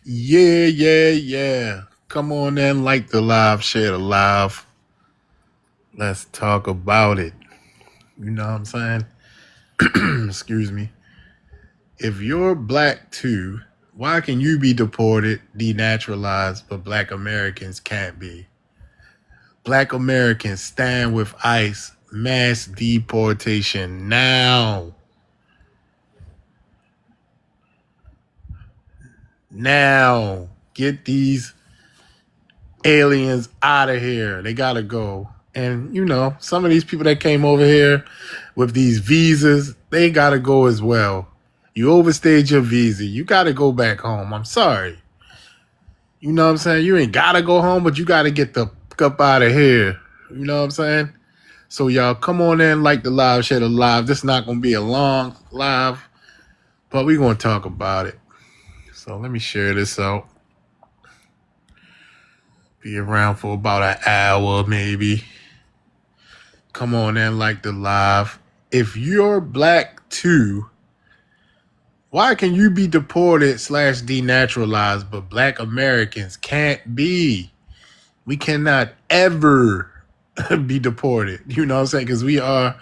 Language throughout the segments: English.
Yeah. Come on in, like the live, share the live. Let's talk about it. You know what I'm saying? Excuse me. If you're black too, why can you be deported, denaturalized, but black Americans can't be? Black Americans stand with ICE. Mass deportation now. Now. Get these aliens out of here. They gotta go. And some of these people that came over here with these visas, they gotta go as well. You overstayed your visa. You gotta go back home. I'm sorry. You know what I'm saying? You ain't gotta go home, but you gotta get the fuck up out of here. You know what I'm saying? So y'all come on in, like the live, share the live. This is not gonna be a long live, but we're gonna talk about it. So let me share this out. Be around for about an hour, maybe. Come on in, like the live. If you're black too, why can you be deported / denaturalized, but black Americans can't be? We cannot ever be deported. You know what I'm saying? Because we are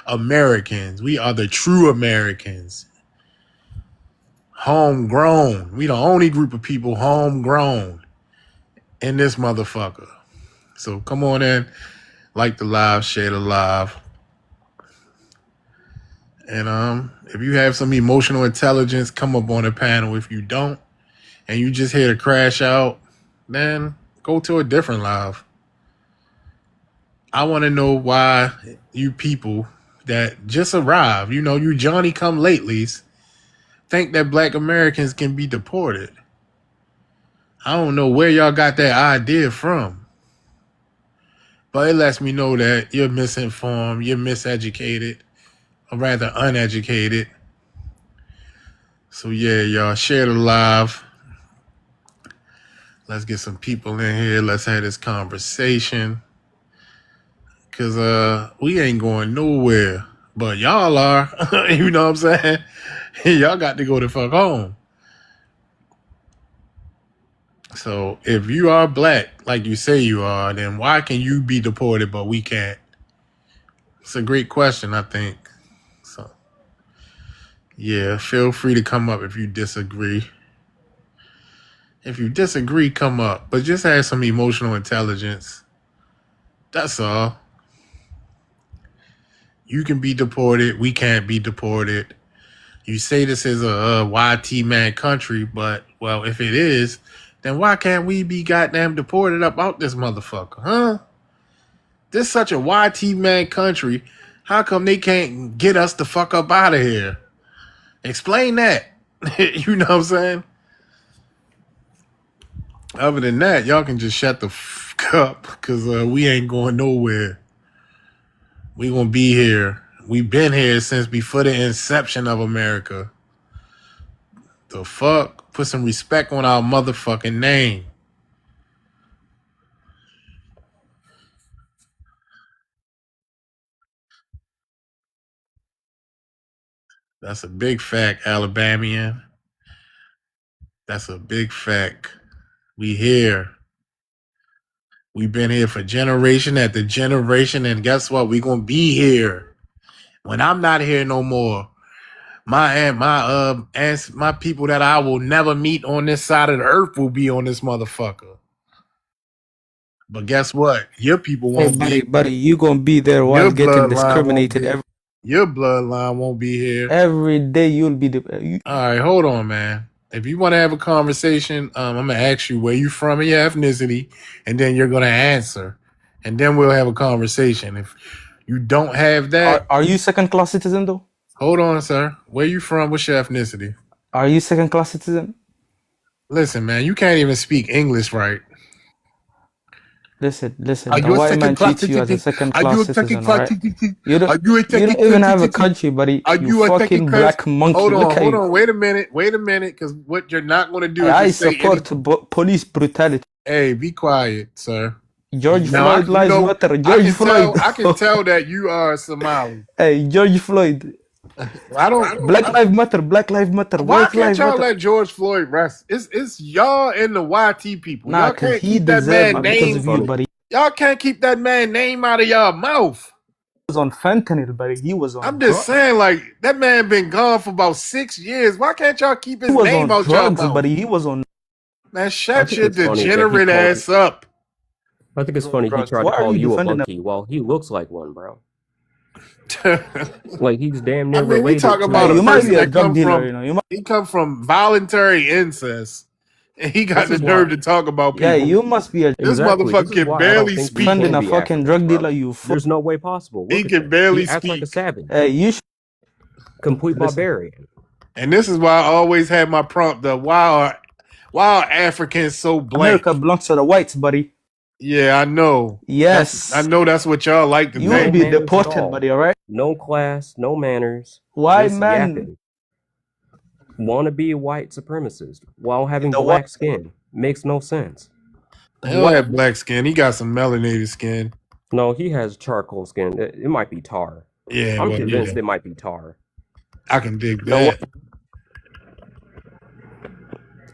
Americans. We are the true Americans. Homegrown. We the only group of people homegrown in this motherfucker. So come on in, like the live, share the live. And if you have some emotional intelligence, come up on the panel. If you don't, and you just here to crash out, then go to a different live. I want to know why you people that just arrived, you Johnny come latelys, think that black Americans can be deported. I don't know where y'all got that idea from. But it lets me know that you're misinformed, you're miseducated, or rather uneducated. So yeah, y'all share the live. Let's get some people in here. Let's have this conversation. Cause we ain't going nowhere. But y'all are. You know what I'm saying? Y'all got to go the fuck home. So if you are black, like you say you are, then why can you be deported but we can't? It's a great question, I think. So yeah, feel free to come up if you disagree. If you disagree, come up. But just have some emotional intelligence. That's all. You can be deported. We can't be deported. You say this is a YT man country, but, well, if it is, then why can't we be goddamn deported up out this motherfucker, huh? This such a YT man country. How come they can't get us the fuck up out of here? Explain that. You know what I'm saying? Other than that, y'all can just shut the fuck up because we ain't going nowhere. We gonna be here. We've been here since before the inception of America. The fuck? Put some respect on our motherfucking name. That's a big fact, Alabamian. That's a big fact. We here. We've been here for generation after generation, and guess what? We gonna be here. When I'm not here no more, my people that I will never meet on this side of the earth will be on this motherfucker. But guess what? Your people Hey, won't buddy, be. buddy, you gonna be there while Your getting bloodline won't discriminated be. Your bloodline won't be here. every day. You'll be All right, hold on, man. If you want to have a conversation, I'm gonna ask you where you from and your ethnicity, and then you're gonna answer, and then we'll have a conversation. If you don't have that, Are you second class citizen though? hold on, sir. Where you from? What's your ethnicity? Are you second class citizen? Listen, man, you can't even speak English right. Listen. Are The you a white second man class treats you as a citizen? second Are class you a second citizen, class alright? citizen? You don't Are you a you second don't even class have a citizen? country, buddy. Are You you a second fucking class? black monkey. Hold Look on, at hold you. on. Wait a minute, because what you're not going to do is I just say any. support police brutality. Hey, be quiet, sir. George Now, Floyd lies matter. I George can Floyd. tell. I can tell that you are Somali. Hey, George Floyd. I don't. Black Lives Matter, Black Lives Matter, Why White can't Lives y'all Matter. let George Floyd rest? It's y'all and the YT people. Nah, Y'all cause can't he keep that deserved man it because name. of you, buddy. Y'all can't keep that man name out of y'all mouth. He was on fentanyl, buddy. He was on I'm just drugs. saying, like, that man been gone for about 6 years. Why can't y'all keep He his was name on out y'all drugs, mouth? buddy. He was on Man, I shut think your it's funny that he degenerate called. ass up. I think it's funny he drugs. tried Why to are call you you a defending him? monkey while he looks like one, bro. I Like he's damn near mean, we related talking to about Hey, a you might person be a that drug come dealer, from you know. You might, he come from voluntary incest, and he got This the is nerve why to talk about yeah, people. you must be a This exactly. This motherfucker is can why I don't barely think you speak. defending can a be fucking African, drug bro. dealer. You fool. There's no way possible. He Look at can him. barely He acts like a speak. savage, Hey, you should complete listen. barbarian. And this is why I always had my prompt: why are Africans so blank? America belongs to the whites, buddy. Yeah, I know. Yes. I know that's what y'all like to You No will think. be manners at deported, all. buddy, alright? No class, no manners. Why, Just man? yapping. Want to be a white supremacist while having The black skin makes no sense. He don't have black skin. He got some melanated skin. No, he has charcoal skin. It might be tar. Yeah, I'm well, convinced yeah. it might be tar. I can dig The that.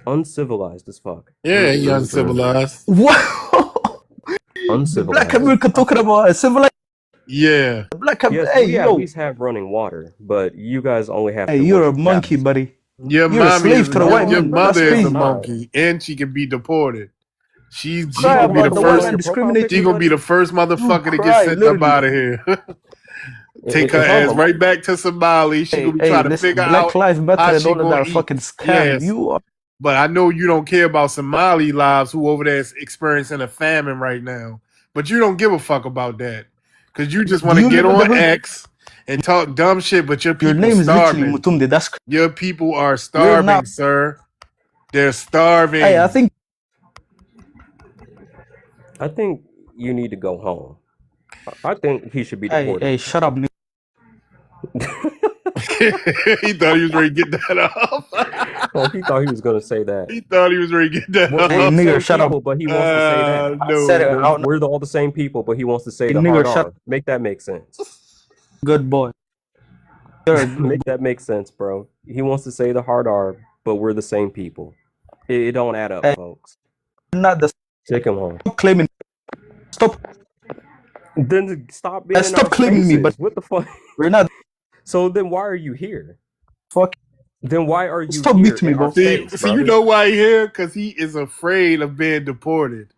Uncivilized as fuck. Yeah, he uncivilized. What? Uncivilized. Black America talking about a civilized Yeah. black Yes, hey, we at yo. least have running water, but you guys only have. Hey, to you're a worship monkey, cows. buddy. Your You're a mommy slave is to the white your man. mother That's is a crazy. monkey, and she can be deported. She Cry gonna be about the the white first. man discriminating. She gonna be the first motherfucker to get cry, sent literally. up out of here. Take her If I'm ass a- right back to Somali. She gonna be trying to listen, figure Black out Lives Matter how and she all of gonna that eat. fucking scam. Yes. You are But I know you don't care about Somali lives who over there is experiencing a famine right now. But you don't give a fuck about that. Because you just want Do to you get live in the on hood? X and talk dumb shit, but your Your people name is literally starving. Mutumde. That's crazy. Your people are starving, not- sir. They're starving. Hey, I think I think you need to go home. I think he should be deported. hey, shut up, nigga. He thought he was ready to get that off. Oh, he thought he was gonna say that. He thought he was ready to get that We're off. Hey, the nigga, same shut up. people, but he wants to say that. No. Said it out. We're all the same people, but he wants to say Hey, the nigga, hard shut R. Make that make sense. Good boy. You're a good Make that make sense, bro. He wants to say the hard R, but we're the same people. It don't add up, Hey. folks. not the Take him home. stop claiming. Stop. Then stop being in Stop our claiming me, spaces. but What the fuck? we're not. So then why are you here? Fuck. Then why are you Stop here beating me, in our bro. See, space, you brother? know why he here? Because he is afraid of being deported.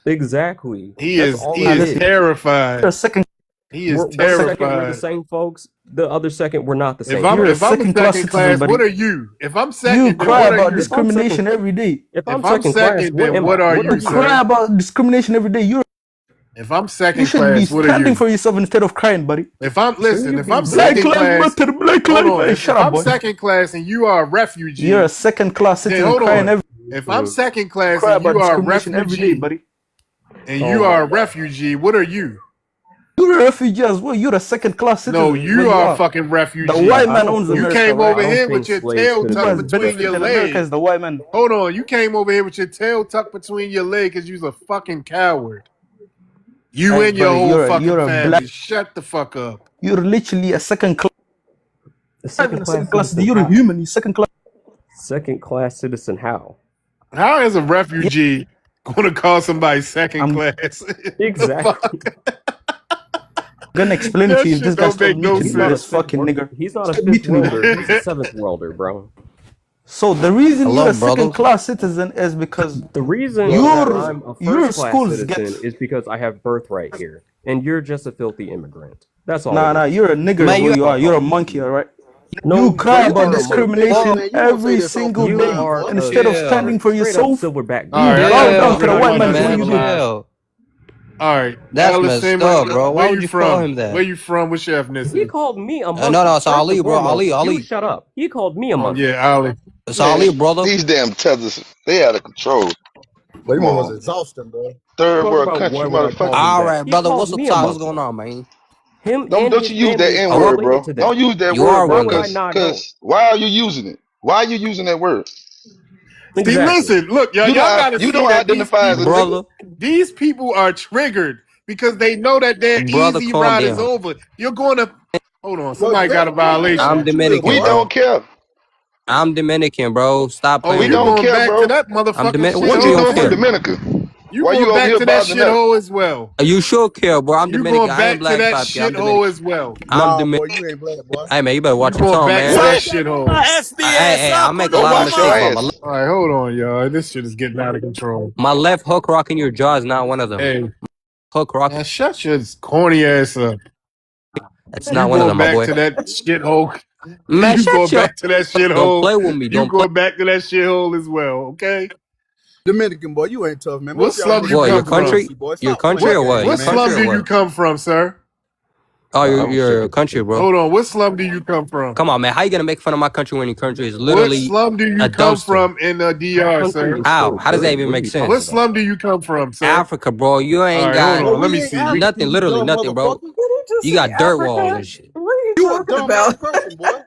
Exactly. He That's is all he it is is. terrified. You're a second. He is One second we're the terrified. same folks. The other second we're not the same. If I'm You're a a second second-class class, citizen, buddy. what are you? If I'm second, You then cry what are about you? discrimination every day. If I'm If I'm second class, second, what then am what I? are What you, are you? sir? Cry about discrimination every day. If I'm You second should be class, what are standing you? for yourself instead of crying, buddy. If I'm listen, you if be I'm black second Black class, Lives Matter, Black hold Lives on. Matter. If Shut up, I'm boy. second class and you are a refugee, You're a second-class then citizen hold crying on. every If I'm second class cry and about you are a discrimination every day, refugee, buddy. and Oh you my are a God. refugee, what are you? You're a refugee as well. You're a second-class citizen. No, What you are a are. fucking refugee. The white I man don't owns think- You America, came right? over I don't here think with your slaves tail could The have tucked man's been between your benefiting America legs. is the white man. Hold on, you came over here with your tail tucked between your legs because you's a fucking coward. You Hey, and your buddy, whole fucking you're a family. black. Shut the fuck up. You're literally a second-class. The Not even a second second-class citizen. citizen. You're a How? human. You're second-class. Second class citizen. How? How is a refugee going to call somebody second I'm- class? Exactly. I'm gonna explain That to you if shit this guy don't stop make no beating me, this sense. fucking nigger. He's not a Stop fifth beating me, bro. welder. He's a seventh welder, bro. So the reason Hello, you're a brothers. second-class citizen is because The reason Your- that I'm a your first class schools citizen get- is because I have birthright here, and you're just a filthy immigrant. That's all. nah, you're a nigger. Man, is what you- you are. You're a monkey, all right? No, You cry you about are a discrimination Well, man, you gonna every say this single You day are a- instead of Yeah. standing for straight up yourself. silverback. All right, You I bow gotta down go to the to white one man. man. What you do? Hell. All right. That's Alice, messed say up, bro. Why Where would you you from? call him that? Where you from? What's your ethnicity? He called me a monkey. no, it's First Ali, and bro. foremost, Ali. You shut up. He called me a Oh, monkey. yeah, Ali. It's Ali, brother. These damn tethers, they out of control. But Come one was on. exhausting, bro. Third Talk world about country, why would I call motherfucker. him All that? right, He brother. called What's up, me a top? What's monkey. going on, man? Him Don't and don't his you use that family N are word, related bro. to Don't that. use that You word, are bro. one, Why would I Cause, not know? cause why are you using it? Why are you using that word? See, Exactly. listen, look, y'all gotta see You don't that identify as a brother. these people are triggered because they know that their Brother, easy calm ride is down. over. You're going to Hold on, Well, somebody got a damn, we ain't I'm violation. asked you this, Dominican, We boy. bro. don't care. I'm Dominican, bro. Stop Oh, playing We with you don't me. going care, back to bro. that I'm motherfucking Dominican. What What you you mean you shithole don't doing from care? too? Dominica? You Why going you over back here to that bothering us? shithole as well. You sure care, bro. I'm You Dominican. going I ain't back to black that pop. I'm Dominican. shithole as well. I'm Nah, Dominican. boy, you ain't black, boy. Hey man, you better You watch your going tone, back to man. that What? shithole. Hey, I make a Go lot of wash your mistakes, but ass. All right, hold on, y'all. This shit is getting out of control. my left hook rock in your jaw is not one of them. Hey, Hook rock, man, shut your corny ass up. that's You not one of going them, my back boy. to that shithole. Man, You shut going your. back to that Don't shithole. play with me. You Don't play. going back to that shithole as well, okay? Dominican, boy, you ain't tough, man. What Most of y'all slum do you niggas What? Your come ain't from? country? pussy, boy. Your Stop playing country What that or game, what? Your what man. country slum or do you what? come from, sir? Oh, Nah, I was your tripping. country, bro. Hold on. What slum do you come from? Come on, man. How you gonna make fun of my country when your country is What literally slum do a you come dumpster? from in the DR, Country sir? is How? so How does that good. even What are make you talking What sense? about? slum do you come from, sir? Africa, bro. You All ain't right, hold got Boy, on. Let we me ain't see. Africa, nothing. you Literally dumb nothing, bro. motherfucker. Did he just You say got dirt walls Africa? and shit. What are you You a talking dumb ass about? person, boy.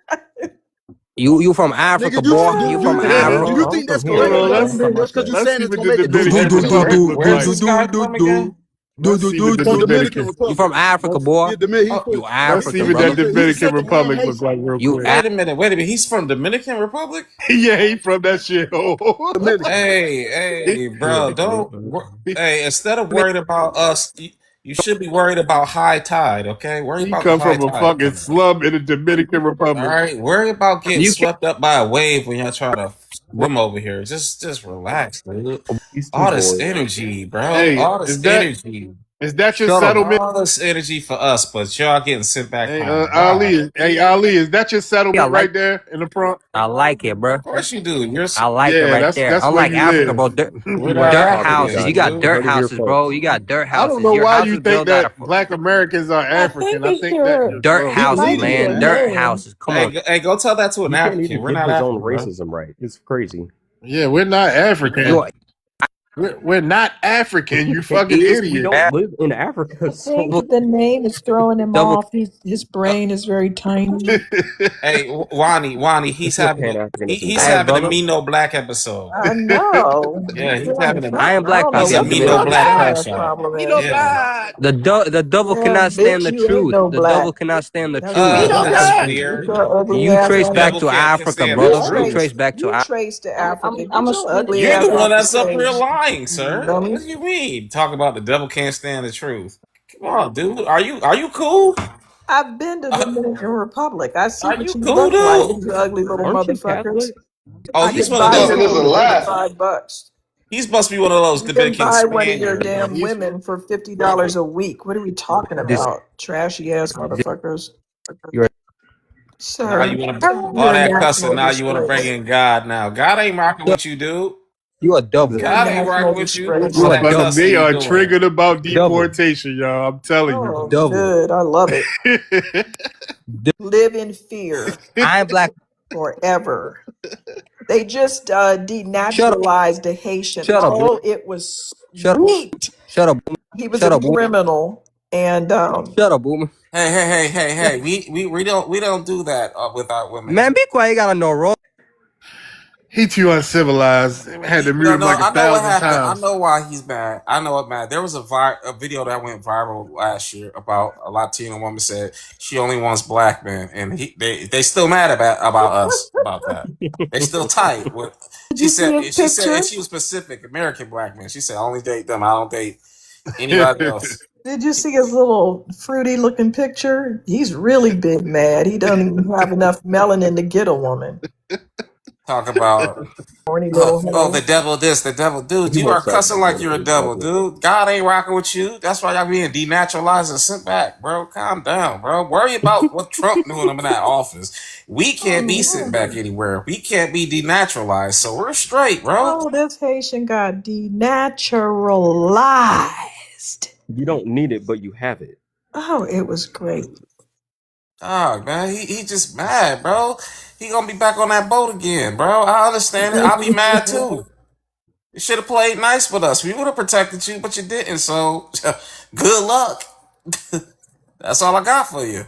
You from Africa, Nigga, you boy. do You do from do you No, do you Africa. I'm think from that's here, Hold correct, on. nigga. I bro? ain't from out Just cause there. you Let's saying see it's what gonna the make it Do different do ain't Dominican do gonna do change Republic do it. look do Where's like. do this guy do from do again? do Let's do see do what the From do. Dominican Dominican. You Republic. from Africa, boy. Oh, Yeah, Dominican, oh, You Let's see Africa, what he that brother. the he the Dominican second one Republic look like Haitian. real You quick. Af- wait a minute. He's from Dominican Republic? Yeah, he from that shithole. Dominican. Hey, Yeah, bro, don't. he Hey, instead of worried about us, you should be worried about high tide. Okay, worry he about the come high from a tide fucking coming. slum in the Dominican All Republic. right, worry about getting you can swept up by a wave when y'all try to bro. swim over here. Just relax, dude. These two All this boys. energy, bro. Hey, All this is energy. that your Shut up. settlement? All this energy for us, but y'all getting sent back Hey, home. Why? Ali. Hey, Ali, is that your I settlement like right there in the front? I like it, bro. Of course you do. I like it Yeah, right that's there. that's where Unlike you Africa, bro, live. dirt, We're dirt not dirt African, houses. You got dude. dirt Heard it here houses, bro. first. You got dirt I don't houses. know Your why house you is think built out that of Black Americans are I African. think I it's think that your you're dirt slow. He it houses, might Brazilian, be your man. man. Dirt name. houses. Come Hey, on. hey, go tell that to an You can't African. even We're get not his own African, bro. racism right. It's crazy. Yeah, we're not African. You We're not African. You it fucking is. We idiot. don't live in Africa, I think so the name is throwing him double off. His Uh, brain is very tiny. hey, Wani, it's no Pan Africanism he's going going having on. a Bro. me no black episode. I know. Yeah, He's he's feeling having a I am something. I black don't know he's poppy. a I'm what me his no Dominican. black dumbass crash out. problem Me no is. Yeah. blood. The devil Yeah, cannot stand bitch, the you ain't truth. no The black. devil cannot stand the That's Me truth, right. no brother. That's blood. Get weird. your ugly You ass trace on. back Devil to can't Africa, stand the You brother. You truth. trace trace. back to You Africa. trace to Africa. I'm Get a your sneak. ugly You're ass the one off the that's up here stage, lying, you sir. dummy. What do you mean? Talk about the devil can't stand the truth. Come on, dude. Are you cool? I've been to Uh, Dominican Republic. I see are what you you cool, look like, dude? you ugly little Aren't you motherfuckers. Catholic? Oh, I he's could one of buy Devil those. one of is a you for lie. $55. He's supposed to be one of those You can Dominican buy one of your Spaniards. Yeah, damn he's women for $50 a week. What are we talking This, about? Trashy ass this motherfuckers. you're Now Sir, you want to all you're a that cussing. national Now you want to bring disgrace. in God. Now God ain't rocking with you, dude. you a devil. You're a God ain't national rocking with you. You All disgrace. a that devil. cussing they you are doing. triggered about Devil. deportation, y'all. I'm telling you. Oh, Devil. good. I love it. De- Live in fear I am black. forever. They just Shut up. denaturalized a Haitian. Shut up. Oh, it was Shut up. sweet. Shut up. He was a Shut up. criminal, and Shut up, boomer. Hey. We don't do that with our women. Man, be quiet. You gotta know, bro. he too uncivilized. Had to mute No, him no, like a I know what thousand happened. I times. know why he's mad. I know what mad. There was a video that went viral last year about a Latino woman said she only wants black men, and they still mad about us about that. They still tight. did She you see said his she said, and picture? she was specific American black men. She said I only date them. I don't date anybody else. Did you see his little fruity looking picture? He's really big mad. He doesn't even have enough melanin to get a woman. Talk about Horny little the hoe. devil this, the devil, dude. He You are must have cussing like something you're a with devil, devil. dude. God ain't rocking with you. That's why y'all being denaturalized and sent back, bro. Calm down, bro. Worry about what Trump doing in that office. We can't be sent back anywhere. We can't be denaturalized, so we're straight, bro. Oh, this Haitian got denaturalized. You don't need it, but you have it. Oh, it was great. Dog, man, he just mad, bro. He gonna be back on that boat again, bro. I understand it. I'll be mad too. You should have played nice with us. We would have protected you, but you didn't. So, good luck. That's all I got for you.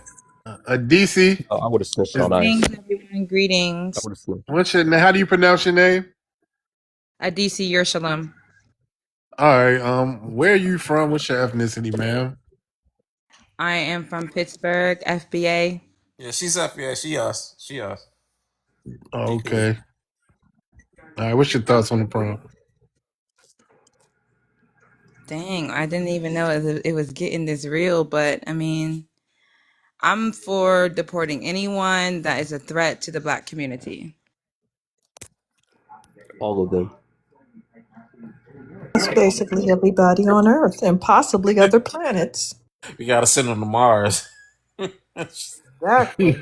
A DC Oh, I would have snitched is on ice. Greetings, everyone. I Greetings. would have snitched. what's your name? How do you pronounce your name? Adisi Yershalom. All right. Where are you from? What's your ethnicity, ma'am? I am from Pittsburgh, FBA. Yeah, she's up. Yeah, she us. She us. Oh, She cool. okay. All right. What's your thoughts on the prompt? Dang, I didn't even know it was getting this real, but I mean, I'm for deporting anyone that is a threat to the black community. All of them. It's basically everybody on Earth and possibly other planets. We gotta send them to Mars. Exactly.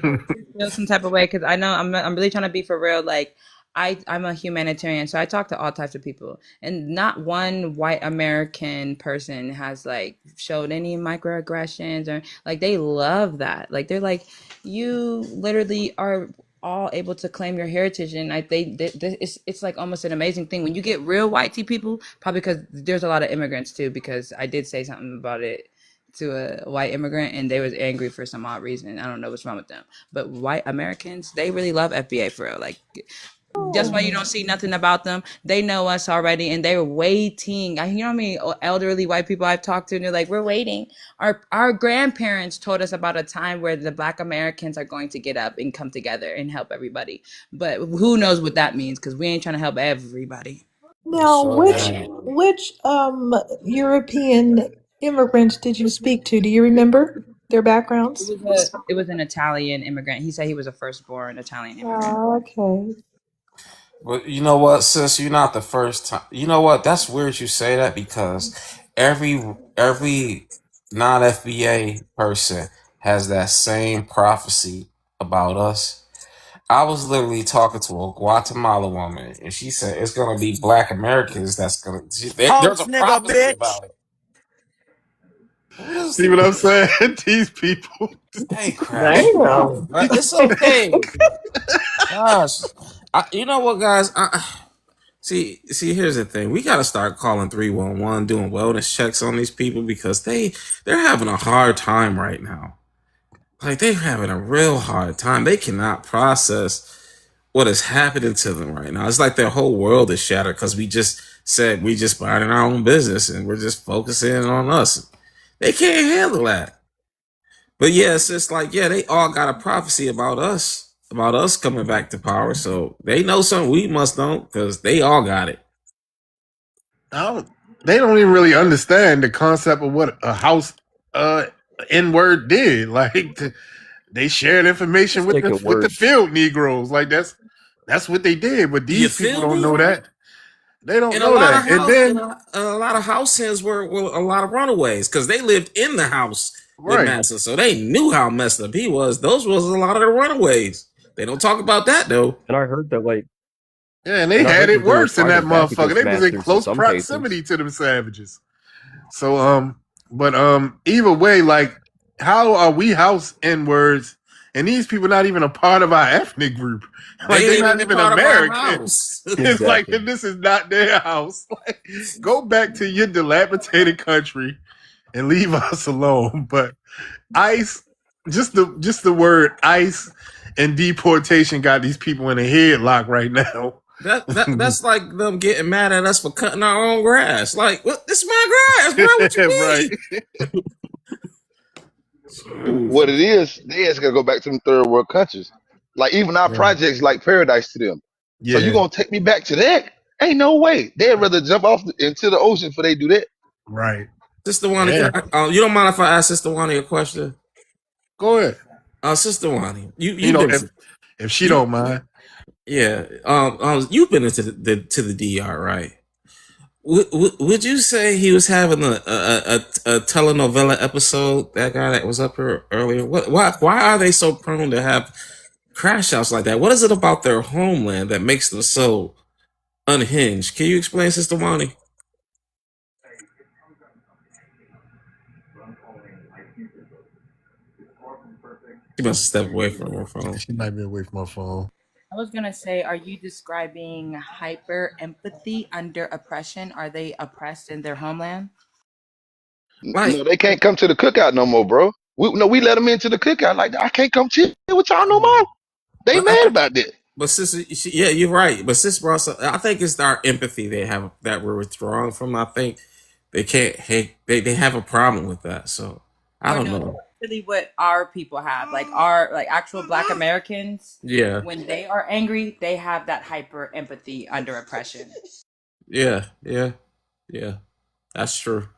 Feel some type of way because I know I'm really trying to be for real. Like I'm a humanitarian, so I talk to all types of people, and not one white American person has like showed any microaggressions or like they love that. Like they're like, you literally are all able to claim your heritage, and it's like almost an amazing thing when you get real white people. Probably because there's a lot of immigrants too. Because I did say something about it to a white immigrant and they was angry for some odd reason. I don't know what's wrong with them. But white Americans, they really love FBA for real. Like that's why you don't see nothing about them. They know us already and they're waiting. You know what I mean? Elderly white people I've talked to and they're like, we're waiting. Our grandparents told us about a time where the black Americans are going to get up and come together and help everybody. But who knows what that means because we ain't trying to help everybody. Now, So which yeah. which European immigrants did you speak to? Do you remember their backgrounds? It was an Italian immigrant. He said he was a firstborn Italian immigrant. Oh, okay. But you know what, sis? You're not the first time. You know what? That's weird you say that because every non FBA person has that same prophecy about us. I was literally talking to a Guatemala woman, and she said it's gonna be Black Americans that's gonna. There's a Hoax nigga, prophecy bitch. about it. What is See what I'm saying? These people. They crash me out, Damn. but it's okay. Gosh, you know what, guys? See. Here's the thing: we got to start calling 311, doing wellness checks on these people because they're having a hard time right now. Like they're having a real hard time. They cannot process what is happening to them right now. It's like their whole world is shattered because we just said we just minding our own business and we're just focusing on us. They can't handle that. But yeah, it's just like, yeah, they all got a prophecy about us coming back to power. So they know something we must know because they all got it. They don't even really understand the concept of what a house N-word did. Like they shared information Let's with take a the word. field Negroes. Like that's what they did. But You these people feel don't me? know that. They don't And a know lot that. of And house, then a lot of house hands were a lot of runaways because they lived in the house with right. Massa, so they knew how messed up he was. Those was a lot of the runaways. They don't talk about that though. And I heard that like Yeah, and they and I had heard it that they were worse than that fighting back motherfucker. against They was in masters in close some proximity cases. to them savages. So but either way, like how are we house N-words and these people not even a part of our ethnic group? Like They they're ain't not even even part of our American. house. It's like Exactly. this is not their house. Like, go back to your dilapidated country and leave us alone. But ICE, just the word ICE and deportation got these people in a headlock right now. That's like them getting mad at us for cutting our own grass. Like, what? This is my grass, bro. What you Right. mean? What it is, they just gotta go back to them third world countries. Like even our Yeah. projects like paradise to them. So you Yeah. gonna take me back to that? Ain't no way. They'd rather jump off into the ocean before they do that. Right. Sister Wani, Yeah. you don't mind if I ask Sister Wani a question? Go ahead. Sister Wani, You you've know, been if she you don't mind. yeah you've been into the DR, right? Would you say he was having a telenovela episode? That guy that was up here earlier. Why are they so prone to have crash outs like that? What is it about their homeland that makes them so unhinged? Can you explain, Sister Wani? She must step away from her phone. She might be away from her phone. I was gonna say, are you describing hyper empathy under oppression? Are they oppressed in their homeland? Like, No, they can't come to the cookout no more, bro. We let them into the cookout. Like I can't come chill with y'all no more. They but mad about that. but sister, yeah, you're right. But sis brought up, I think it's our empathy they have that we're withdrawing from. I think they can't. Hey, they have a problem with that. So I Or don't no, know. really what our people have. Like our like actual Black Americans, Yeah, when they are angry, they have that hyper empathy under oppression. yeah, yeah, yeah. That's true.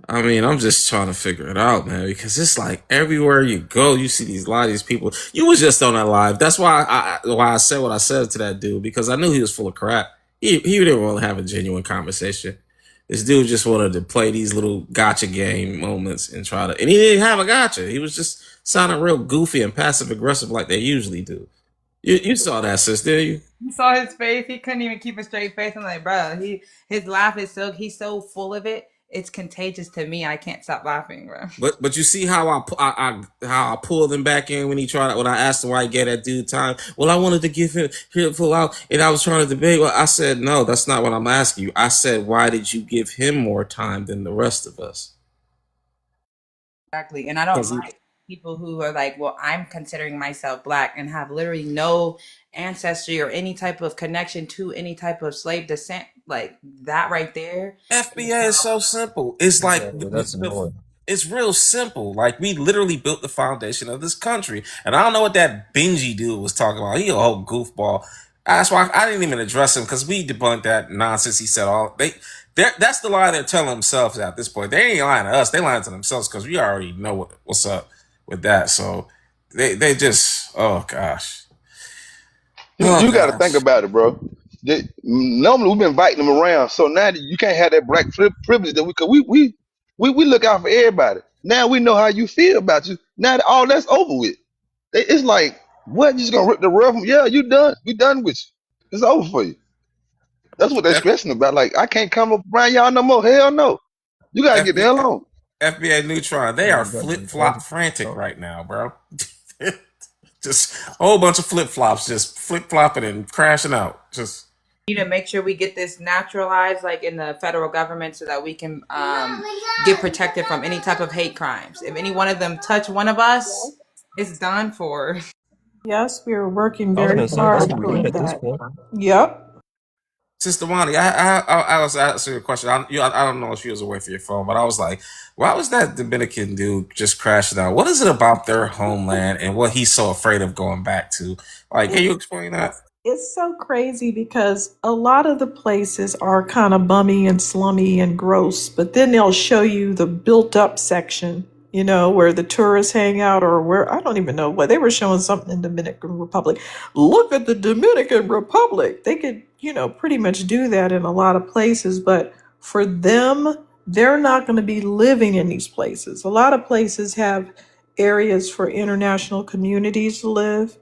I mean, I'm just trying to figure it out, man, because it's like everywhere you go, you see these a lot of these people. You was just on that live. That's why I said what I said to that dude, because I knew he was full of crap. He didn't want to have a genuine conversation. This dude just wanted to play these little gotcha game moments and try to, and he didn't have a gotcha. He was just sounding real goofy and passive aggressive like they usually do. You saw that, sis, did you? You saw his face. He couldn't even keep a straight face. I'm like, bro, his laugh is he's so full of it. It's contagious to me. I can't stop laughing, bro. But you see how how I pulled him back in when I asked him why he gave that dude time. Well, I wanted to give him full out, and I was trying to debate. Well, I said no, that's not what I'm asking you. I said, why did you give him more time than the rest of us? Exactly. And I don't like people who are like, well, I'm considering myself Black and have literally no ancestry or any type of connection to any type of slave descent. Like that right there. FBA is so simple. It's like That's annoying. it's real simple. Like we literally built the foundation of this country, and I don't know what that Benji dude was talking about. He a whole goofball. That's why I didn't even address him, because we debunked that nonsense he said. That's the lie they're telling themselves at this point. They ain't lying to us. They lying to themselves, because we already know what's up with that. So they just, oh gosh. You got to think about it, bro. Normally we've been inviting them around, so now you can't have that black privilege that we look out for everybody. Now we know how you feel about you. Now that all that's over with. It's like, what? You just gonna rip the rug from? Yeah, you done. We done with you. It's over for you. That's what they're F- stressing about. Like, I can't come up around y'all no more. Hell no. You gotta get the hell on. FBA Neutron, they are flip flop frantic right now, bro. Just a whole bunch of flip flops, just flip flopping and crashing out. Just Need to make sure we get this naturalized, like in the federal government, so that we can get protected from any type of hate crimes. If any one of them touch one of us, it's done for. Yes, we are working I was very gonna say hard that's what we toward need at this that. point. Yep. Sister Wani, I was asking you a question. I don't know if you was away from your phone, but I was like, why was that Dominican dude just crashing out? What is it about their homeland and what he's so afraid of going back to? Like, can you explain that? It's so crazy because a lot of the places are kind of bummy and slummy and gross, but then they'll show you the built up section, where the tourists hang out, or where I don't even know what they were showing something in Dominican Republic. Look at the Dominican Republic. They could, pretty much do that in a lot of places, but for them, they're not going to be living in these places. A lot of places have areas for international communities to live.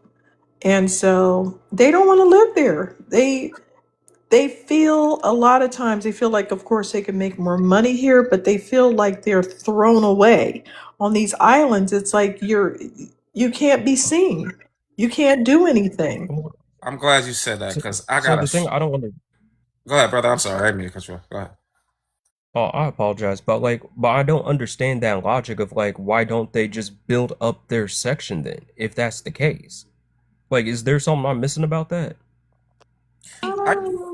And so they don't want to live there. They feel a lot of times they feel like, of course, they can make more money here, but they feel like they're thrown away on these islands. It's like you can't be seen. You can't do anything. I'm glad you said that, because I So got the thing to I don't want to. go ahead, brother. I'm sorry, I didn't mean to cut you off. Go ahead. Oh, I apologize, but I don't understand that logic of like, why don't they just build up their section then, if that's the case? Like, is there something I'm missing about that?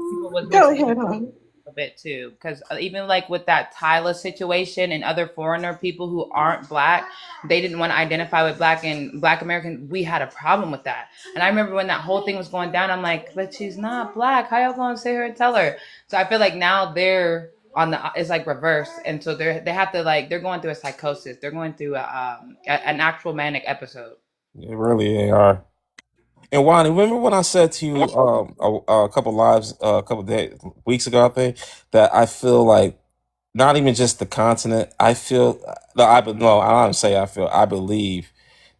People was Go missing ahead, hon. a bit too, because even like with that Tyler situation and other foreigner people who aren't Black, they didn't want to identify with Black and Black American. We had a problem with that, and I remember when that whole thing was going down, I'm like, but she's not Black. How y'all gonna say her and tell her? So I feel like now they're on it's like reverse, and so they have to like they're going through a psychosis. They're going through an actual manic episode. They really are. And Wani, remember when I said to you a couple lives, a couple weeks ago, I think, that I feel like not even just the continent. I feel no, I don't say I feel. I believe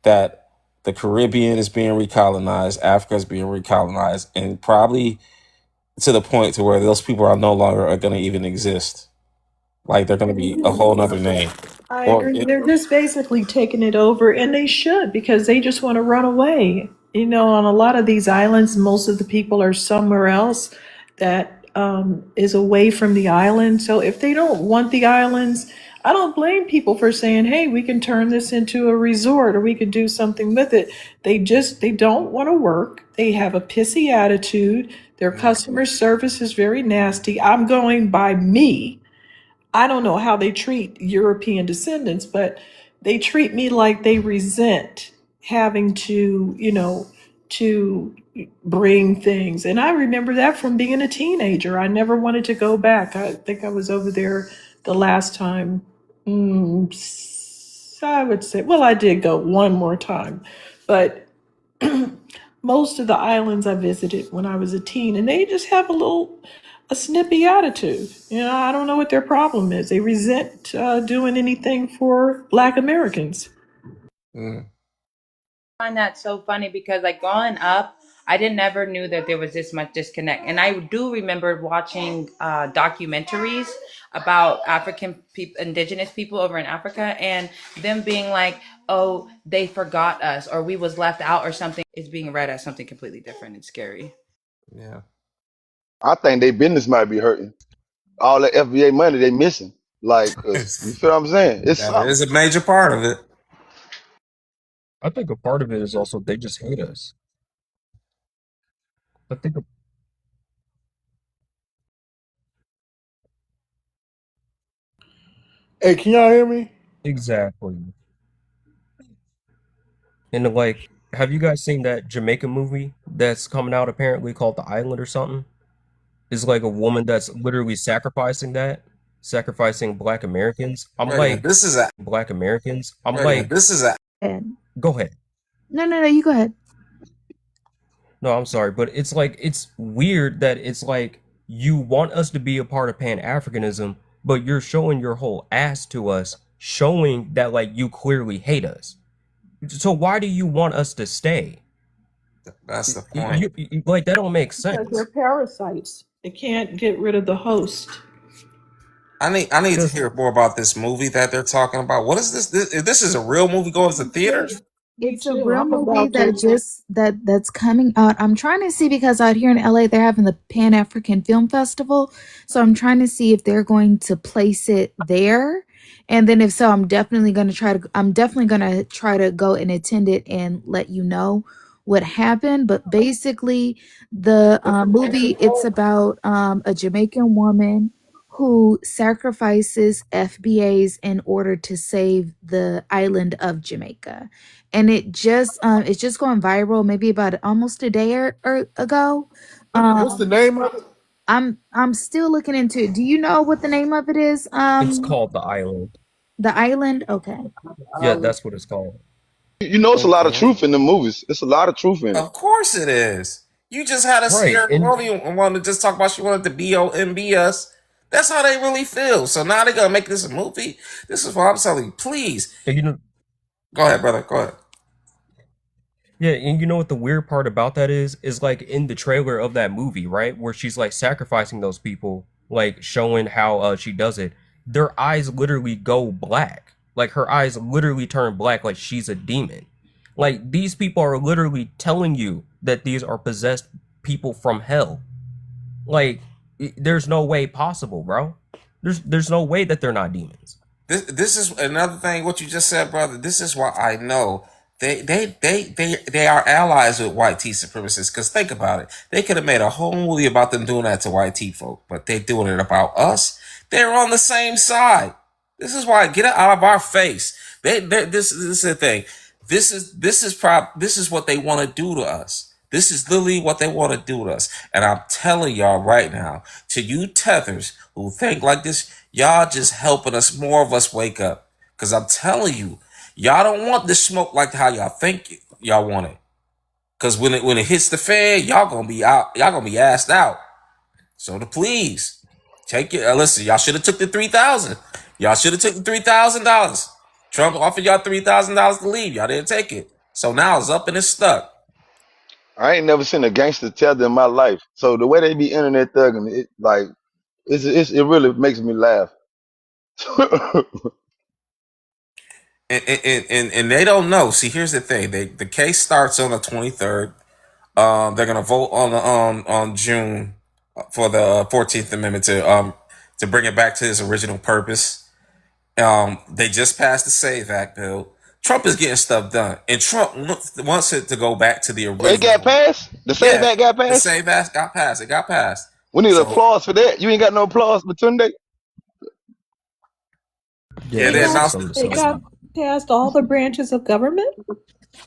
that the Caribbean is being recolonized, Africa is being recolonized, and probably to the point to where those people are no longer are going to even exist. Like they're going to be a whole nother name. I Or agree. They're just basically taking it over, and they should because they just want to run away. On a lot of these islands, most of the people are somewhere else that is away from the island. So if they don't want the islands, I don't blame people for saying, "Hey, we can turn this into a resort, or we could do something with it." They don't want to work. They have a pissy attitude. Their customer service is very nasty. I'm going by me. I don't know how they treat European descendants, but they treat me like they resent having to, to bring things. And I remember that from being a teenager. I never wanted to go back. I think I was over there the last time. I would say, well, I did go one more time, but most of the islands I visited when I was a teen, and they just have a snippy attitude. I don't know what their problem is. They resent doing anything for Black Americans. Mm. I find that so funny because like growing up, I didn't never knew that there was this much disconnect. And I do remember watching documentaries about African people, indigenous people over in Africa, and them being like, "Oh, they forgot us," or "We was left out," or something. Is being read as something completely different and scary. Yeah. I think their business might be hurting. All that FBA money they missing. Like, you feel what I'm saying? It's That something. is a major part of it. I think a part of it is also they just hate us. I think Hey, can y'all hear me? exactly. And like, have you guys seen that Jamaica movie that's coming out apparently called The Island or something? It's like a woman that's literally sacrificing Black Americans. I'm Wait a minute. like, This is a Black Americans. I'm wait a minute. like, This is a And go ahead. no, you go ahead. No, I'm sorry, but it's like it's weird that it's like you want us to be a part of Pan-Africanism, but you're showing your whole ass to us, showing that like you clearly hate us. So why do you want us to stay? that's the point. Like that don't make Because they're sense. parasites. They can't get rid of the host. I need to Because hear more about this movie that they're talking about. What is this? This is a real movie going to Me too. theaters? Me It's a too. real I'm movie about to. that just that's coming out. I'm trying to see because out here in LA they're having the Pan African Film Festival. So I'm trying to see if they're going to place it there. And then if so, I'm definitely gonna try to go and attend it and let you know what happened. But basically the movie it's about a Jamaican woman who sacrifices FBAs in order to save the island of Jamaica, and it's just going viral maybe about almost a day or ago. What's the name of it? I'm still looking into it. Do you know what the name of it is? it's called The Island. The Island. Okay. Yeah, that's what it's called. You know, it's a lot of Okay. truth in the movies. It's a lot of truth in it. Of course it is. You just had a Right. Sierra Leone wanted to just talk about she wanted to BOMB us. That's how they really feel. So now they're gonna make this a movie. This is what I'm telling you. Please And you know, go ahead, brother. Go ahead. yeah, and you know what the weird part about that is like in the trailer of that movie, right, where she's like sacrificing those people, like showing how she does it. Their eyes literally go black. Like her eyes literally turn black, like she's a demon. Like these people are literally telling you that these are possessed people from hell. Like there's no way possible, bro. There's no way that they're not demons. This is another thing. What you just said, brother. This is why I know they are allies with white tea supremacists. Because think about it, they could have made a whole movie about them doing that to white tea folk, but they doing it about us. They're on the same side. This is why get it out of our face. This is the thing. This is what they want to do to us. This is literally what they want to do to us. And I'm telling y'all right now, to you tethers who think like this, y'all just helping us, more of us wake up. Because I'm telling you, y'all don't want this smoke like how y'all think y'all want it. Because when it hits the fan, y'all gonna be out. Y'all gonna be asked out. So please take it. Listen, y'all should have took the 3,000. Y'all should have took the $3,000. Trump offered y'all $3,000 to leave. Y'all didn't take it. So now it's up and it's stuck. I ain't never seen a gangster tether in my life. So the way they be internet thugging, it like it really makes me laugh. And they don't know. See, here's the thing. The case starts on the 23rd. They're gonna vote on June for the 14th Amendment to bring it back to its original purpose. They just passed the SAVE Act bill. Trump is getting stuff done, and Trump wants it to go back to the It got original. passed. The same Yeah, back got the passed. SAVE Act got passed. It got passed. We need So applause for that. You ain't got no applause, Batunde. Yeah, yeah, They they this got is announced something to they got celebrate. passed all the branches of government?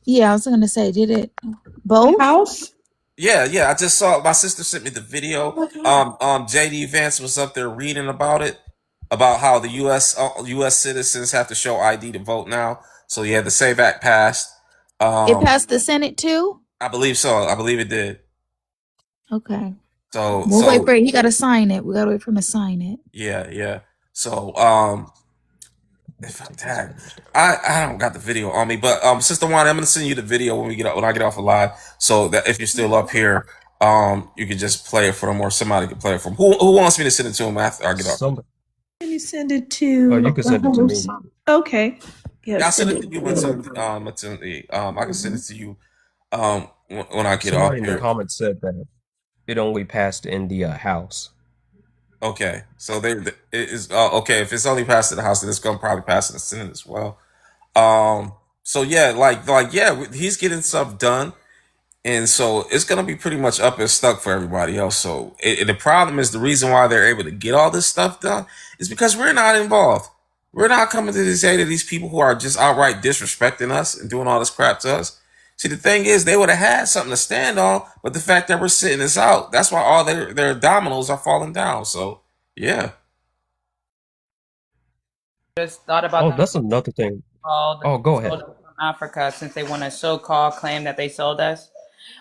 Yeah, I was gonna say, did it The both? House? Yeah. I just saw. My sister sent me the Oh video. my God. JD Vance was up there reading about it, about how the U.S. citizens have to show ID to vote now. So yeah, the Save Act passed. It passed the Senate too? I believe so. I believe it did. Okay. So We'll wait for it. He gotta sign it. We gotta wait for him to sign it. yeah. So if I don't got the video on me, but Sister Wanda, I'm gonna send you the video when I get off a live, so that if you're still up here, you can just play it for them, or somebody can play it for them. Who wants me to send it to them after I get off? Can you send it to? Oh, you can send it to me. Okay. Yeah, Yes. I'll send it to you, Matilda. I can send it to you when I get off Somebody in the here. comments said that it only passed in the House. Okay, so it is okay. If it's only passed in the House, then it's gonna probably pass in the Senate as well. So yeah, he's getting stuff done, and so it's gonna be pretty much up and stuck for everybody else. So the problem is, the reason why they're able to get all this stuff done is because we're not involved. We're not coming to this aid of these people who are just outright disrespecting us and doing all this crap to us. See, the thing is, they would have had something to stand on, but the fact that we're sitting this out, that's why all their dominoes are falling down. So yeah. Just thought about Oh, them that's another thing. Oh, go ahead. from Africa, since they want to so-called claim that they sold us.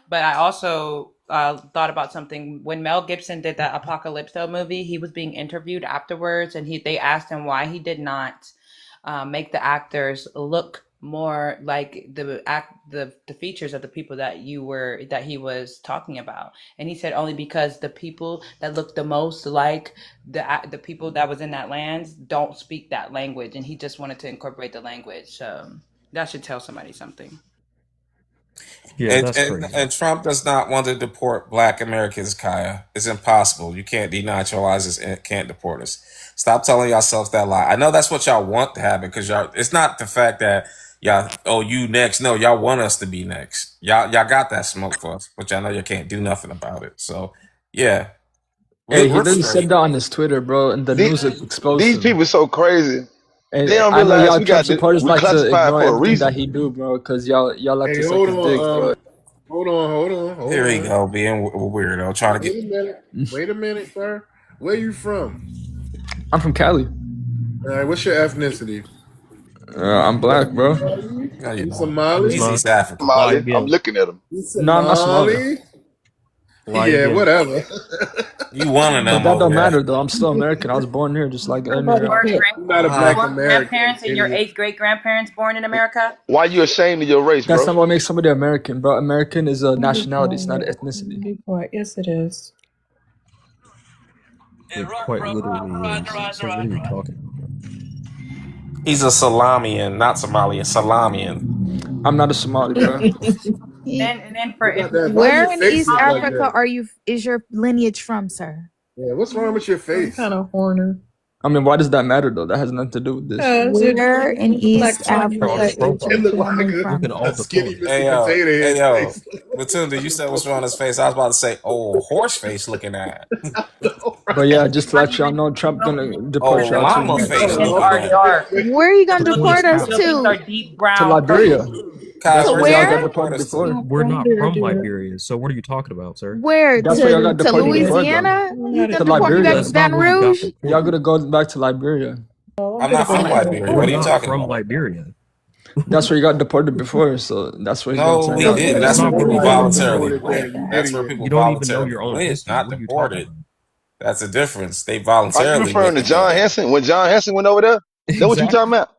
But I also thought about something when Mel Gibson did that Apocalypto movie. He was being interviewed afterwards, and they asked him why he did not make the actors look more like the features of the people that he was talking about. And he said only because the people that look the most like the people that was in that land don't speak that language, and he just wanted to incorporate the language. So that should tell somebody something. Yeah, that's crazy. And Trump does not want to deport Black Americans, Kaya. It's impossible. You can't denaturalize us and can't deport us. Stop telling yourselves that lie. I know that's what y'all want to happen, because it's not the fact that you next. No, y'all want us to be next. Y'all got that smoke for us, but y'all know you can't do nothing about it. So yeah. Hey, he literally said that on his Twitter, bro, and the news exposed These him. people so crazy. And They don't I know realize y'all we Trump supporters we like to classified ignore for a everything reason. that he do, bro, because y'all like Hey, to suck hold his dick, bro. on. Hold on. Here we go, being weirdo, trying to get. Wait a minute, sir. Where you from? I'm from Cali. All right, what's your ethnicity? I'm black, bro. You Somali? He's East African. Somali. I'm looking at him. No, I'm not Somali. Yeah, whatever. You one of But them that over don't there. matter, though. I'm still American. I was born here, just like any other. You're not a black Your American. grandparents and your 8th great grandparents born in America? Why you ashamed of your race, That's bro? not what makes somebody American, bro. American is a nationality. It's not an ethnicity. Be quiet. Yes, it is. It quite literally is. So what are you talking about? He's a Salamian, not Somalian. Salamian. I'm not a Somali, bro. And then for Where in East Africa is your lineage from, sir? Yeah, what's wrong with your face? Kind of horner. I mean, why does that matter, though? That has nothing to do with this. Where in East Africa is your It look like family from? a skinny Mr. Hey yo, Potato Head face. Matilda, you said what's wrong with his face? I was about to say, oh, horse face looking at. But yeah, just to let y'all know, Trump gonna deport y'all llama to face. Where are you gonna deport us to? deep brown. To Liberia. Guys, That's where where y'all where? got deported before. We're not from Liberia, so what are you talking about, sir? Where? That's where y'all got To deported before, though. Louisiana? You To gonna deport me back Liberia. to That's not Baton where we got Rouge? deported. Y'all gonna go back to Liberia. I'm not from Liberia. We're What are you not talking from about? Liberia. That's where you got deported before, so that's where you No, got we turned didn't. out. That's where people Nobody voluntarily deported went. there, you That's where idiot. people You don't even know voluntarily your own went, history. not What are you deported. talking That's a difference. They Are you voluntarily referring went to to John go. Henson? When John Henson went over there? Then what you Exactly. talking about?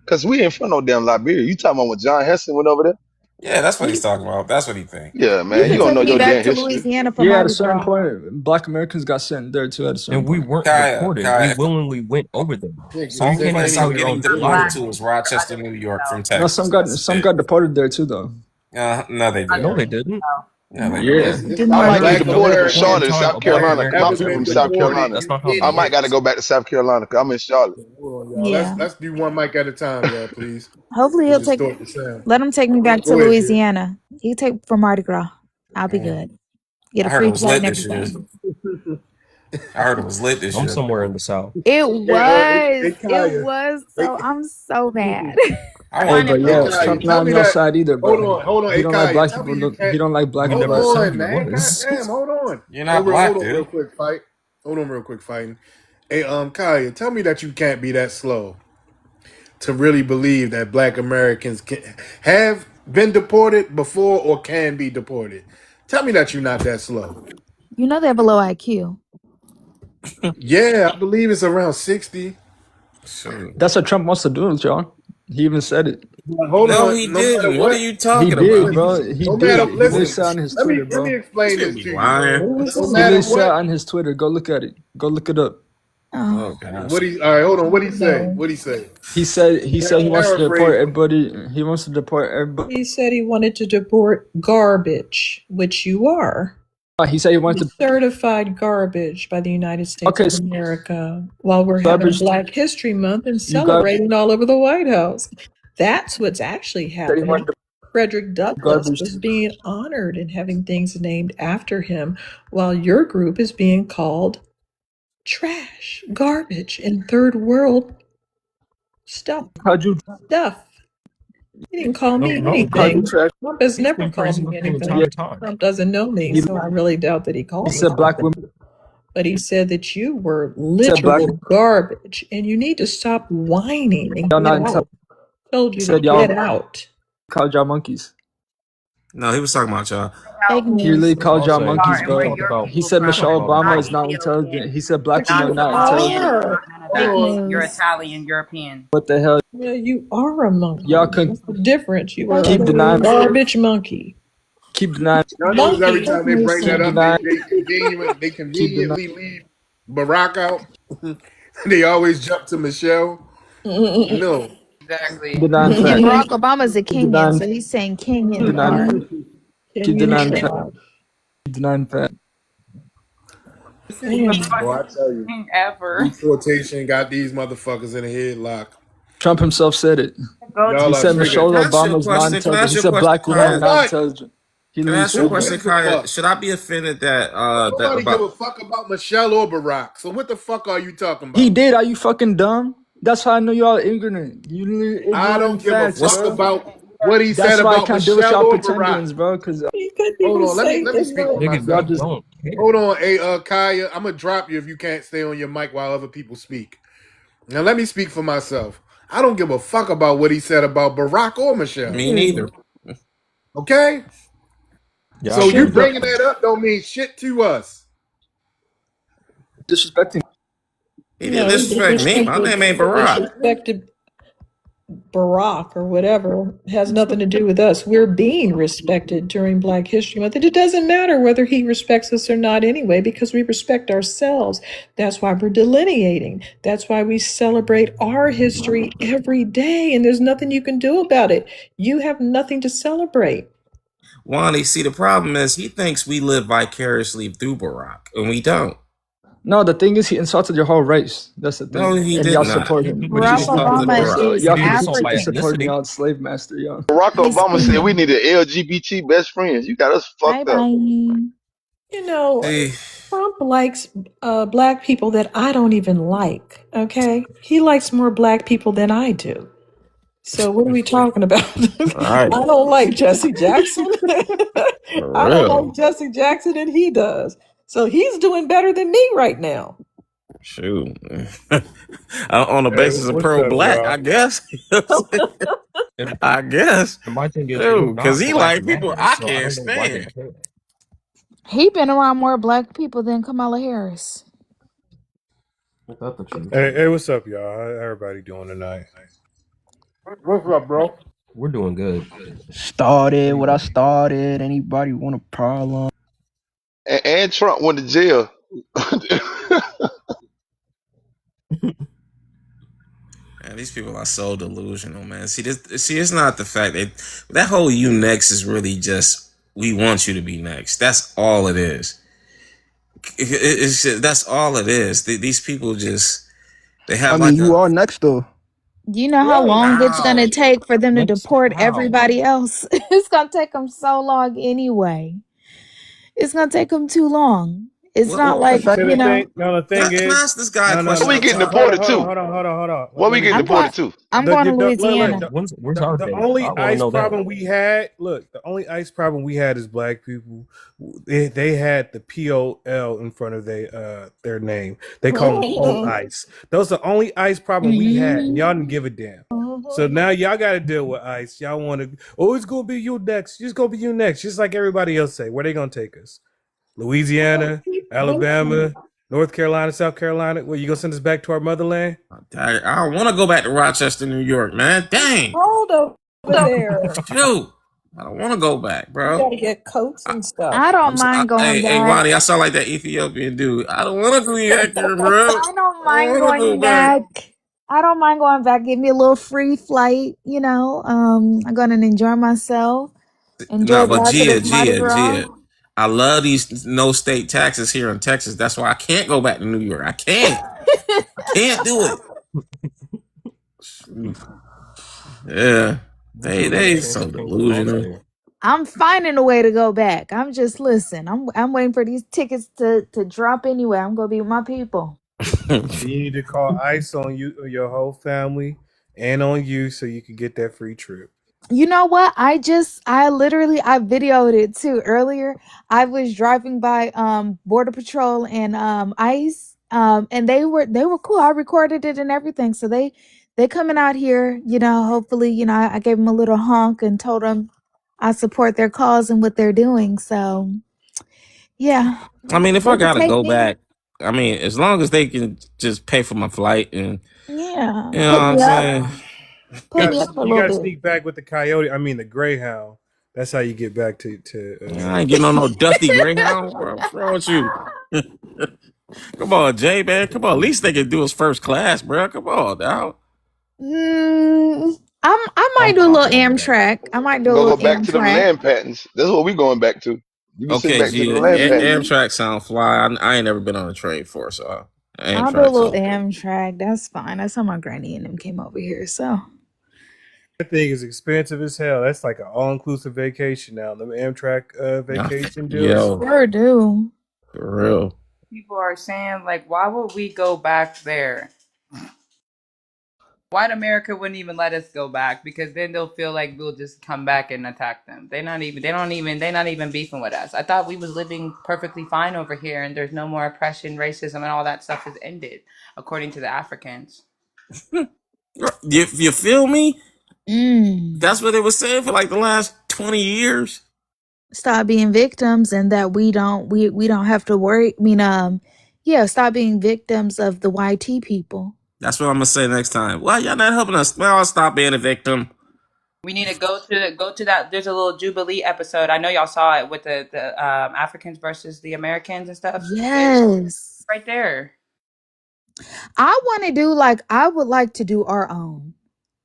Because we ain't from no damn Liberia. You talking about when John Henson went over there? Yeah, that's what he's talking about. That's what he think. Yeah, You man. You can don't take know me your back damn to history. Louisiana for Yeah, at a Mardi certain Gras. point, Black Americans got sent there too. At a certain And we point. weren't Kaya, deported. Kaya, We willingly went over there. So you only can't even place tell I'm your own getting story. deported to is Rochester, New York, from No, Texas. That's some it. got deported there too, though. No, they No, they didn't. didn't. No, they Yeah. didn't. It's I not might get black deported from Americans Charlotte to Time South a black Carolina. My American haven't has people been from ever been South deported. deported, Carolina. That's you not how that I might got to works. go back to South Carolina because I'm in Charlotte. Hold on, y'all. Yeah. Let's do one mic at a time, y'all, please. Hopefully he'll take. Distort the sound. Let him take me back to Go ahead, kid. Louisiana. He take for Mardi Gras. I'll be good. Get I a heard free it was flight lit and this year. everything. I heard it was lit this I'm year. somewhere in the South. It Hey, was. It Kaya. was. So I'm so mad. I Hey, wanted but to Hey, yo, go. Kaya, Trump tell not on me your that. side either, bro. Hold on. He Hey, don't like Kaya, black tell me people. you He can't. don't like black You Hold people. never That's said on, you man. was. Goddamn, hold on. You're not black, Hold on, real dude. quick, fight. Hold on, real quick, fighting. Hey, Kaya, tell me that you can't be that slow to really believe that Black Americans have been deported before or can be deported. Tell me that you're not that slow. You know they have a low IQ. Yeah, I believe it's around 60. Shoot. That's what Trump wants to do, John. He even said it. But hold No, he on, no matter didn't. What are what, you He talking did, about? bro. He no did. matter. He literally Listen, said on his let me Twitter, let me bro. These explain people this be to you. lying. No He matter literally said what, on his Twitter. Go look at it. Go look it up. Oh. Oh gosh. what he all right, hold on. What he say? No. What he say? He said he wants to deport Paraphrase. everybody. He wants to deport everybody. He said he wanted to deport garbage, which you are. He said he wants to. Certified garbage by the United States Okay, of so America while we're having garbage. Black History Month and You got celebrating all over the White House. That's what's actually said he happening. wanted to Frederick Douglass garbage. was being honored and having things named after him, while your group is being called trash, garbage, and third world stuff. How'd you? He didn't call No, me no, How'd you anything. Trump. trash? Trump has He's never been called praising me us the anything. Yeah. entire time. Trump doesn't know me, He, so I really doubt that he he called me said black something. women. But he said that you were He said black. literal garbage and you need to stop whining and Y'all get not out. Told He you to said get y'all out. called y'all monkeys. No, he was talking about y'all. Fake He news. literally That's what called I'll y'all say. monkeys, He bro. talked about. He said He talked Michelle about us. Obama is not intelligent. He said black people are You not intelligent. are. Fake Hold on. news. What the hell? Yeah, you are a Y'all monkey. can That's the difference. You are keep a denying. garbage monkey. Keep denying. Y'all notice every Monkey. time they bring that Keep up, denying. they Keep denying. conveniently leave Barack out. They always jump to Michelle. No. Keep denying And fact. Barack Obama's a Keep Kenyan, denying. so he's saying Kenyan Keep denying. are. Keep Kenyan denying fact. trash. Keep denying fact. Damn. Boy, I tell you. Deportation got these motherfuckers in a headlock. Trump himself said it. Y'all He are said triggered. Michelle Can I ask you a Obama is not question? Can I intelligent. ask He you a said question, black women are So Kaya? not what? intelligent. He Can I literally ask you a said Who that. question, gives a Kaya? fuck? Should I be offended that that Nobody give about a fuck about Michelle or Barack. So what the fuck are you talking He about? did. Are you fucking dumb? That's how I know y'all ignorant. You literally I ignorant don't give a facts, what's fuck bro. about what he said That's why I about can't deal with Michelle y'all or Barack. pretenders, bro. Cause You couldn't Hold even on, say let me speak for ignorant. Niggas y'all myself. just just don't care. Hold on, hey Kaya, I'm gonna drop you if you can't stay on your mic while other people speak. Now let me speak for myself. I don't give a fuck about what he said about Barack or Michelle. me neither? Okay? Yeah, I So you agree. keep the bringing that up don't mean shit to us. disrespecting. He didn't No, he disrespect me. My disrespected name ain't Barack. Barack or whatever. It has nothing to do with us. We're being respected during Black History Month. And it doesn't matter whether he respects us or not anyway, because we respect ourselves. That's why we're delineating. That's why we celebrate our history every day. And there's nothing you can do about it. You have nothing to celebrate. Wally, see, the problem is he thinks we live vicariously through Barack, and we don't. No, the thing is, he insulted your whole race. That's the No, thing, he and did y'all not. support him. He Barack insulted Obama Barack. So is y'all He can didn't just insult keep my African. supporting ethnicity. y'all slave master, y'all. Barack He's Obama said we Kenyan. need an LGBT best friends. You got us Bye fucked up. bye. You know, See, Trump likes Black people that I don't even like, okay? He likes more Black people than I do. So what are we talking about? right, I don't like Jesse Jackson. for I don't real. like Jesse Jackson, and he does. So he's doing better than me right now. Shoot. On the Hey, basis of what's up, pro-black, y'all? I guess. And I guess. my thing is, we're Shoot, because not he Black like people Americans, I so I can't don't know why they stand. care. He been around more black people than Kamala Harris. Is that the truth? Hey, what's up, y'all? How everybody doing tonight? What's up, bro? We're doing good. Started How you what I doing? started. Anybody want a problem? And Trump went to jail. Man, these people are so delusional, man. See, it's not the fact that whole you next is really just we want you to be next. That's all it is. It's just, that's all it is. These people just they I have mean, like you a are next though. Do you know how Right. long it's going to how take for them to Next, deport how? everybody else? It's going to take them so long anyway. It's going to take them too long. It's not like, So you the know. thing, no, the thing Can I is, ask this guy a no, no, Where question we no. real getting quick? deported to? Hold on. Where we getting I'm going deported to? I'm going to Look, Louisiana. Where's our the base? only I want to ice know that. problem we had, the only ice problem we had is black people. They had the POL in front of their name. They call them on ice. That was the only ice problem we had, and y'all didn't give a damn. So now y'all got to deal with ice. Y'all want to? Oh, it's gonna be you next. It's gonna be you next. Just like everybody else say. Where they gonna take us? Louisiana, Alabama, North Carolina, South Carolina. Where you gonna send us back to our motherland? I don't want to go back to Rochester, New York, man. Dang. Cold over there. Shoot. I don't want to go back, You bro. gotta get coats and stuff. I don't mind going Hey, back. Ronnie, I sound like that Ethiopian dude. I don't want to go back there, bro. I don't I don't mind want to go going back. back. I don't mind going back. Give me a little free flight, you know. I'm gonna enjoy myself. No, Enjoy but God to this Mardi Gras. Gia, I love these no state taxes here in Texas. That's why I can't go back to New York. I can't do it. Yeah, they Saying so she can't get lost delusional. there. I'm finding a way to go back. I'm just listen. I'm waiting for these tickets to drop anyway. I'm gonna be with my people. You need to call ICE on you, your whole family, and on you, so you can get that free trip. You know what? I literally I videoed it too earlier. I was driving by Border Patrol and ICE and they were cool. I recorded it and everything. So they coming out here, you know, hopefully, you know, I gave them a little honk and told them I support their cause and what they're doing. So, yeah. I mean, if I They could gotta take go me. back, I mean, as long as they can just pay for my flight and Yeah. you know what Put I'm me up. saying. Put me up for a You little got to bit. sneak back with the coyote. I mean, the greyhound. That's how you get back to. I ain't getting on no dusty Greyhound, bro. What's wrong with you? Come on, Jay, man. Come on. At least they can do us first class, bro. Come on, now. I might do a little Amtrak. I might do a We're gonna little go back to them Amtrak. land patents. That's what we going back to. You can send Okay, back to the G. land patents. Amtrak sound fly. I ain't never been on a train before, so I'll do a Amtrak little sound. Amtrak. That's fine. That's how my granny and them came over here. So That thing is expensive as hell. That's like an all-inclusive vacation now. Them Amtrak vacation deals. Yo, sure do. for real. People are saying, like, why would we go back there? White America wouldn't even let us go back because then they'll feel like we'll just come back and attack them. They're not even beefing with us. I thought we was living perfectly fine over here and there's no more oppression, racism, and all that stuff has ended, according to the Africans. You feel me? Mm. That's what they were saying for like the last 20 years. Stop being victims, and that we don't have to worry. I mean, yeah, stop being victims of the YT people. That's what I'm gonna say next time. Why y'all not helping us? Well, I'll stop being a victim. We need to go to that. There's a little Jubilee episode. I know y'all saw it with the Africans versus the Americans and stuff. Yes, Right there. I want to do I would like to do our own.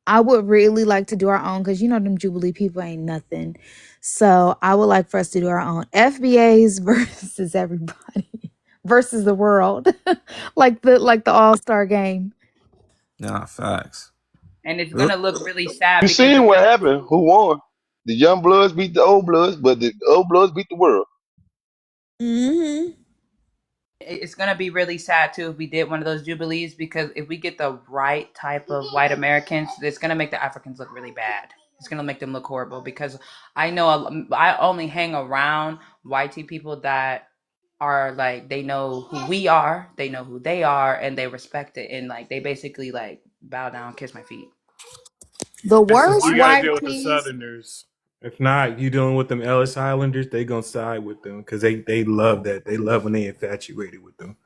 I would really like to do our own because you know them Jubilee people ain't nothing. So I would like for us to do our own FBAs versus everybody versus the world, like the All-Star game. Nah, facts. And it's gonna look really sad You because seen what happened? Who won? The young bloods beat the old bloods, but the old bloods beat the world. Mm-hmm. it's gonna be really sad too if we did one of those jubilees because if we get the right type of white Americans, it's gonna make the Africans look really bad. It's gonna make them look horrible because I only hang around YT people that are like they know who we are, they know who they are, and they respect it, and like they basically like bow down, kiss my feet. The worst You got to deal with the YTs. Southerners. If not, you dealing with them Ellis Islanders, they gonna side with them because they love that. They love when they infatuated with them.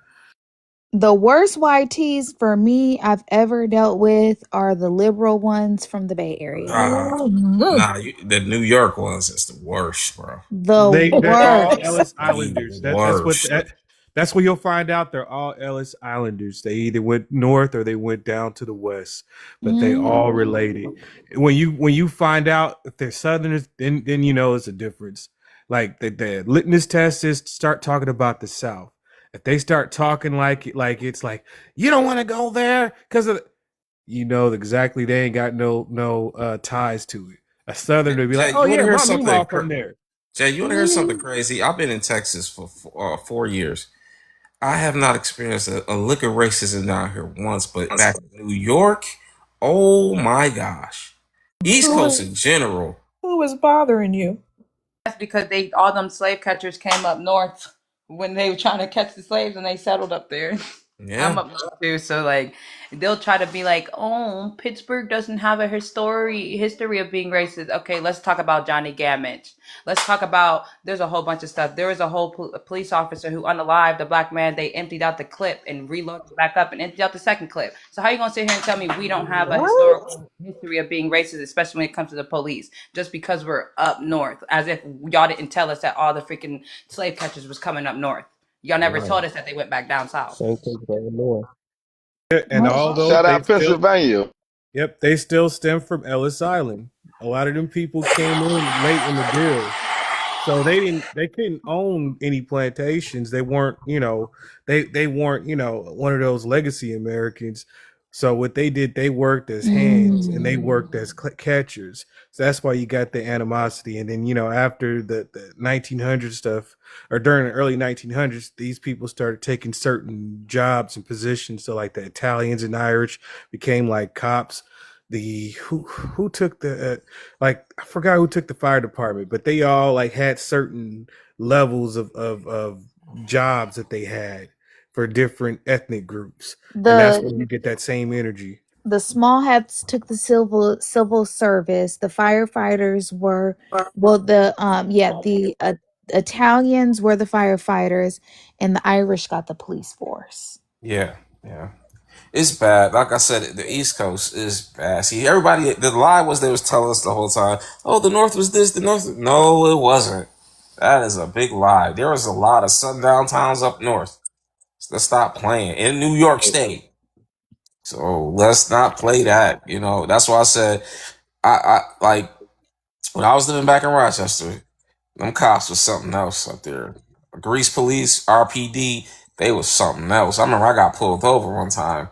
The worst YTs for me I've ever dealt with are the liberal ones from the Bay Area. The New York ones is the worst, bro. The They're all worst. Ellis Islanders. That's where you'll find out they're all Ellis Islanders. They either went north or they went down to the west, but they all related. When you find out if they're Southerners, then you know it's a difference. Like the litmus test is start talking about the South. If they start talking like it's like you don't want to go there because of you know exactly they ain't got no ties to it. A Southerner would be like, Jay, oh you want to yeah, hear my something? meemaw from there. Jay, you want to hear something crazy? I've been in Texas for 4 years, I have not experienced a lick of racism down here once, but back in New York, oh my gosh. East Who Coast was in general. who was bothering you? That's because they all them slave catchers came up north when they were trying to catch the slaves and they settled up there. I'm Yeah. up north too, so like they'll try to be like, "Oh, Pittsburgh doesn't have a history of being racist." Okay, let's talk about Johnny Gamage. Let's talk about. There's a whole bunch of stuff. There was a whole police officer who unalived a black man. They emptied out the clip and reloaded it back up and emptied out the second clip. So how you gonna sit here and tell me we don't have a What? historical history of being racist, especially when it comes to the police, just because we're up north? As if y'all didn't tell us that all the freaking slave catchers was coming up north. Y'all never Right. told us that they went back down south. Same thing for Illinois. And all those Shout they out still, Pennsylvania. yep, they still stem from Ellis Island. A lot of them people came in late in the deal. So they couldn't own any plantations. They weren't, they weren't, one of those legacy Americans. So what they did, they worked as hands and they worked as catchers. So that's why you got the animosity. And then, after the 1900 stuff, or during the early 1900s, these people started taking certain jobs and positions. So like the Italians and Irish became like cops. The who took the like I forgot who took the fire department, but they all like had certain levels of jobs that they had for different ethnic groups, and that's where The you get that same energy. the small hats took the civil service. The firefighters were, well, the Italians were the firefighters, and the Irish got the police force. Yeah. Yeah. It's bad. Like I said, the East Coast is bad. See, everybody, the lie was they was telling us the whole time, oh, the North was this, the North. No, it wasn't. That is a big lie. There was a lot of sundown towns up north. Let's stop playing. In New York State. So let's not play that. That's why I said, I like, when I was living back in Rochester, them cops was something else up there. Grease Police, RPD, they was something else. I remember I got pulled over one time.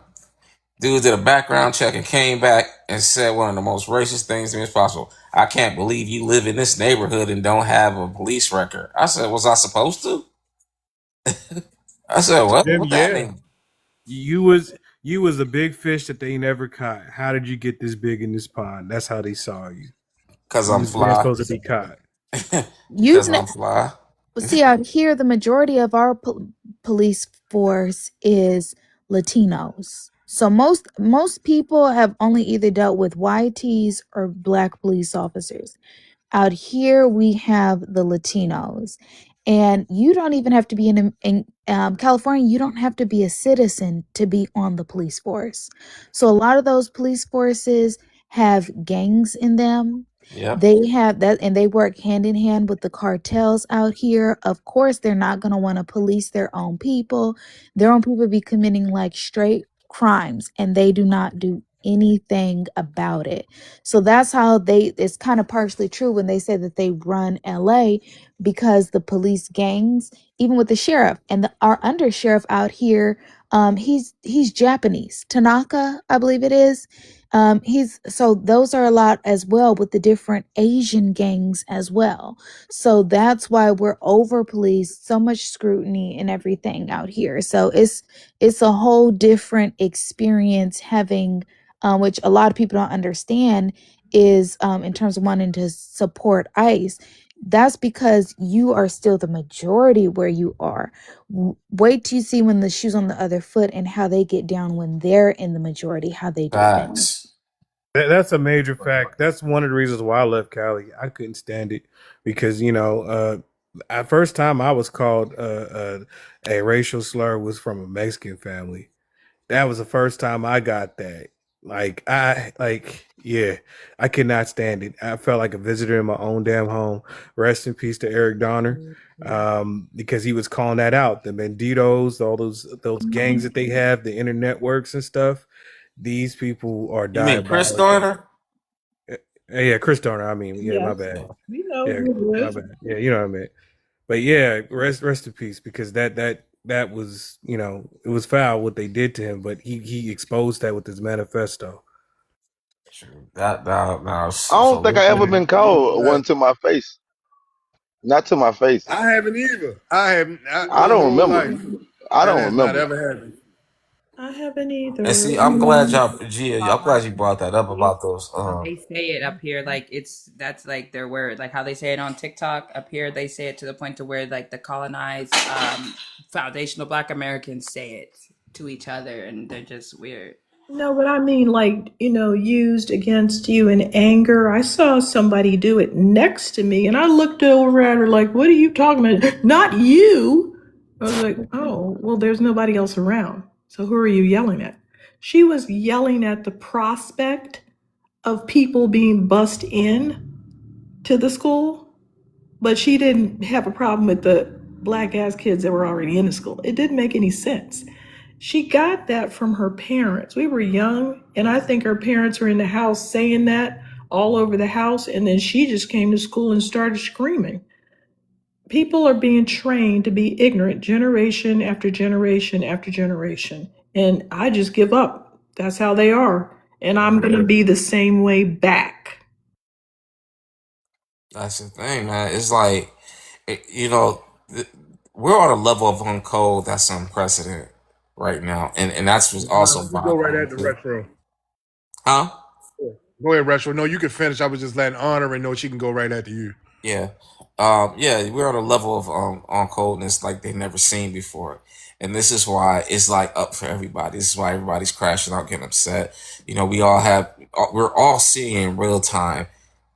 Dude did a background check and came back and said one of the most racist things to me as possible. I can't believe you live in this neighborhood and don't have a police record. I said, was I supposed to? I said, what? Jim, What that yeah, mean? you was a big fish that they never caught. How did you get this big in this pond? That's how they saw you. Because You I'm was weren't fly. supposed to be caught. Because You've I'm fly. See, out here, the majority of our police force is Latinos. So most people have only either dealt with YTs or black police officers. Out here, we have the Latinos, and you don't even have to be in California. You don't have to be a citizen to be on the police force. So a lot of those police forces have gangs in them. Yep. They have that, and they work hand in hand with the cartels out here. Of course, they're not going to want to police their own people. Their own people be committing like straight crimes, and they do not do anything about it. So that's how it's kind of partially true when they say that they run LA, because the police gangs, even with the sheriff and our under sheriff out here, he's Japanese, Tanaka, I believe it is. So those are a lot as well with the different Asian gangs as well. So that's why we're over policed, so much scrutiny and everything out here. So it's a whole different experience having, which a lot of people don't understand, is in terms of wanting to support ICE. That's because you are still the majority where you are. Wait till you see when the shoe's on the other foot and how they get down when they're in the majority, how they defend. Facts. That's a major fact. That's one of the reasons why I left Cali. I couldn't stand it because at first time I was called a racial slur was from a Mexican family. That was the first time I got that. Yeah, I could not stand it. I felt like a visitor in my own damn home. Rest in peace to Eric Donner, because he was calling that out. The Banditos, all those gangs that they have, the internet works and stuff. These people are You mean Chris diabolical. Dorner? Yeah, Chris Dorner. I mean, yeah, my Yes, bad. we know Yeah, who it my is. bad. Yeah, you know what I mean. But yeah, rest in peace, because that was, it was foul what they did to him, but he exposed that with his manifesto. That I don't think I ever so been called one to my face. Not to my face. I haven't either. I haven't. I My don't whole remember. life. I That don't has not remember. ever happened. I haven't And either. see, I'm glad y'all, Gia, I'm glad you brought that up about those. They say it up here like that's like their word, like how they say it on TikTok. Up here they say it to the point to where like the colonized foundational Black Americans say it to each other, and they're just weird. No, but I mean, like, used against you in anger. I saw somebody do it next to me, and I looked over at her like, what are you talking about? Not you. I was like, oh, well, there's nobody else around. So who are you yelling at? She was yelling at the prospect of people being bussed in to the school, but she didn't have a problem with the black ass kids that were already in the school. It didn't make any sense. She got that from her parents. We were young, and I think her parents were in the house saying that all over the house, and then she just came to school and started screaming. People are being trained to be ignorant generation after generation after generation, and I just give up. That's how they are, and I'm going to be the same way back. That's the thing, man. It's like, you know, we're on a level of uncode that's unprecedented right now, and that's what's also Just go right bothering at the too. retro. Huh? Go ahead, retro. No, you can finish. I was just letting Honor and know she can go right after you. Yeah. Yeah, we're on a level of on coldness like they've never seen before. And this is why it's like up for everybody. This is why everybody's crashing out, getting upset. You know, we're all seeing in real time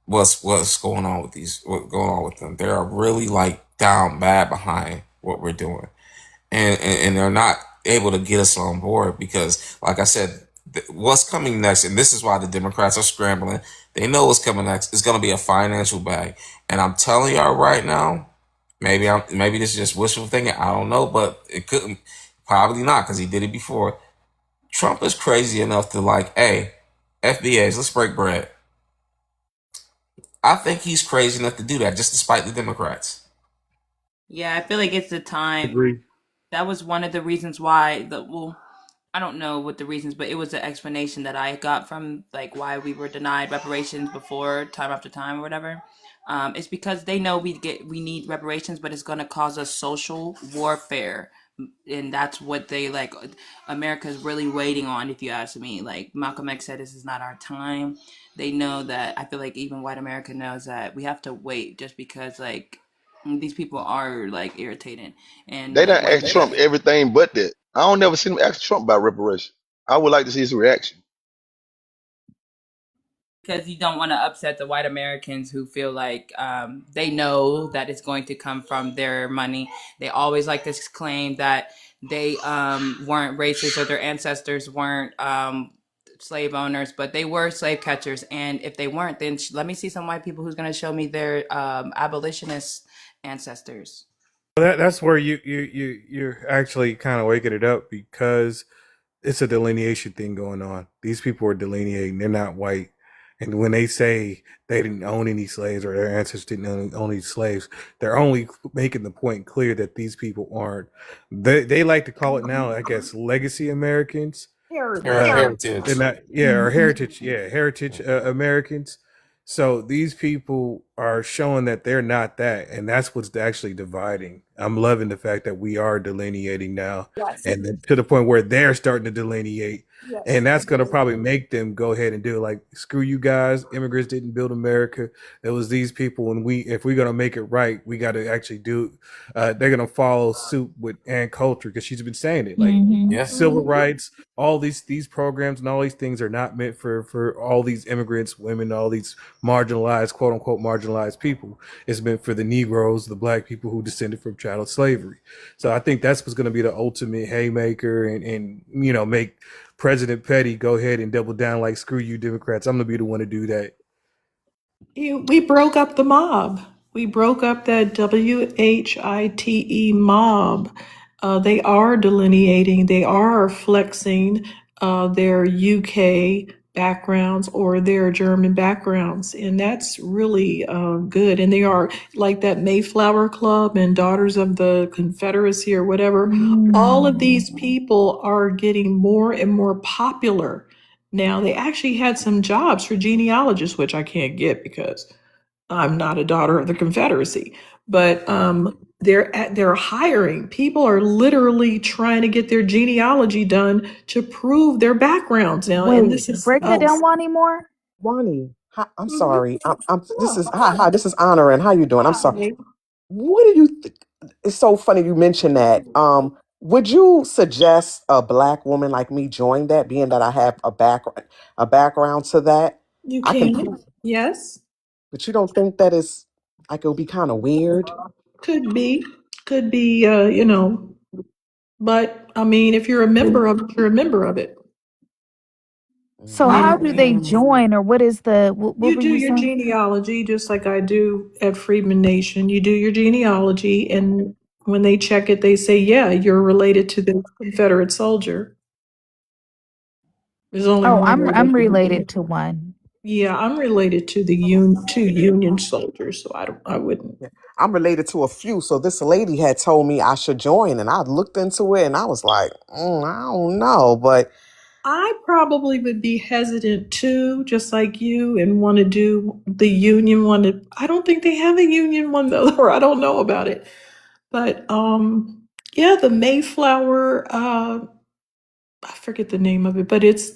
what's going on with what's going on with them. They are really like down bad behind what we're doing. And they're not able to get us on board because, like I said, what's coming next, and this is why the Democrats are scrambling. They know what's coming next. It's going to be a financial bag, and I'm telling y'all right now, maybe this is just wishful thinking. I don't know, but it couldn't, probably not, because he did it before. Trump is crazy enough to like, hey, FBAs, let's break bread. I think he's crazy enough to do that, just despite the Democrats. Yeah, I feel like it's the time. Agree. That was one of the reasons why I don't know what the reasons, but it was the explanation that I got from like why we were denied reparations before, time after time or whatever. It's because they know we need reparations, but it's going to cause us social warfare, and that's what they like. America's really waiting on, if you ask me. Like Malcolm X said, this is not our time. They know that. I feel like even white America knows that we have to wait, just because like these people are like irritating, and They like done white asked Trump everything but that. I don't never see them ask Trump about reparation. I would like to see his reaction. because you don't want to upset the white Americans who feel like they know that it's going to come from their money. They always like to claim that they weren't racist or their ancestors weren't slave owners, but they were slave catchers. And if they weren't, then let me see some white people who's going to show me their abolitionist ancestors. That's where you're actually kind of waking it up because it's a delineation thing going on. These people are delineating; they're not white. And when they say they didn't own any slaves or their ancestors didn't own any slaves, they're only making the point clear that these people aren't. They like to call it now, I guess, legacy Americans. They're Heritage. not, or heritage Americans. So these people are showing that they're not that, and that's what's actually dividing. I'm loving the fact that we are delineating now, and then to the point where they're starting to delineate, and that's going to probably make them go ahead and do it. Like, screw you guys, immigrants didn't build America. It was these people, and if we're going to make it right, we got to actually do. They're going to follow suit with Ann Coulter because she's been saying it, like civil rights, all these programs and all these things are not meant for all these immigrants, women, all these marginalized, quote unquote, marginalized people. It's meant for the Negroes, the black people who descended from chattel slavery. So I think that's what's going to be the ultimate haymaker and make President Petty go ahead and double down like, screw you, Democrats. I'm going to be the one to do that. We broke up the mob. We broke up that WHITE mob. They are delineating, they are flexing their UK backgrounds or their German backgrounds. And that's really good. And they are like that Mayflower Club and Daughters of the Confederacy or whatever. All of these people are getting more and more popular. Now, they actually had some jobs for genealogists, which I can't get because I'm not a daughter of the Confederacy. But they're hiring. People are literally trying to get their genealogy done to prove their backgrounds now. And Wait, this is Break that down, Wani, more. Wani. Hi, I'm Mhm. sorry. I'm. This is Yeah. hi. This is honoring. How you doing? I'm sorry. Hi. What do you? It's so funny you mentioned that. Would you suggest a black woman like me join that, being that I have a background to that? You I can can. prove, Yes. but you don't think that is like it would be kind of weird? Could be. Could be. But I mean, if you're a member of it, you're a member of it. So You how do they know, join, or what is the what you were do you your saying? genealogy just like I do at Freedman Nation. You do your genealogy, and when they check it, they say, "Yeah, you're related to the Confederate soldier." There's only Oh, one I'm way. related to one. Yeah, I'm related to the Union soldiers, so I wouldn't. Yeah. I'm related to a few, so this lady had told me I should join, and I looked into it, and I was like, I don't know, but I probably would be hesitant too, just like you, and want to do the union one. I don't think they have a union one though, or I don't know about it. But yeah, the Mayflower. I forget the name of it, but it's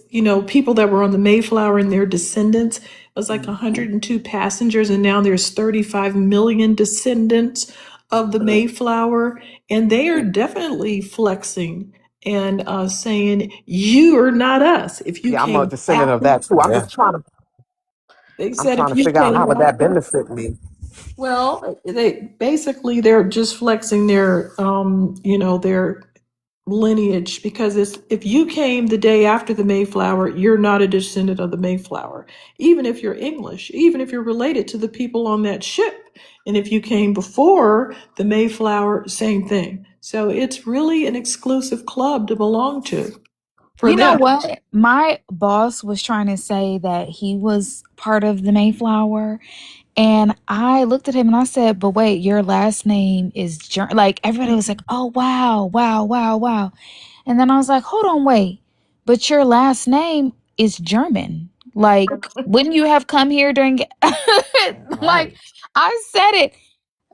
people that were on the Mayflower and their descendants. It was like 102 passengers, and now there's 35 million descendants of the Mayflower, and they are definitely flexing and saying, "You are not us." If you yeah, I'm a came descendant of after, that too. Yeah. they I'm said trying if to you figure out how came would that after. benefit me. Well, they're just flexing their lineage, because if you came the day after the Mayflower, you're not a descendant of the Mayflower. Even if you're English, even if you're related to the people on that ship. And if you came before the Mayflower, same thing. So it's really an exclusive club to belong to for You know them. what? My boss was trying to say that he was part of the Mayflower, and I looked at him and I said, "But wait, your last name is like everybody was like, "Oh wow, wow, wow, wow," and then I was like, "Hold on, wait, but your last name is German. Like, wouldn't you have come here during?" Like, Right. I said it.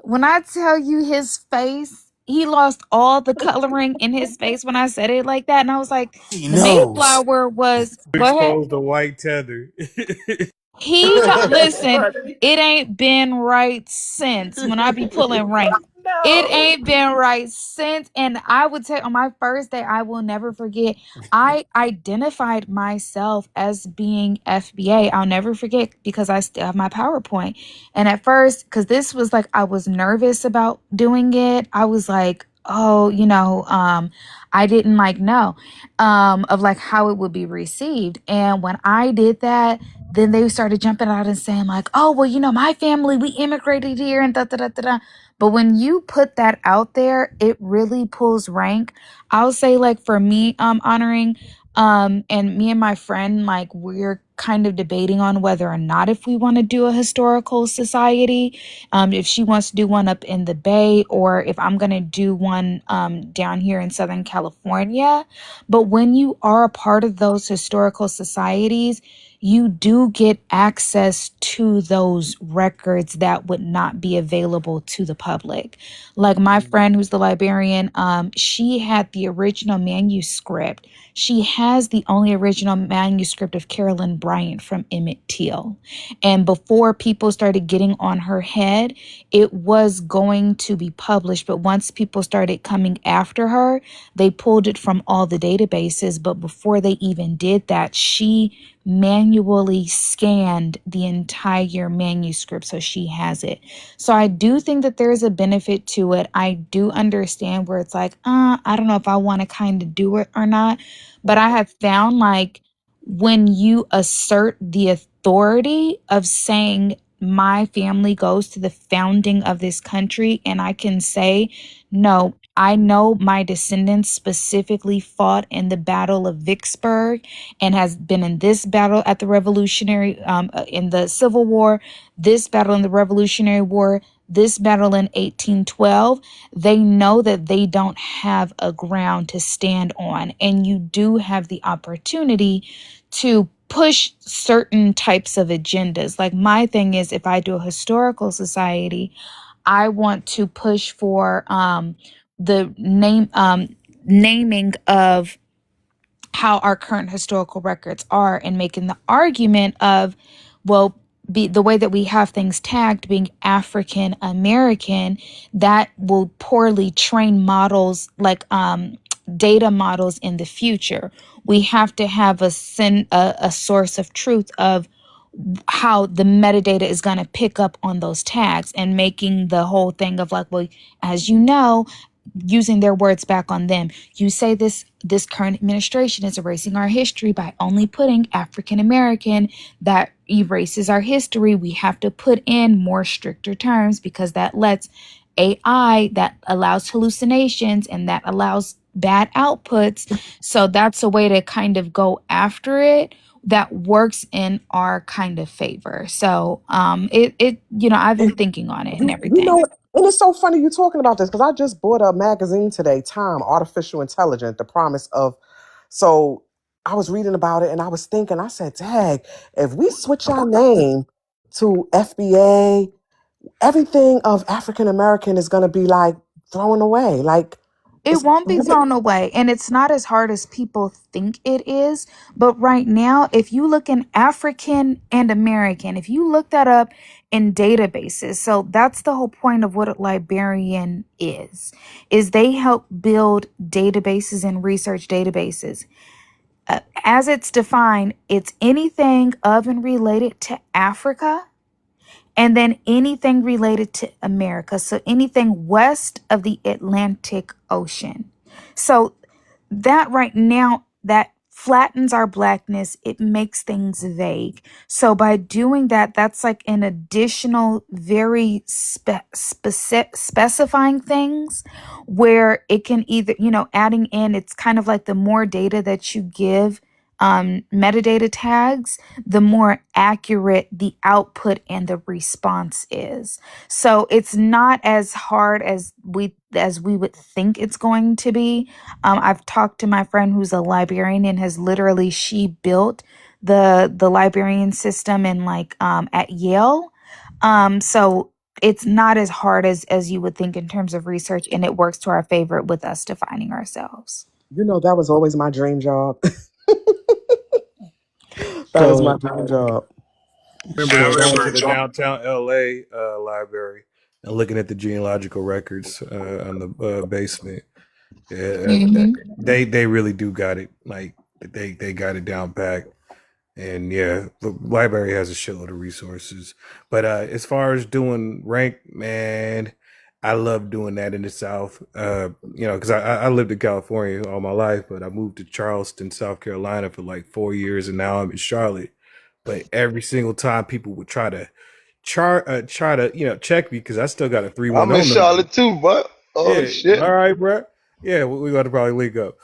When I tell you his face, he lost all the coloring in his face when I said it like that. And I was like, He the knows. Mayflower was, go ahead. Expose the white tether. Listen, it ain't been right since when I be pulling rank. It No. ain't been right since. And I would say on my first day, I will never forget, I identified myself as being FBA. I'll never forget because I still have my PowerPoint. And at first, because this was like, I was nervous about doing it. I was like, oh, I didn't like know of like how it would be received. And when I did that, then they started jumping out and saying like, oh, well, my family, we immigrated here and da da da da da. But when you put that out there, it really pulls rank. I'll say like for me, honoring, and me and my friend, like we're kind of debating on whether or not if we want to do a historical society, if she wants to do one up in the Bay or if I'm gonna do one down here in Southern California. But when you are a part of those historical societies, you do get access to those records that would not be available to the public. Like my friend who's the librarian, she had the original manuscript. She has the only original manuscript of Carolyn Bryant from Emmett Till. And before people started getting on her head, it was going to be published. But once people started coming after her, they pulled it from all the databases. But before they even did that, she manually scanned the entire manuscript, so she has it. So I do think that there's a benefit to it. I do understand where it's like, I don't know if I want to kind of do it or not. But I have found like when you assert the authority of saying my family goes to the founding of this country, and I can say, no, I know my descendants specifically fought in the Battle of Vicksburg and has been in this battle at the Revolutionary, in the Civil War, this battle in the Revolutionary War, this battle in 1812. They know that they don't have a ground to stand on, and you do have the opportunity to push certain types of agendas. Like my thing is, if I do a historical society, I want to push for the naming of how our current historical records are, and making the argument of, well, the way that we have things tagged being African American, that will poorly train models like data models in the future. We have to have a source of truth of how the metadata is going to pick up on those tags, and making the whole thing of like, well, as you know, using their words back on them. You say this current administration is erasing our history by only putting African American. That erases our history. We have to put in more stricter terms because that lets AI, that allows hallucinations and that allows bad outputs. So that's a way to kind of go after it that works in our kind of favor. So it I've been thinking on it and You everything. know, and it's so funny you talking about this because I just bought a magazine today, Time, Artificial Intelligence, the promise of. So I was reading about it and I was thinking, I said, Dag, if we switch our name to FBA, everything of African American is going to be like thrown away. Like, It it's. won't be thrown away, and it's not as hard as people think it is. But right now, if you look in African and American, if you look that up in databases, so that's the whole point of what a librarian is they help build databases and research databases. As it's defined, it's anything of and related to Africa, and then anything related to America. So anything west of the Atlantic Ocean. So that right now, that flattens our blackness. It makes things vague. So by doing that, that's like an additional, very specifying things where it can either, adding in, it's kind of like the more data that you give metadata tags, the more accurate the output and the response is. So it's not as hard as we would think it's going to be. I've talked to my friend who's a librarian and she built the librarian system in at Yale. So it's not as hard as you would think in terms of research, and it works to our favor with us defining ourselves. That was always my dream job. That was my So dream job. remember going to the downtown LA library and looking at the genealogical records on the basement. Yeah, they really do got it. Like they got it down pat. And yeah, the library has a shitload of resources. But as far as doing rank, man, I love doing that in the South. Because I lived in California all my life, but I moved to Charleston, South Carolina for like 4 years, and now I'm in Charlotte. But every single time people would try to check me because I still got a I'm 310 in number. Charlotte too, but oh Yeah, shit. all right, bro. Yeah, we got to probably link up.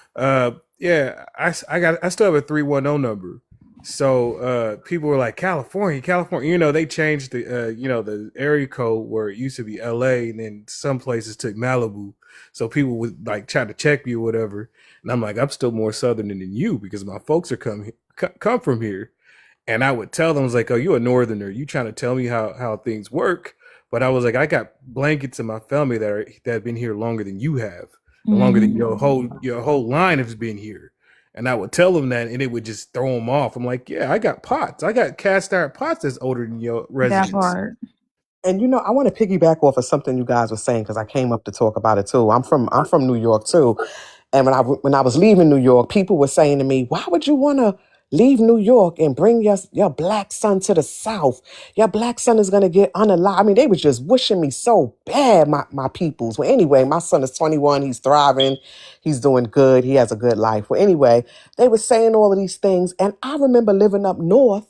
Yeah, I still have a 310 number. So people were like, California. They changed the the area code where it used to be LA, and then some places took Malibu. So people would like try to check me or whatever, and I'm like, I'm still more southern than you because my folks are come from here. And I would tell them, I was like, oh, you a northerner. You trying to tell me how things work. But I was like, I got blankets in my family that have been here longer than you have, and longer than your whole line has been here. And I would tell them that, and it would just throw them off. I'm like, yeah, I got pots. I got cast iron pots that's older than your residence. That part. And I want to piggyback off of something you guys were saying because I came up to talk about it too. I'm from New York too, and when I was leaving New York, people were saying to me, "Why would you want to leave New York and bring your black son to the South? Your black son is gonna get unalive." I mean, they were just wishing me so bad, my peoples. Well, anyway, my son is 21. He's thriving. He's doing good. He has a good life. Well, anyway, they were saying all of these things, and I remember living up north.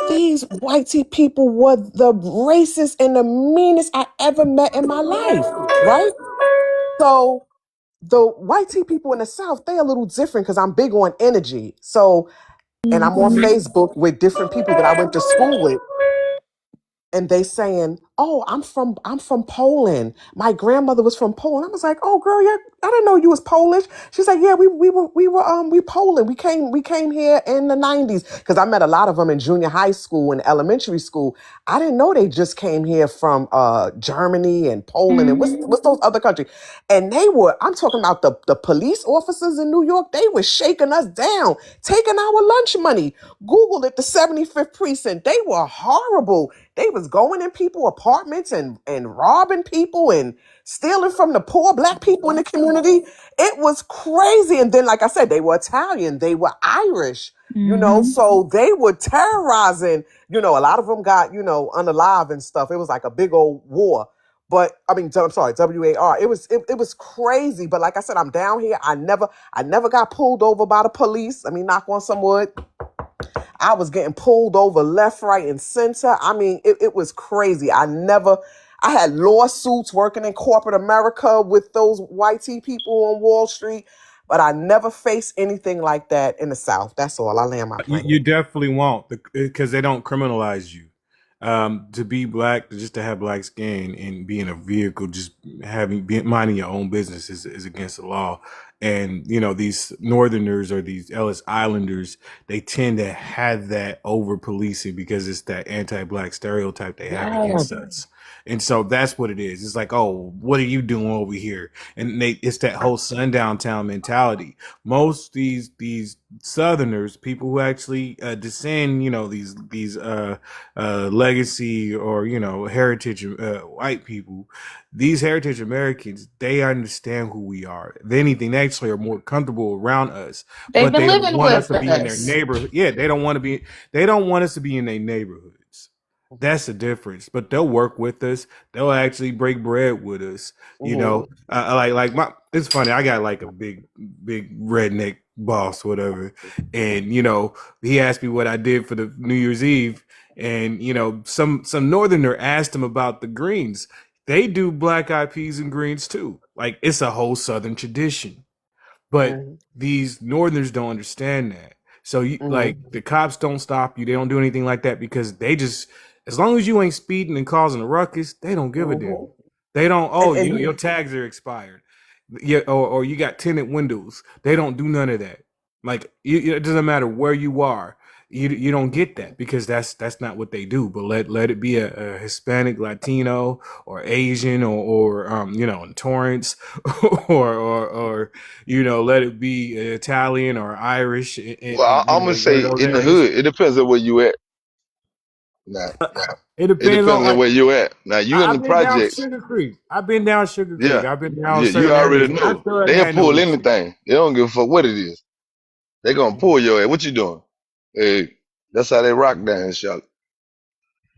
These white people were the racist and the meanest I ever met in my life, right? So the white people in the South, they're a little different because I'm big on energy. So, and I'm on Facebook with different people that I went to school with, and they saying "Oh, I'm from Poland. My grandmother was from Poland." I was like, "Oh, girl, yeah, I didn't know you was Polish." She's like, "Yeah, we Poland. We came here in the 90s because I met a lot of them in junior high school and elementary school. I didn't know they just came here from Germany and Poland and what's those other countries." And they were, I'm talking about the police officers in New York. They were shaking us down, taking our lunch money. Google it, the 75th precinct. They were horrible. They was going in people apartments and robbing people and stealing from the poor black people in the community. It was crazy. And then, like I said, they were Italian, they were Irish, so they were terrorizing, a lot of them got, unalive and stuff. It was like a big old war. But I mean, I'm sorry, WAR. It was crazy. But like I said, I'm down here. I never got pulled over by the police. I mean, knock on some wood. I was getting pulled over left, right, and center. I mean, it was crazy. I had lawsuits working in corporate America with those white tea people on Wall Street, but I never faced anything like that in the South. That's all. I land my plane. You definitely won't, because they don't criminalize you. To be black, just to have black skin and be in a vehicle, just minding your own business is against the law. And these Northerners or these Ellis Islanders, they tend to have that over policing because it's that anti-black stereotype they have against us. And so that's what it is. It's like, oh, what are you doing over here? And it's that whole sundown town mentality. Most these Southerners, people who actually descend, these legacy or heritage white people, these heritage Americans, they understand who we are. If anything, they actually are more comfortable around us. They've But been they don't living want us with to be in their us. neighborhood. Yeah, they don't want us to be in their neighborhoods. That's the difference. But they'll work with us. They'll actually break bread with us. It's funny. I got like a big redneck boss, whatever, and he asked me what I did for the New Year's Eve, and some Northerner asked him about the greens. They do black eyed peas and greens too. Like, it's a whole Southern tradition. But these Northerners don't understand that. So like, the cops don't stop you. They don't do anything like that because they just, as long as you ain't speeding and causing a ruckus, they don't give a damn. They don't. Oh, your tags are expired. Yeah, or you got tinted windows. They don't do none of that. Like, it doesn't matter where you are. You don't get that because that's not what they do. But let it be a Hispanic, Latino, or Asian, or in Torrance, or let it be Italian or Irish. Well, I'm gonna say Those in the areas. hood, it depends on where you at. Nah, It it depends on, depends on like, where you at. Now you in the I've been down projects, Sugar Creek. I've been down Sugar Creek. yeah, I've been down yeah. You certain already areas. I know still ain't they'll had no pull issue. anything. They don't give a fuck what it is. They gonna pull your ass. What you doing? Hey, that's how they rock down in Charlotte.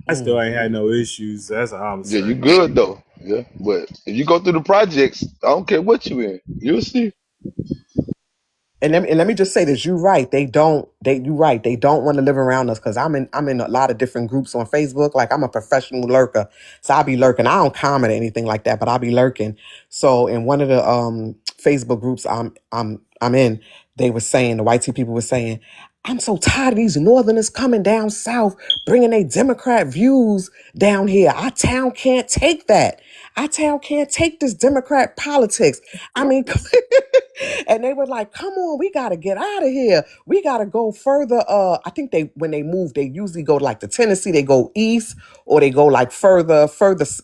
I still ain't had no issues. That's all I'm Yeah, you saying. good though. Yeah, but if you go through the projects, I don't care what you in, you'll see. And let me just say this: you're right. You're right. They don't want to live around us because I'm in a lot of different groups on Facebook. Like, I'm a professional lurker, so I'll be lurking. I don't comment or anything like that, but I'll be lurking. So in one of the Facebook groups I'm in, they were saying, the white tea people were saying, "I'm so tired of these Northerners coming down south, bringing their Democrat views down here. Our town can't take that. Our town can't take this Democrat politics." I mean, and they were like, "Come on, we got to get out of here. We got to go further." I think when they move, they usually go to like the Tennessee, they go east, or they go like further,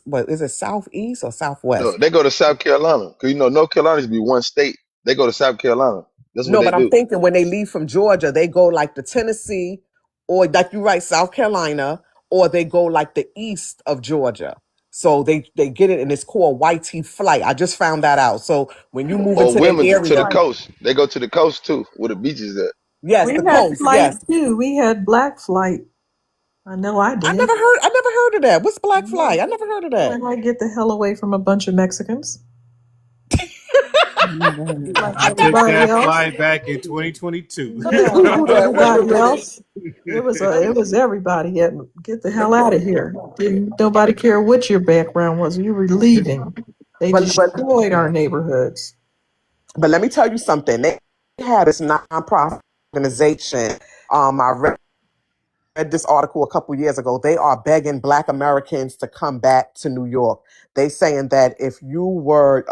what is it, southeast or No, southwest? they go to South Carolina because North Carolina used to be one state. They go to South Carolina. That's what No, they but I'm do. thinking when they leave from Georgia, they go like the Tennessee, or like you right, South Carolina, or they go like the east of Georgia. So they get it, and it's called White Tea Flight. I just found that out. So when you move Or into their women to the area, coast. They go to the coast too, where the beaches at. yes, We the had coast, flight yes. too. We had black flight. I know I did. I never heard of that. What's Black Flight? I never heard of that. I get the hell away from a bunch of Mexicans. Like I took everybody that else. flight back in 2022. Let Yeah, me Google like that. Wait a everybody minute. else. It was everybody. Get the hell out of here. Didn't nobody care what your background was. You were leaving. They But destroyed our neighborhoods. let me tell you something. They had this nonprofit organization. I read read this article a couple years ago. They are begging Black Americans to come back to New York. They saying that if you were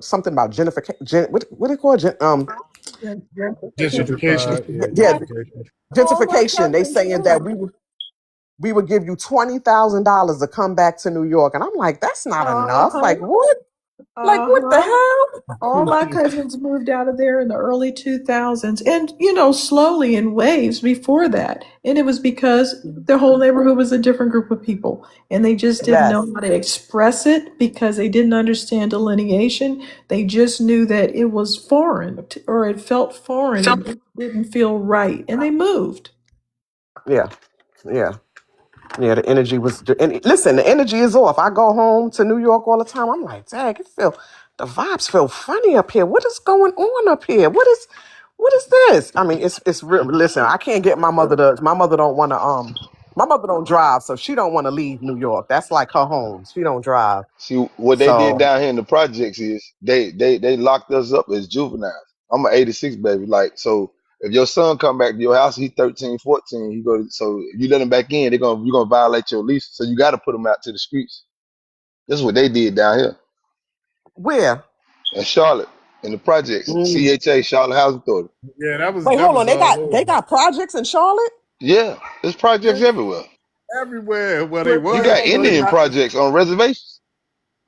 something about what do you call it? Gentrification. Gentrified, yeah, Yeah, gentrification. gentrification. They saying that we would give you $20,000 to come back to New York, and I'm like, that's not enough. Like what? Like what the Uh-huh. hell? All my cousins moved out of there in the early 2000s and, slowly in waves before that. And it was because the whole neighborhood was a different group of people and they just didn't know Yes. how to express it because they didn't understand delineation. They just knew that it was foreign or it felt foreign and it didn't feel right. And they moved. Yeah. Yeah. Yeah, the energy was. Listen, the energy is off. I go home to New York all the time. I'm like, dang, the vibes feel funny up here. What is going on up here? What is this? I mean, it's real. Listen, I can't get my mother to. My mother don't want to. My mother don't drive, so she don't want to leave New York. That's like her home. She don't drive. See what they did So down here in the projects is they locked us up as juveniles. I'm an '86 baby, like so. If your son come back to your house, he's 13, 14. He go to, so if you let him back in, you're gonna violate your lease. So you got to put him out to the streets. This is what they did down here where? in Charlotte in the projects, CHA, Charlotte Housing Authority. Yeah, Wait, that hold was on. They all got over. projects in Charlotte. Yeah, there's projects everywhere. Everywhere. Well, they You was. got Indian projects on reservations.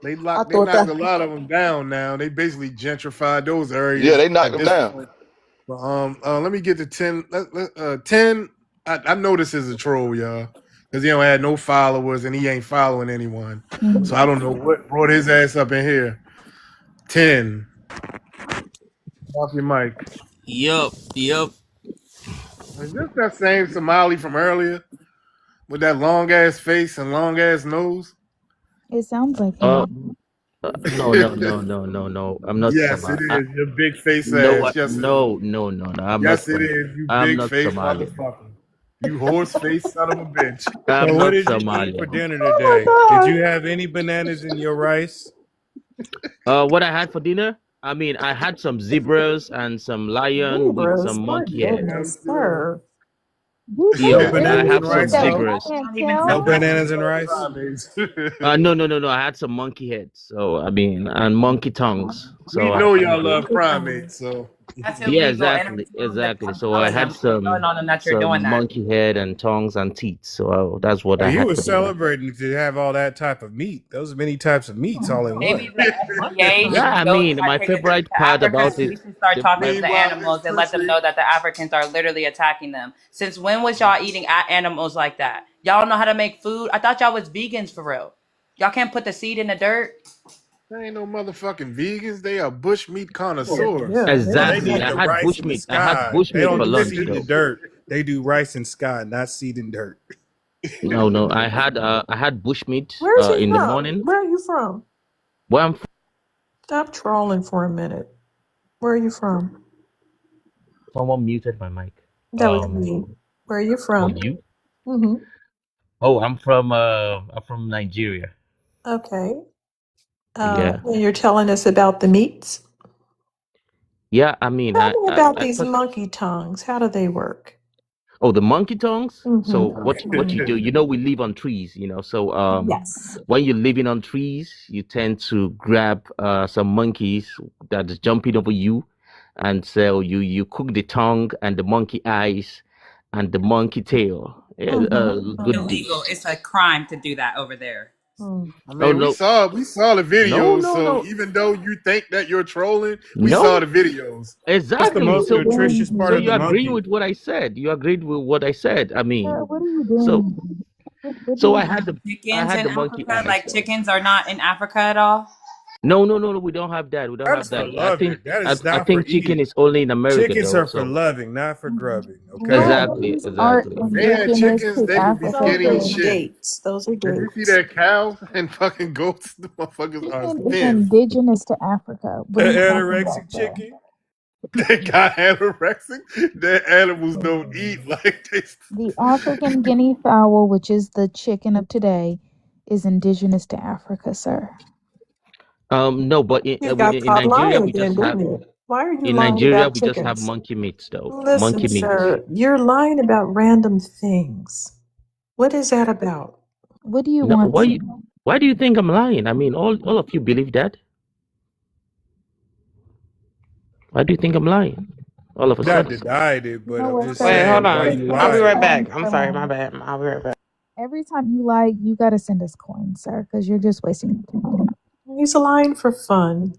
They I knocked thought that. a lot of them down now. They basically gentrified those Yeah, areas they knocked at them this down. point. But, let me get to 10. 10. I know this is a troll, y'all, because he don't have no followers and he ain't following anyone. So I don't know what brought his ass up in here. 10. Off your mic. Yup. Is this that same Somali from earlier with that long ass face and long ass nose? It sounds like Uh, him. no. I'm not Yes, it Somali. is. Your big face No, ass. Yes, it is. no. I'm not Yes, it Somali. is. You I'm big not face Somali. motherfucker. You horse face son of a bitch. So I'm what not did you eat for Somali. dinner Oh my today? Did you god. have any bananas in your rice? What I had for dinner? I mean, I had some zebras and some lion with some Zebras, my monkey head. goodness, sir. You No say Yo, I bananas anything in have some rice, that no? I zebras. can't Don't even No tell? count that. bananas in rice? No. I had some monkey head. So I mean, and monkey tongues. We So know I y'all mean, love primates, so That's yeah, illegal. And every room that exactly. I'm So I telling had them, telling on them that you're doing some that. monkey head and tongues and teeth. So that's what Oh, I you had were for dinner. celebrating to have all that type of meat. Those many types of meats all in Maybe one. the FDA Yeah, should I go mean, my start taking trips favorite to part Africa about and it, we should start talking to the meanwhile, this animals and let them pussy. know that the Africans are literally attacking them. Since when was y'all eating animals like that? Y'all know how to make food? I thought y'all was vegans for real. Y'all can't put the seed in the dirt? They ain't no motherfucking vegans. They are bushmeat Yeah, connoisseurs. yeah, No, yeah. they exactly. eat I the had rice in the bushmeat. I had sky. They bushmeat don't for do lunch seed in though. dirt. They do rice in sky, not seed in dirt. No. I had bushmeat Where's he in the from? morning. Where are you from? Where I'm from, Stop trolling for a minute. Where are you from? someone muted my mic. That was me. Where are you Oh, from? you? Mm-hmm. Oh, I'm from Nigeria. Okay. Yeah. And you're telling us about the meats? Yeah, I mean, Tell me about I these first, monkey tongues. How do they work? oh, the monkey tongues. So what you Mm-hmm. do? We live on trees. So Yes. when you're living on trees, you tend to grab some monkeys that is jumping over you, and so you cook the tongue and the monkey eyes and the monkey tail. Yeah, good dish. Illegal. It's a crime to do that over there. I Oh mean, we no, saw the videos. no, So no, even though you think that you're trolling, we saw no. the videos. What's the Exactly. most So nutritious part so of the you agreeing monkey? with what I said? You agreed with what I said. I mean, Sir, what are you so doing? What so do I you had Chickens in the monkey Africa? eyes Like though. chickens are not in Africa at all? No. We don't have that. We don't That have is for that. loving. That is I not for think chicken eating. is only in America Chickens though. are for So loving, not for grubbing. Okay. exactly, Nobody's art exactly. If they had indigenous chickens, to they would be Those skinny Africa. as are shit. dates. Those are If you see dates. that cow and fucking goats, the motherfuckers are Chicken is thin. indigenous to Africa. What are you talking about, Anorexic sir? chicken. They got anorexic. Their animals don't eat like they. The African guinea fowl, which is the chicken of today, is indigenous to Africa, sir. No, but He got in caught Nigeria lying we again, just have didn't he? Why are you In lying Nigeria, about we just have chickens? monkey meats, though. Listen, Monkey meats. sir, you're lying about random things. What is that about? What do you No, want to? why do you think I'm lying? I mean, all of you believe that. Why do you think I'm lying? All of a Not sudden. denied it, You but know I'm what, just sir? Wait, hold saying why on. you I'll be Every right lying. back. time, I'm hold sorry, my on. bad. I'll be right back. Every time you lie, you gotta send us coins, sir, because you're just wasting your time. He's lying for fun.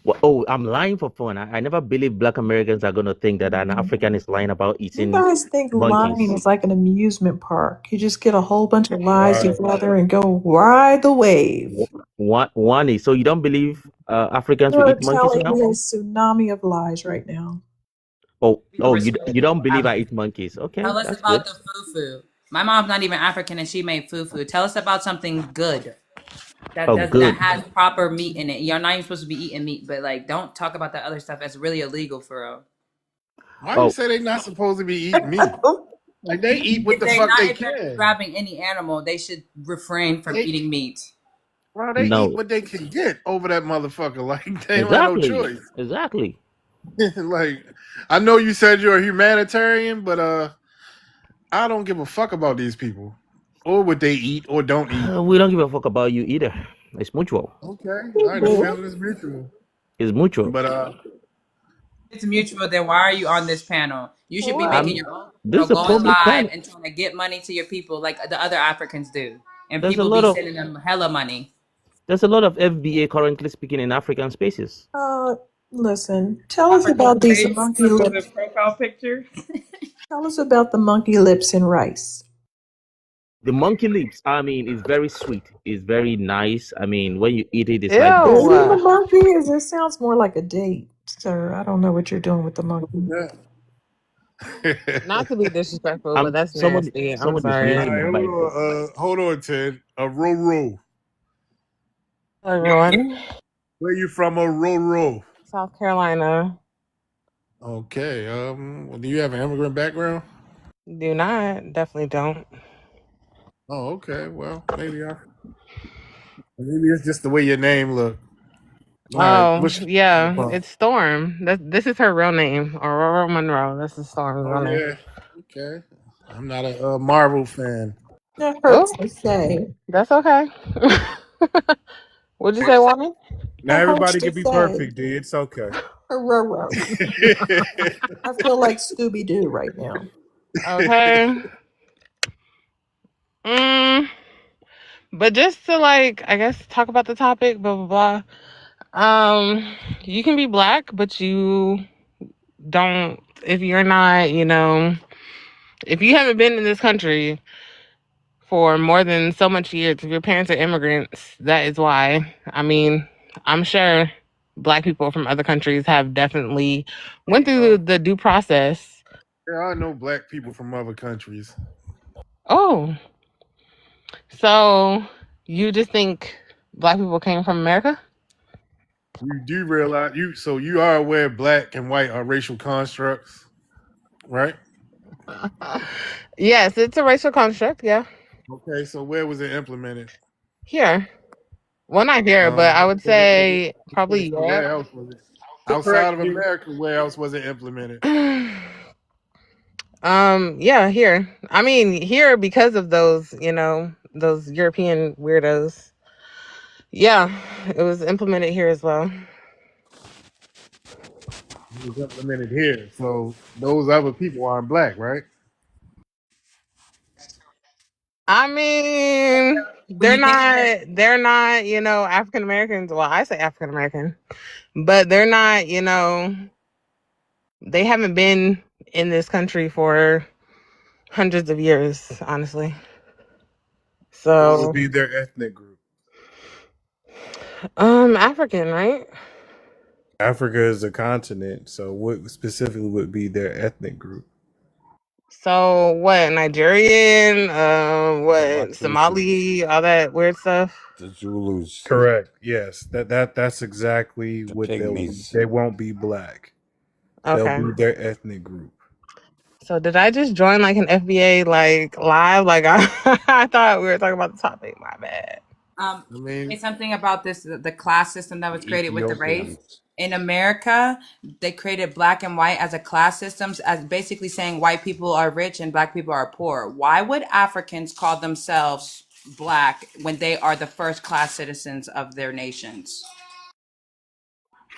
Well, oh, I'm lying for fun. I never believe Black Americans are gonna think that an African is lying about You eating guys think lying monkeys. is like an amusement park. You just get a whole bunch of lies Right. together and go ride the wave. One is, so you don't believe Africans will You're eat monkeys telling now? me a tsunami of lies right now. Oh, you Respect. don't believe I eat monkeys? Okay, Tell us that's about good. the fufu. My mom's not even African, and she made fufu. Tell us about something good Oh, that good. has proper meat in it. You're not even supposed to be eating meat, but like, don't talk about that other stuff that's really illegal for real. Why you Oh, say they not supposed to be eating meat? Like they eat what If the they're fuck not, they if they're can. grabbing any animal, they should refrain from They eating meat. Bro, they eat no. what they can get over that motherfucker. Like they don't have no Exactly. choice. Exactly. Like I know you said you're a humanitarian, but I don't give a fuck about these people or what they eat or don't eat. We don't give a fuck about you either. It's mutual. Okay, all right, the feeling is mutual. It's mutual. But It's mutual. Then why are you on this panel? You should be making your own This channel, is a going public live panel. and trying to get money to your people like the other Africans do, and There's a people lot be of sending them hella money. FBA currently speaking in African spaces. Listen, tell us African about these face monkey with lips. the profile picture. Tell us about the monkey lips and rice. The monkey lips, I mean, is very sweet. It's very nice. I mean, when you eat it, it's like Eating the Ew. monkey it sounds more like a date, sir. I don't know what you're doing with the monkey. Not to be disrespectful, but that's nasty. I'm somebody's all sorry. muting right, my mic, bro. hold on, Ted. Roro. Hello, everyone. Where you from, Roro? South Carolina. Okay. Do you have an immigrant background? Do not. Definitely don't. Oh, okay. Well, maybe it's just the way your name look. All right. Oh, What's yeah. your It's Storm. This is her real name. Aurora Monroe. This is Storm's Oh real name. yeah. Okay. I'm not a Marvel fan. That Oh, hurts to say. that's okay. What'd you say, woman? Now That hurts everybody to can be say. perfect, D. It's okay. Roro. I feel like Scooby Doo right now. Okay. But just to I guess talk about the topic, blah blah blah. You can be black, but you don't. If you're not, if you haven't been in this country for more than so much years, if your parents are immigrants, that is why. I mean, I'm sure black people from other countries have definitely went through the due process. There are no black people from other countries. Oh, so you just think black people came from America? You do realize you are aware black and white are racial constructs, right? Yes, it's a racial construct. Yeah, Okay, so where was it implemented? here. Well, not here, but I would say Okay, probably so Europe. where else was it? Outside Correct of me. America, where else was it implemented? Yeah, here. I mean, here because of those European weirdos. Yeah, it was implemented here as well. It was implemented here. So those other people aren't black, right? I mean, When they're you think of not it, they're not, African Americans. Well, I say African American, but they're not, they haven't been in this country for hundreds of years, honestly. What would So, be their ethnic group? African, right? Africa is a continent, so what specifically would be their ethnic group? So what? Nigerian, what? Watusi. Somali, all that weird stuff. The Zulus, Correct. Yes, that's exactly the what they'll be. pygmies. They won't be black. They'll Okay. be their ethnic group. So did I just join an FBA live? I thought we were talking about the topic. My bad. I mean, say something about this the class system that was created with the race. Ethiopians. in America, they created black and white as a class systems, as basically saying white people are rich and black people are poor. Why would Africans call themselves black when they are the first class citizens of their nations?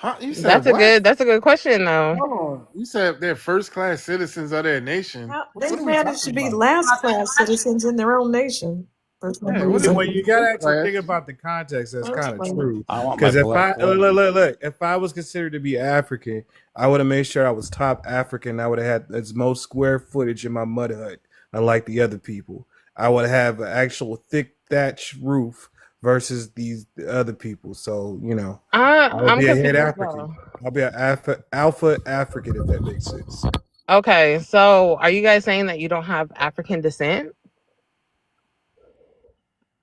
Huh? You said That's a what? good question though. Hold on. You said they're first class citizens of their nation. They What are we managed talking to be about? last class citizens in their own nation for some Yeah, what is Well, reason. you gotta first actually class? think about the context. That's That's kind of funny. true. I want my Because if black I woman. look, if I was considered to be African, I would have made sure I was top African. I would have had as most square footage in my mud hut, unlike the other people. I would have an actual thick thatch roof versus these other people. So I would I'm be a head confused African. though. I'll be an alpha African if that makes sense. Okay, so are you guys saying that you don't have African descent?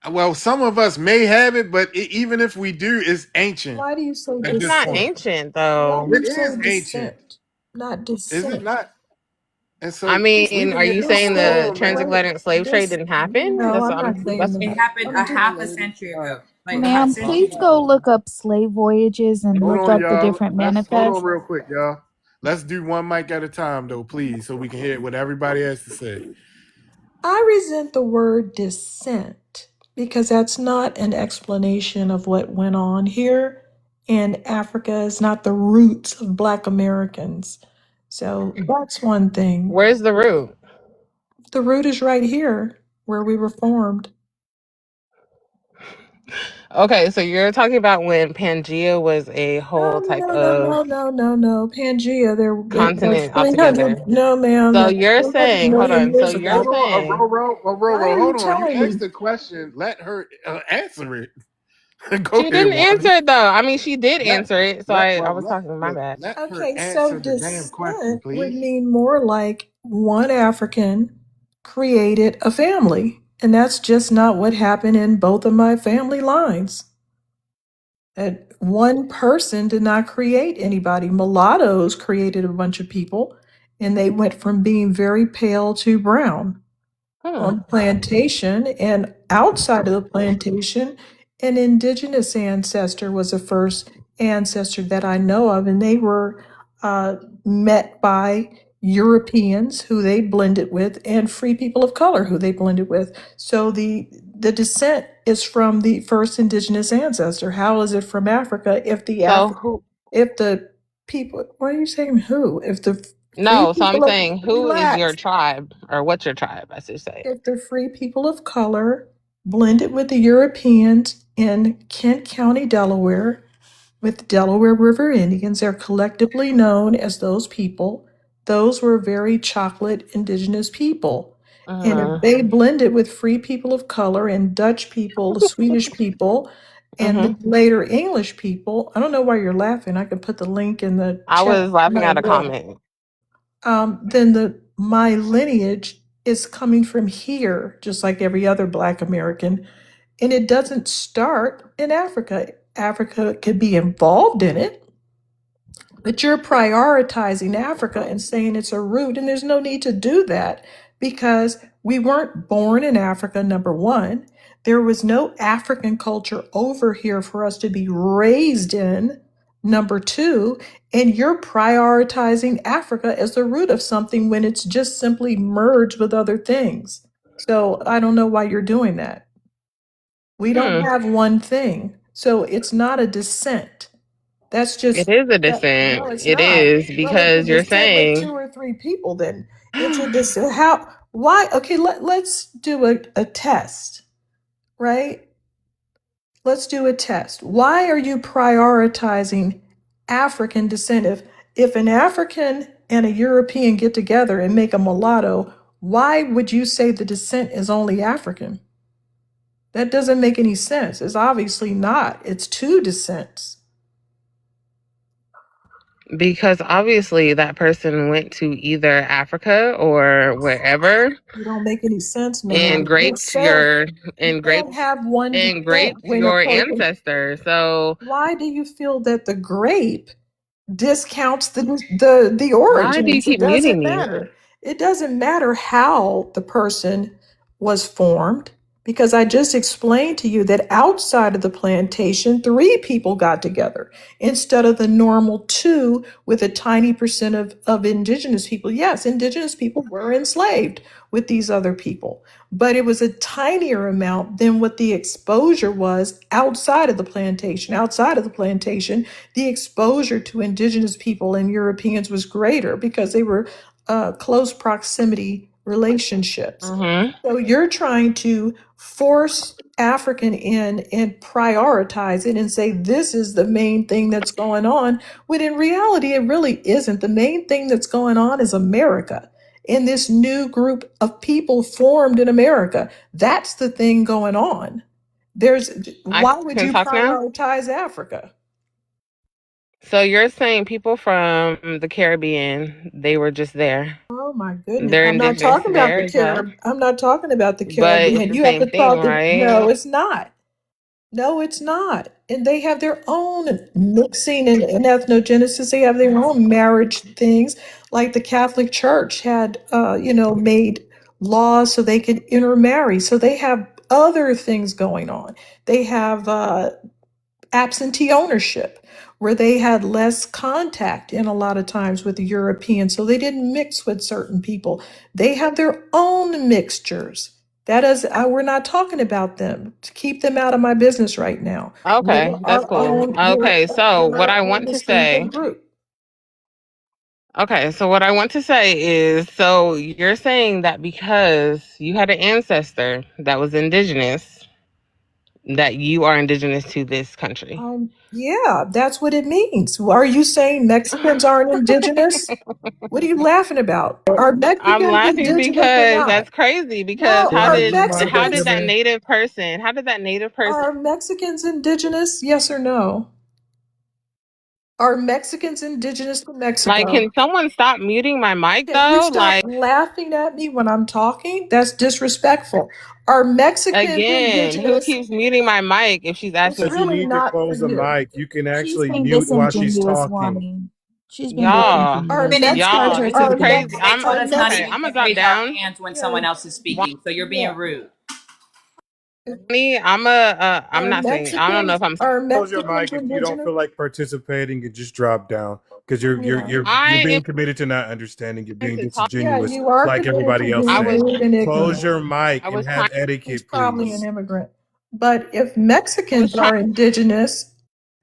Well, some of us may have it, but even if we do, it's ancient Why do you say at It's this not point. descent? ancient Why do though. It you say is ancient, descent, not is it descent? not? And I so we mean, can are get you this saying going Descent, the on, man. wait, transatlantic slave trade this, didn't happen? no, That's I'm what not saying It that. happened a half a Just, century ago, like a Ma'am, century please ago. go look up slave voyages and Hold look on, up the y'all. different Let's hold on manifests. real quick, y'all. Let's do one mic at a time, though, please, so we can hear what everybody has to say. I resent the word descent because that's not an explanation of what went on here. And Africa is not the roots of Black Americans. So that's one thing. Where's the root? The root is right here where we were formed. Okay, so you're talking about when Pangea was a No, whole type no, no, of no, no, no, no. Pangea, there was continent 300. altogether. No, ma'am, So that's you're 300 saying, hold million on. So years you're Hold ago. on, saying, Why Aurora, are you hold on. You telling asked me? the question. Let her answer it. Go she ahead, didn't answer Wally. it though. I mean, she did Let answer it. So I was talking, my look, bad. let her Okay, so answer the damn question, descent would please. mean more like one African created a family. And that's just not what happened in both of my family lines. That one person did not create anybody. Mulattoes created a bunch of people, and they went from being very pale to brown on the plantation. And outside of the plantation, an indigenous ancestor was the first ancestor that I know of, and they were met by Europeans who they blended with and free people of color who they blended with. So the descent is from the first indigenous ancestor. How is it from Africa if So who? if the people, what are you saying, who? If the free No, so I'm people of, saying, who is your relax, tribe, or what's your tribe? I should say. if the free people of color blended with the Europeans in Kent County, Delaware, with Delaware River Indians, they're collectively known as those people. Those were very chocolate indigenous people. And if they blended with free people of color and Dutch people, the Swedish people, and the later English people, I don't know why you're laughing. I can put the link in the I chat. was laughing My at a book. comment. Then my lineage is coming from here, just like every other Black American, and it doesn't start in Africa. Africa could be involved in it, but you're prioritizing Africa and saying it's a root, and there's no need to do that because we weren't born in Africa, number one. There was no African culture over here for us to be raised in, number two. And you're prioritizing Africa as the root of something when it's just simply merged with other things. So I don't know why you're doing that. We don't have one thing. So it's not a descent. That's It just is a no, descent. it's It not. is Well, it's a because you're descent with saying, two or three people. Then it's a descent. How? Why? Okay, let's do a test, right? Let's do a test. Why are you prioritizing African descent? If an African and a European get together and make a mulatto, why would you say the descent is only African? That doesn't make any sense. It's obviously not. It's two descents. because obviously that person went to either Africa or wherever You don't make any sense, and ma'am. graped Descent. your You and can't graped have one and descent graped when a your person. ancestor. So Why do you feel that the grape discounts the why do you origins? It keep doesn't muting me? matter. It doesn't matter how the person was formed. Because I just explained to you that outside of the plantation, 3 people got together instead of the normal 2 with a tiny percent of indigenous people. Yes, indigenous people were enslaved with these other people, but it was a tinier amount than what the exposure was outside of the plantation. Outside of the plantation, the exposure to indigenous people and Europeans was greater because they were close proximity relationships. So you're trying to force African in and prioritize it and say this is the main thing that's going on, when in reality, it really isn't. The main thing that's going on is America. In this new group of people formed in America, that's the thing going on. I Why would can you talk now. prioritize Africa? So you're saying people from the Caribbean, they were just there. Oh my goodness. They're I'm not indigenous talking about there the as well. Carib. I'm not talking about the But it's Caribbean. the You have same to thing, talk. No, right? it's not. No, it's not. And they have their own mixing and ethnogenesis. They have their own marriage things. Like the Catholic Church had, made laws so they could intermarry. So they have other things going on. They have absentee ownership, where they had less contact in a lot of times with the Europeans, so they didn't mix with certain people. They have their own mixtures. That is, we're not talking about them. To keep them out of my business right now. Okay, that's cool. Okay, so We're what I our own want to distinctive say, group. okay, so what I want to say is, so you're saying that because you had an ancestor that was indigenous, that you are indigenous to this country. Yeah, that's what it means. Are you saying Mexicans aren't indigenous? What are you laughing about? Are I'm Mexicans laughing indigenous or because not? that's crazy. Because No, Bro, you might how have did that given. native person, how did that native person, Are Mexicans indigenous? Yes or no? Are Mexicans indigenous to like, Mexico? can someone stop muting my mic Can you though? stop Like, laughing at me when I'm talking? That's disrespectful. Are Mexicans again, who indigenous? keeps muting my mic if she's It's asking? Because you really need to not for close the you. mic. You can She's actually being mute while she's disingenuous, talking. Wani. She's being Y'all, Are disingenuous. Let's charge her this to is the Mex crazy. game. And they told are us not Mex Okay, even I'm to gonna drop raise our down. hands when yeah, someone else is speaking. So you're yeah. being rude. I'm not saying, I don't know if I'm, Are Close your Mexicans mic if you don't indigenous? feel like participating and just drop down because Yeah. you're I being am committed to not understanding. You're trying being to talk. Yeah, disingenuous you are like committed everybody to else I being was, saying. rude and Close ignorant. your mic I and was have trying, He's etiquette, probably an please. immigrant. But if I was Mexicans trying are indigenous, to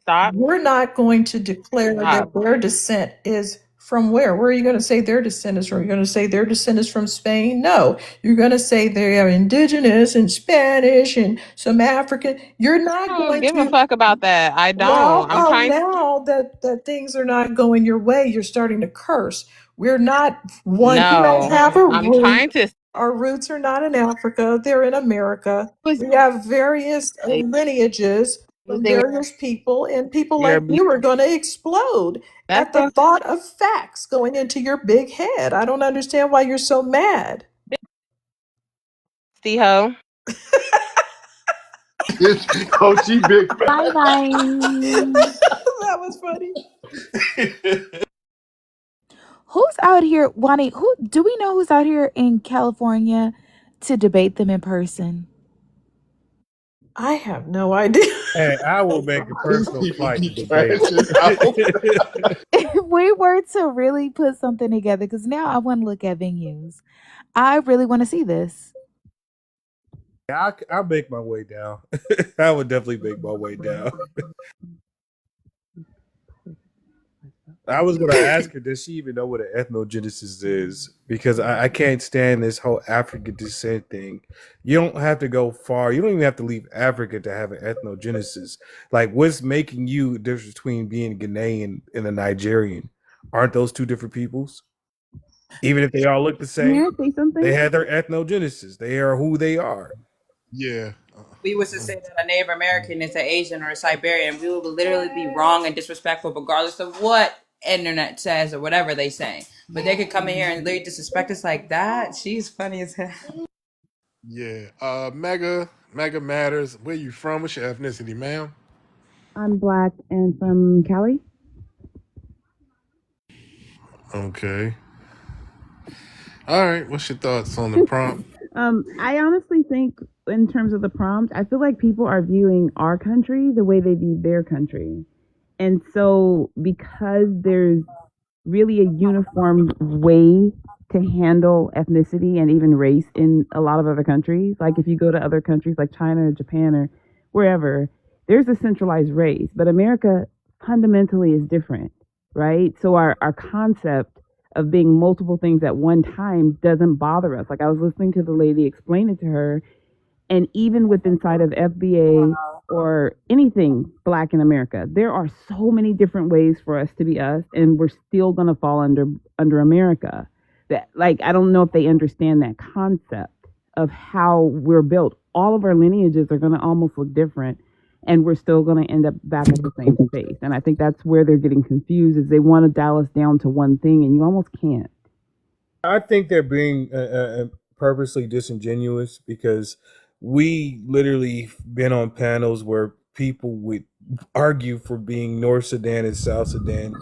stop. we're not going to declare that Stop. their descent is from where? Where are you going to say their descent is from? You're going to say their descent is from Spain? No. You're going to say they are indigenous and Spanish and some African. You're I not don't going give a to. fuck about that. I Well, don't. I'm trying. now that things are not going your way, you're starting to curse. We're not one. We don't No, have a I'm root. trying to. Our roots are not in Africa, they're in America. Was We have various lineages from using various people, and people your like you are going to explode that's at the thought of facts going into your big head. I don't understand why you're so mad. see ho. Coachy big Bye bye. That was funny. Who's out here, Wani? Who do we know who's out here in California to debate them in person? I have no idea. Hey, I will make a These personal people flight to be debate. crashing out. If we were to really put something together, because now I want to look at venues. I really want to see this. I'll make my way down. I would definitely make my way down. I was going to ask her, does she even know what an ethnogenesis is? Because I can't stand this whole African descent thing. You don't have to go far. You don't even have to leave Africa to have an ethnogenesis. Like, what's making you the difference between being Ghanaian and a Nigerian? Aren't those two different peoples? Even if they all look the same, May I say something? they have their ethnogenesis. They are who they are. Yeah. We was to say that a Native American is an Asian or a Siberian, we would literally be wrong and disrespectful regardless of what internet says or whatever they say. But they could come in here and literally disrespect us like that. She's funny as hell. Yeah. Mega matters. Where you from? What's your ethnicity, ma'am? I'm black and from Cali. Okay. All right. What's your thoughts on the prompt? I honestly think in terms of the prompt, I feel like people are viewing our country the way they view their country. And so because there's really a uniform way to handle ethnicity and even race in a lot of other countries, like if you go to other countries like China or Japan or wherever, there's a centralized race, but America fundamentally is different, right? So our concept of being multiple things at one time doesn't bother us. Like I was listening to the lady explain it to her, and even with inside of FBA or anything Black in America, there are so many different ways for us to be us, and we're still gonna fall under America. That, like, I don't know if they understand that concept of how we're built. All of our lineages are gonna almost look different, and we're still gonna end up back at the same space. And I think that's where they're getting confused, is they want to dial us down to one thing, and you almost can't. I think they're being purposely disingenuous because we literally been on panels where people would argue for being North Sudan and South Sudan.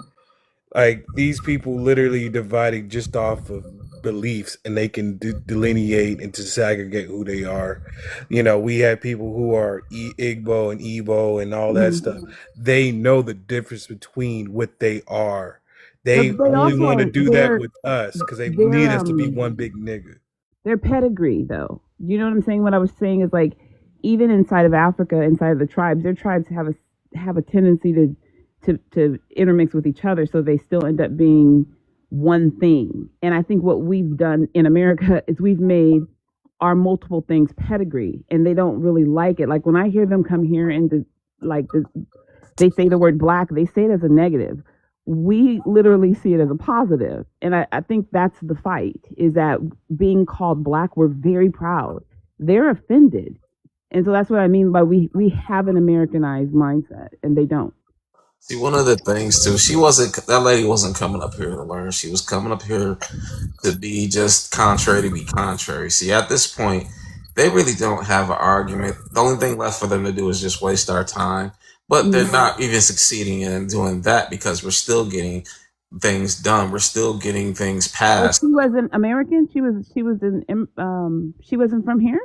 Like these people literally dividing just off of beliefs, and they can delineate and disaggregate who they are. You know, we have people who are Igbo and Igbo and all that stuff. They know the difference between what they are. They But they only want to also do that with us because they need us to be their one big nigga. their pedigree, though. You know what I'm saying? What I was saying is, like, even inside of Africa, inside of the tribes, their tribes have a tendency to intermix with each other, so they still end up being one thing. And I think what we've done in America is we've made our multiple things pedigree, and they don't really like it. Like when I hear them come here and they say the word Black, they say it as a negative. We literally see it as a positive. And I think that's the fight, is that being called Black, we're very proud. They're offended. And so that's what I mean by we have an Americanized mindset, and they don't. See, one of the things too, that lady wasn't coming up here to learn. She was coming up here to be just contrary to be contrary. See, at this point, they really don't have an argument. The only thing left for them to do is just waste our time. But they're not even succeeding in doing that because we're still getting things done. We're still getting things Oh, passed. she wasn't American. She wasn't from here.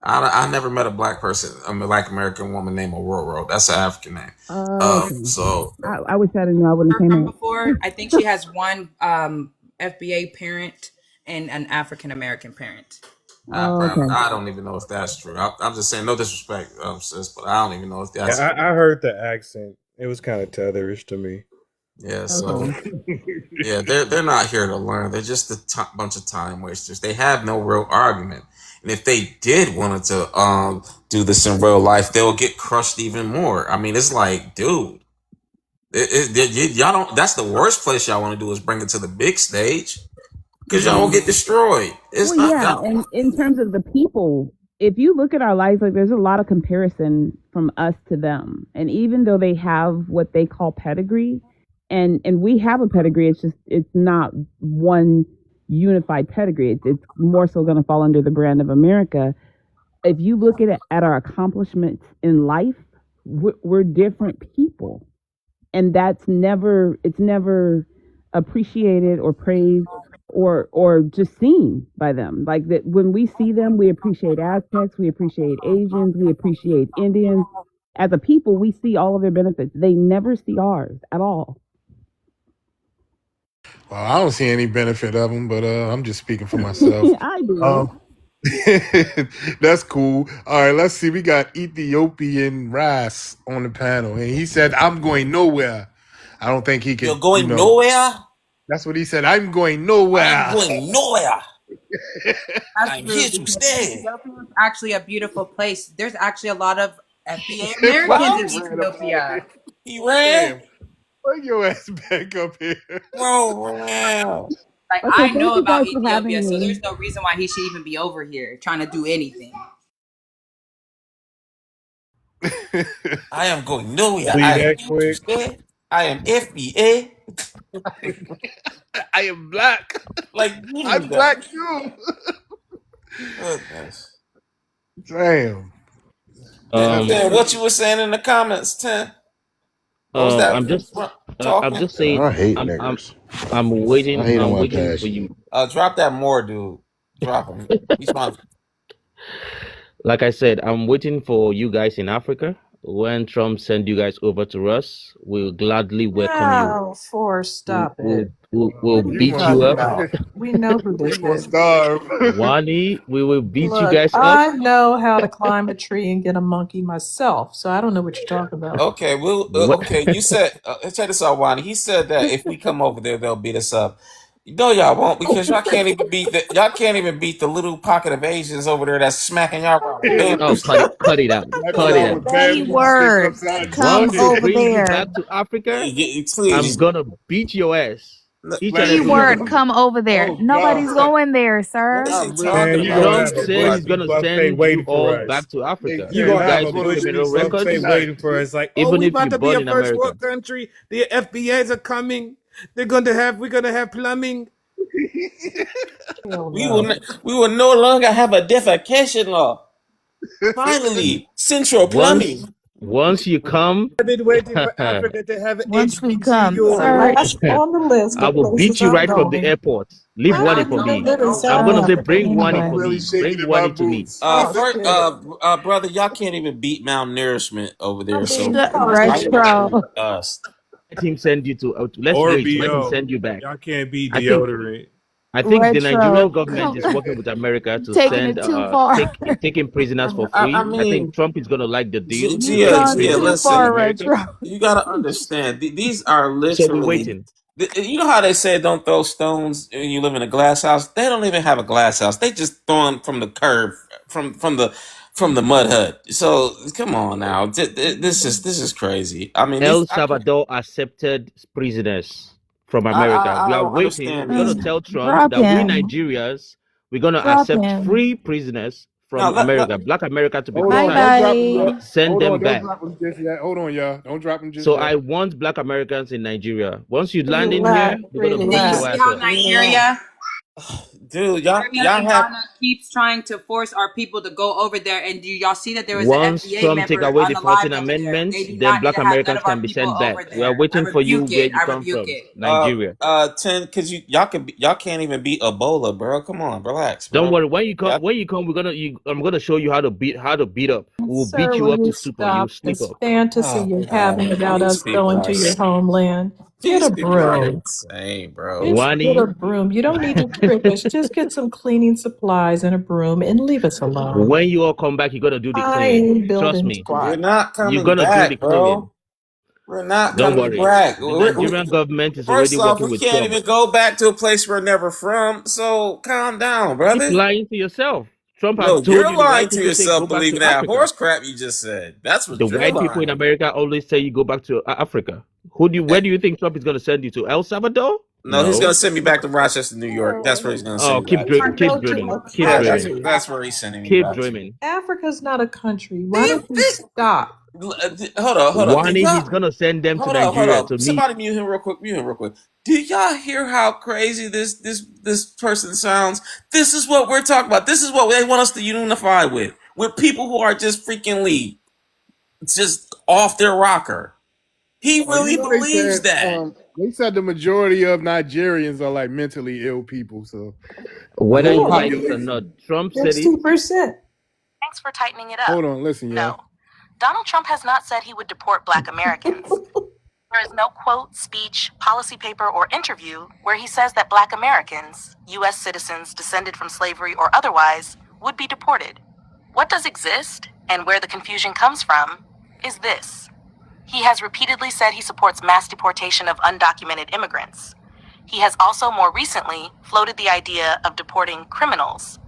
I never met a black American woman named Aurora. That's an African name. Okay. So I wish I didn't know. I wouldn't have came up. Before, I think she has one FBA parent and an African American parent. I don't even know if that's true. I'm just saying, no disrespect, sis, but I don't even know if that's. Yeah, I heard the accent. It was kind of tetherish to me. Yeah, so yeah, they're not here to learn. They're just a bunch of time wasters. They have no real argument, and if they did wanted to do this in real life, they'll get crushed even more. I mean, it's like, dude, y'all don't. That's the worst place y'all want to do is bring it to the big stage. Because y'all will get destroyed. And in terms of the people, if you look at our lives, like there's a lot of comparison from us to them. And even though they have what they call pedigree, and we have a pedigree, it's not one unified pedigree. It's more so going to fall under the brand of America. If you look at our accomplishments in life, we're different people, and it's never appreciated or praised or just seen by them. Like that, when we see them, we appreciate Aztecs, we appreciate Asians, we appreciate Indians. As a people, we see all of their benefits. They never see ours at all. Well, I don't see any benefit of them, but I'm just speaking for myself. I do. That's cool. All right, let's see. We got Ethiopian Ras on the panel, and he said, "I'm going nowhere." I don't think he can. You're going nowhere? That's what he said. I'm going nowhere. I'm going nowhere. I'm here to stay. Ethiopia is actually a beautiful place. There's actually a lot of FBA Americans in Ethiopia. He ran. Damn. Bring your ass back up here. Wow. Like, Okay, I thank know you about guys for Ethiopia, having so me. there's no reason why he should even be over here trying to do anything. I am going nowhere. Leave I am that here quick. to stay. I am FBA. I am black. Like, I'm black too. Goodness. Damn. Then what you were saying in the comments, Tim? What was that? I'm just saying. I hate I'm niggas. waiting. I hate I'm on my waiting for passion. you. Drop that more, dude. Drop him. He's fine. Like I said, I'm waiting for you guys in Africa. When Trump send you guys over to us, we'll gladly welcome you. No, Forrest, stop it. We'll What are you beat you talking up. about? We know who this You gonna is. starve. Wani, we will beat you Look, guys up. I know how to climb a tree and get a monkey myself, so I don't know what you're talking about. Okay, well, okay. You said, check this out, Wani. He said that if we come over there, they'll beat us up. No, y'all won't, because y'all can't even beat the little pocket of Asians over there that's smacking y'all around with Oh, bamboo cut it, sticks. cut it out, Slap cut you it out out. with bamboo stick Keyword. upside Come down. Once they over bring you there. back to Africa, I'm Please, gonna beat your ass. Each and Slap every you. one of Keyword. you. Come over there. Oh Nobody's God. going there, what sir. is I he really Man, talking you about? gonna Trump have a said he's butchery gonna buffet send you waiting for all us. back to Africa. You You gonna have guys a with criminal butchery buffet records, waiting for us. Like, oh, even we if about you're to be born a in first America. world country. The FBAs are coming. We're gonna have plumbing. Hell We no. will no longer have a defecation law. Finally, central plumbing. Once you come, I've been waiting for I Africa to have Once we come, The sir. HBCUs. last on the list of will beat places you I'm right from the going. airport. Leave I Wani don't for even me. live in Oh, I'm South gonna say Africa bring Wani anyway. for really me. shaking Bring in my Wani to me. boots. Oh, First, forget it. brother, y'all can't even beat malnourishment over there. I'm So being Shut why you want to retro. beat us? Let him send you to. Let's Or wait. Let him BO. send you back. Y'all can't be I think. deodorant. I think the Nigerian Retro. government Come, is working with America to taking send it too far. taking prisoners for I free. I think mean, Trump is gonna like the deal. He's You've gonna Gia, gone bring too them listen. to far, America. retro. You gotta understand. These are So we're literally. waiting. You know how they say don't throw stones when you live in a glass house? They don't even have a glass house. They just throw them from the curb, from the mud hut. So come on now, this is crazy. I mean, El I can't. Salvador accepted prisoners from America. I We are don't waiting. understand We're gonna this. Mm, tell Trump drop that we him. Nigerians we're gonna Drop accept him. free prisoners Now from America, Black America to be Hold Bye on, precise. don't drop him bye. yet. Send Hold on, them don't back. drop him just yet. Hold on, y'all. Don't drop him just So yet. I want Black Americans in Nigeria. Once you land in relax, here, we're gonna And then beat you your see relax, ass how up. relax. Nigeria, dude, Nigeria y'all and have. Ghana keeps trying to force our people to go over there. And do y'all see that there was an Once FBA Trump take member away on the the live 14th over there? Amendment, They do then not need Black to have none Americans of our can be people sent back. over We are there. I waiting for you rebuke where it. you I come rebuke from, it. Nigeria. 10, because y'all can't even beat Ebola, bro. Come on, relax, Don't bro. worry. When you come, Yeah, I'm gonna show you how to beat up. We'll beat Sir, you will up you to soup on you. stop Sleep this up. fantasy oh you're having god, about these us people going are to your homeland? Get these a people are broom. insane, bro. Just get a Wani, broom. You don't need to trick us. Just get some cleaning supplies and a broom and leave us alone. when you all come back, you're gonna do the I cleaning. ain't Trust building me. We're squat. not You're coming gonna do the back, cleaning. bro. We're not Don't coming worry. back. The Nigerian government is already First off, working we with can't Trump. even go back to a place we're never from. So calm down, Keep brother. lying to yourself. Trump has No, told you're you the lying right to thing to say, go yourself, back to believing that Africa. horse crap you just said. That's The what you're white people in lying. America always say you go back to Africa. Where do you think Trump is going to send you to? El Salvador? No, he's No. gonna send me back to Rochester, New York. That's where he's gonna send Oh, me back You to. keep go to dreaming. a Keep Yeah, dreaming. country. that's where he's sending me Keep back to. dreaming. Africa's not a country. Why don't you stop? Hold up. Did Wani, y'all he's going to send them to hold Nigeria up? to meet. Somebody mute him real quick. Mute him real quick. Did y'all hear how crazy this person sounds? This is what we're talking about. This is what they want us to unify with. With people who are just freakingly just off their rocker. He Oh, you really know believes that. they said the majority of Nigerians are like mentally ill people. So the Whether whole you like it or population. not, Trump said it. 60%. Thanks for tightening it up. Hold on, listen, y'all. No, Donald Trump has not said he would deport Black Americans. There is no quote, speech, policy paper, or interview where he says that Black Americans, U.S. citizens descended from slavery or otherwise, would be deported. What does exist, and where the confusion comes from, is this. He has repeatedly said he supports mass deportation of undocumented immigrants. He has also more recently floated the idea of deporting criminals,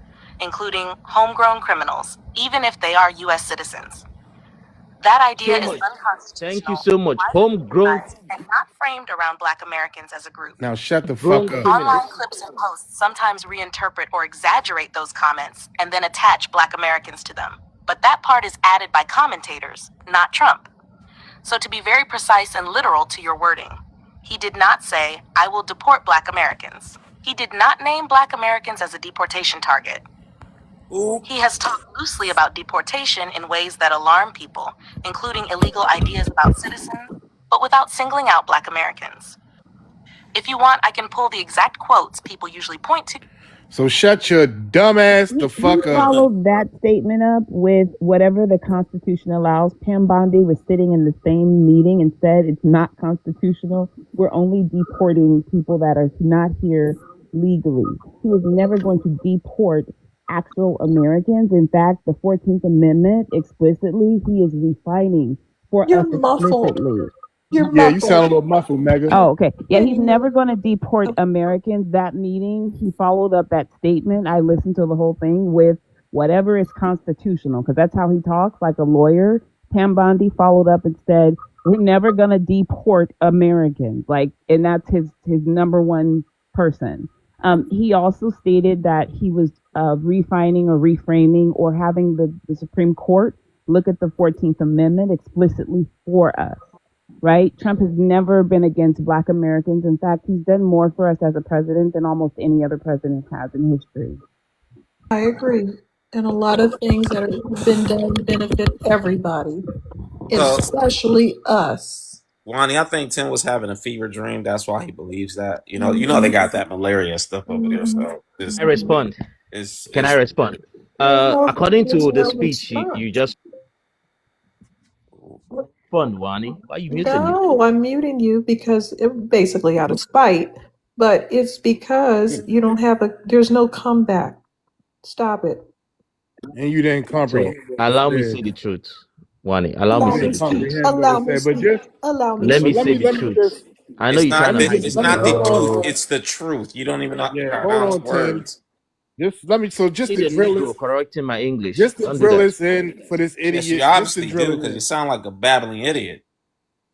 including homegrown criminals, even if they are U.S. citizens. That idea So is much. Thank you unconstitutional, so much. widely Homegrown criticized, and not framed around Black Americans as a group. Now shut the grown fuck up. criminals. Online clips and posts sometimes reinterpret or exaggerate those comments and then attach Black Americans to them. But that part is added by commentators, not Trump. So to be very precise and literal to your wording, he did not say, I will deport Black Americans. He did not name Black Americans as a deportation target. He has talked loosely about deportation in ways that alarm people, including illegal ideas about citizens, but without singling out Black Americans. If you want, I can pull the exact quotes people usually point to. So shut your dumb ass the He fuck up. followed that statement up with whatever the Constitution allows. Pam Bondi was sitting in the same meeting and said it's not constitutional. We're only deporting people that are not here legally. He was never going to deport actual Americans. In fact, the 14th Amendment explicitly, he is refining for us You're muffled. explicitly. You're Yeah, you sound a muffled. little muffled, Mega. Oh, okay. Yeah, he's Maybe never going to deport Americans. That meeting, he followed up that statement. I listened to the whole thing with whatever is constitutional, because that's how he talks, like a lawyer. Pam Bondi followed up and said, "We're never going to deport Americans." Like, and that's his number one person. He also stated that he was refining or reframing or having the Supreme Court look at the 14th Amendment explicitly for us. Right? Trump has never been against Black Americans. In fact, he's done more for us as a president than almost any other president has in history. I agree. And a lot of things that have been done benefit everybody, So, especially us. Lonnie, I think Tim was having a fever dream. That's why he believes that. You know, they Mhm. got that malaria stuff over there. Mhm. So it's, I respond. it's, Can I it's respond? According There's to the no speech you response. just respond, Wani. Why are you muting him? No, I'm muting you because basically out of spite, but it's because you don't have there's no comeback. Stop it. And you didn't So comprehend what allow he me said. say the truth, Wani. Allow me Allow You say me didn't the speak. truth. comprehend what he Allow me said. But speak. just Allow me Let me but speak. let say me the let me truth. just I know you're trying to hide it's the not the truth. truth. hold on. It's the truth. You don't even know how to Yeah, hold pronounce on, Tim. words. Just let me just Need to a drill Negro us correcting my English. just to Don't do drill that. us in for this Yes, you idiot, just to obviously drill do it because you in. sound like a babbling idiot.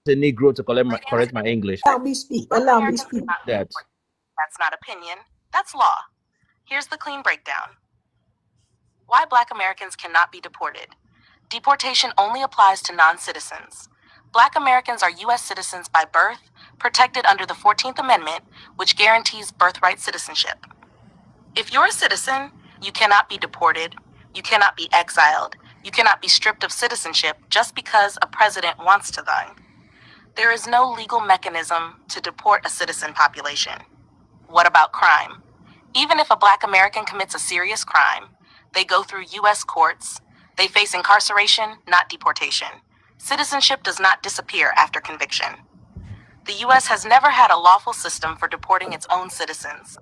A Negro to correct my English. Allow me speak. Black Allow me Americans speak. cannot be That deported. That's not opinion. That's law. Here's the clean breakdown. Why Black Americans cannot be deported. Deportation only applies to non-citizens. Black Americans are U.S. citizens by birth, protected under the 14th Amendment, which guarantees birthright citizenship. If you're a citizen, you cannot be deported, you cannot be exiled, you cannot be stripped of citizenship just because a president wants to though. There is no legal mechanism to deport a citizen population. What about crime? Even if a Black American commits a serious crime, they go through U.S. courts, they face incarceration, not deportation. Citizenship does not disappear after conviction. The U.S. has never had a lawful system for deporting its own citizens.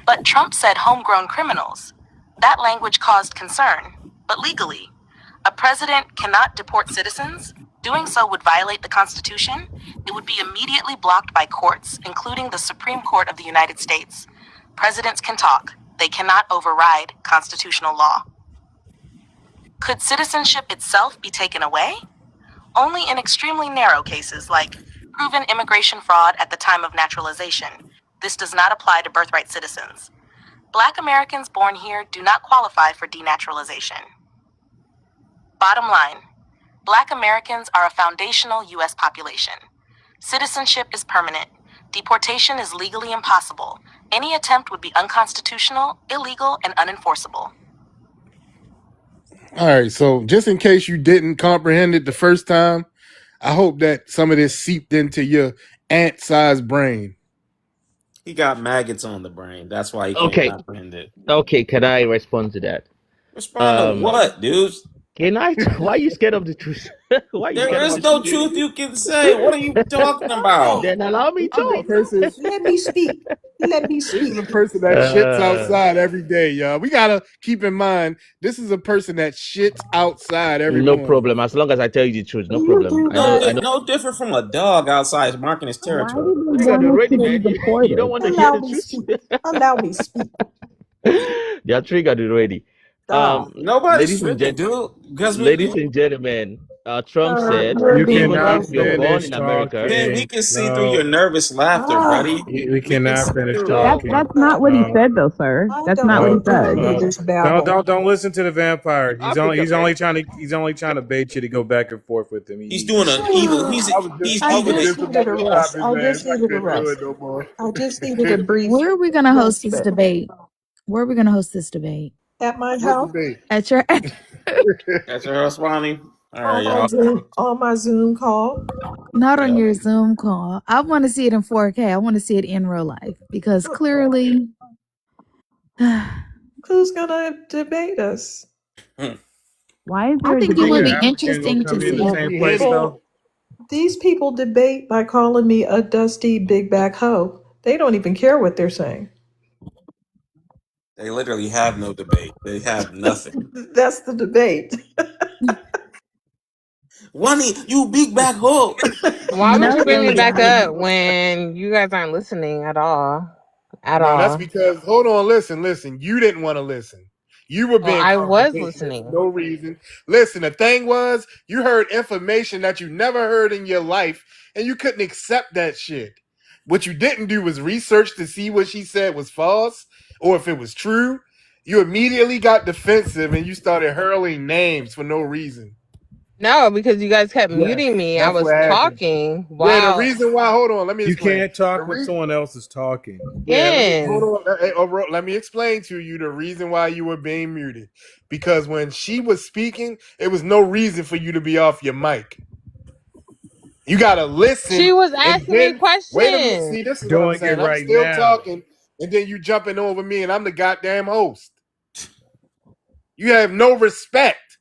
But Trump said homegrown criminals. That language caused concern. But legally, a president cannot deport citizens. Doing so would violate the Constitution. It would be immediately blocked by courts, including the Supreme Court of the United States. Presidents can talk. They cannot override constitutional law. Could citizenship itself be taken away? Only in extremely narrow cases like proven immigration fraud at the time of naturalization. This does not apply to birthright citizens. Black Americans born here do not qualify for denaturalization. Bottom line, Black Americans are a foundational U.S. population. Citizenship is permanent. Deportation is legally impossible. Any attempt would be unconstitutional, illegal, and unenforceable. All right, so just in case you didn't comprehend it the first time, I hope that some of this seeped into your ant-sized brain. He got maggots on the brain. That's why he can't okay. comprehend it. Okay, can I respond to that? Respond to what, dude? Can I? Why are you scared of the truth? Why are you There scared of is the no truth? truth you can say. What are you talking about? Then allow me to. Let me speak. Let me This speak. is a person that shits outside every day, y'all. We gotta keep in mind this is a person that shits outside every No morning. problem. As long as I tell you the truth, no problem. I know. No different from a dog outside marking his territory. Why did they want us to be deported? You don't want to hear Allow the me truth. speak. Allow me speak. They are triggered already. Nobody's Ladies and tripping, dude. Because ladies and gentlemen, Trump said, You're You being even cannot if you're roasted. born in finish America, Tim, we talking. can see through No, your nervous laughter, buddy. we cannot finish through it. talking. That's not what he said, though, sir. I That's don't not what he want to said. hear this babble. Don't listen to the vampire. He's Africa, only trying to bait you to go back and forth with him. He's doing an evil. He's I even. just needed a rest. I just needed a rest. no more. I just needed a brief Where are we gonna host this respite. debate? Where are we gonna host this debate? At my What house, debate? At your That's your house, Ronnie. All right, on my y'all. Zoom, on my Zoom call. not on your Zoom call. I want to see it in 4K. I want to see it in real life because clearly Who's gonna debate us? Why is I there a think it Think would the be debate? African gonna interesting to come in It the see. won't same be place heavy. though? These people debate by calling me a dusty big back hoe. They don't even care what they're saying. They literally have no debate. They have nothing. That's the debate. Wani, you big back hoe. Why would you bring me Nothing. back up when you guys aren't listening at all? At No, that's all. because hold on, listen. You didn't want to listen. You were Well, being I was confrontational for listening. no reason. Listen, the thing was, you heard information that you never heard in your life, and you couldn't accept that shit. What you didn't do was research to see what she said was false or if it was true. You immediately got defensive and you started hurling names for no reason. No, because you guys kept Yes, muting me. I that's was what happened. talking Yeah, the while reason why, hold on, let me You explain. can't The talk when reason someone else is talking. Yeah, let me hold in. on. Let me explain to you the reason why you were being muted. Because when she was speaking, it was no reason for you to be off your mic. You gotta She listen was and asking me then wait a minute. questions. See, this is what I'm Doing it saying. I'm right still now. talking, and then you jumping over me, and I'm the goddamn host. You have no respect,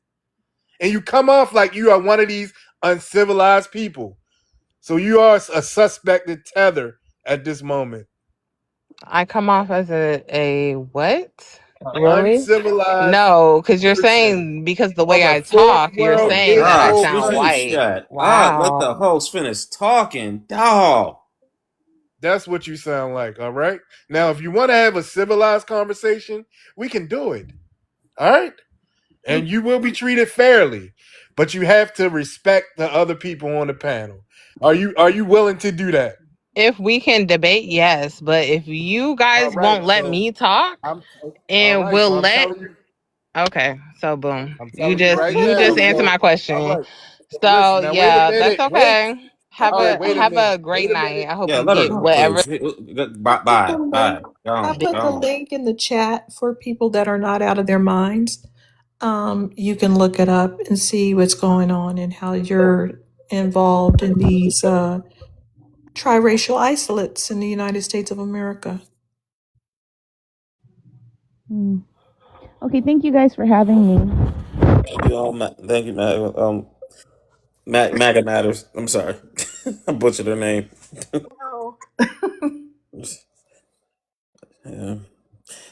and you come off like you are one of these uncivilized people. So you are a suspected tether at this moment. I come off as a what? Really? Uncivilized No, because you're person saying because the way from a I fourth talk, you're world, Oh saying big that I gosh, old would sound you country. white. shut up? Let Wow. the host finish talking. Dog. That's what you sound like, all right? Now, if you want to have a civilized conversation, we can do it, all right? And you will be treated fairly, but you have to respect the other people on the panel. Are you willing to do that? If we can debate, yes, but if you All guys right, won't let so me talk I'm all and right, will so I'm let telling you, okay, so boom. I'm You telling you just right you now. just answer So, my all question. right. So So listen, now wait a yeah, that's minute. Wait. okay. Have All right, a wait a have minute. a great Wait a night. minute. I hope Yeah, you let her get go, whatever. please. Bye, I put the bye, bye. link. I Gone, put the gone. link in the chat for people that are not out of their minds. You can look it up and see what's going on and how you're involved in these triracial isolates in the United States of America. Hmm. Okay, thank you guys for having me. Thank you all. Thank you, Matt. MAGA matters. I'm sorry, I butchered her name. Wow. Yeah.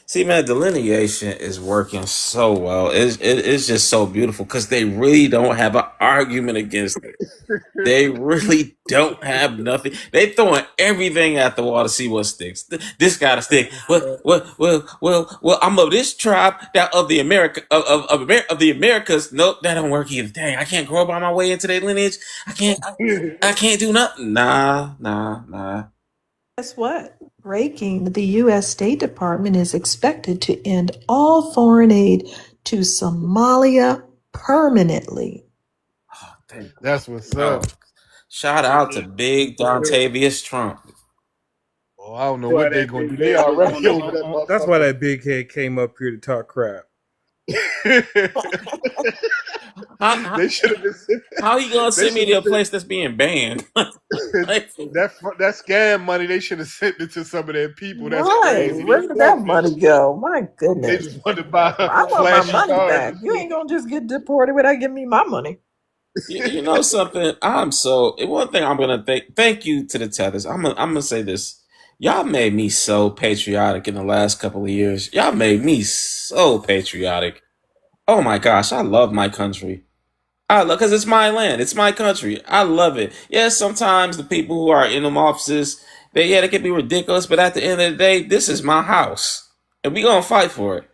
See, man, delineation is working so well. It's just so beautiful because they really don't have an argument against it. They really don't have nothing. They throwing everything at the wall to see what sticks. This got to stick. Well. I'm of this tribe, that of the of the Americas. Nope, that don't work either. Dang, I can't grow by my way into their lineage. I can't do nothing. Nah. Guess what? Breaking, the U.S. State Department is expected to end all foreign aid to Somalia permanently. Thank That's what's Oh, up. shout out to Big Dontavious Trump. Oh, I don't know Why what they that gonna do. big They head was already over that that's why motherfucker. that big head came up here to talk crap. They should have been. How you gonna They send me should to have a sent place that's being banned? Like, that scam money. They should have sent it to some of their people. That's Right. crazy. They Where did that selfish. money go? My They goodness. just want to buy I want my flashy money cars back. and You shit. ain't gonna just get deported without giving me my money. you know something? One thing I'm gonna thank you to the tethers. I'm gonna say this. Y'all made me so patriotic in the last couple of years. Y'all made me so patriotic. Oh my gosh, I love my country. I love because it's my land, it's my country. I love it. Yes, sometimes the people who are in them offices, they can be ridiculous, but at the end of the day, this is my house, and we gonna fight for it.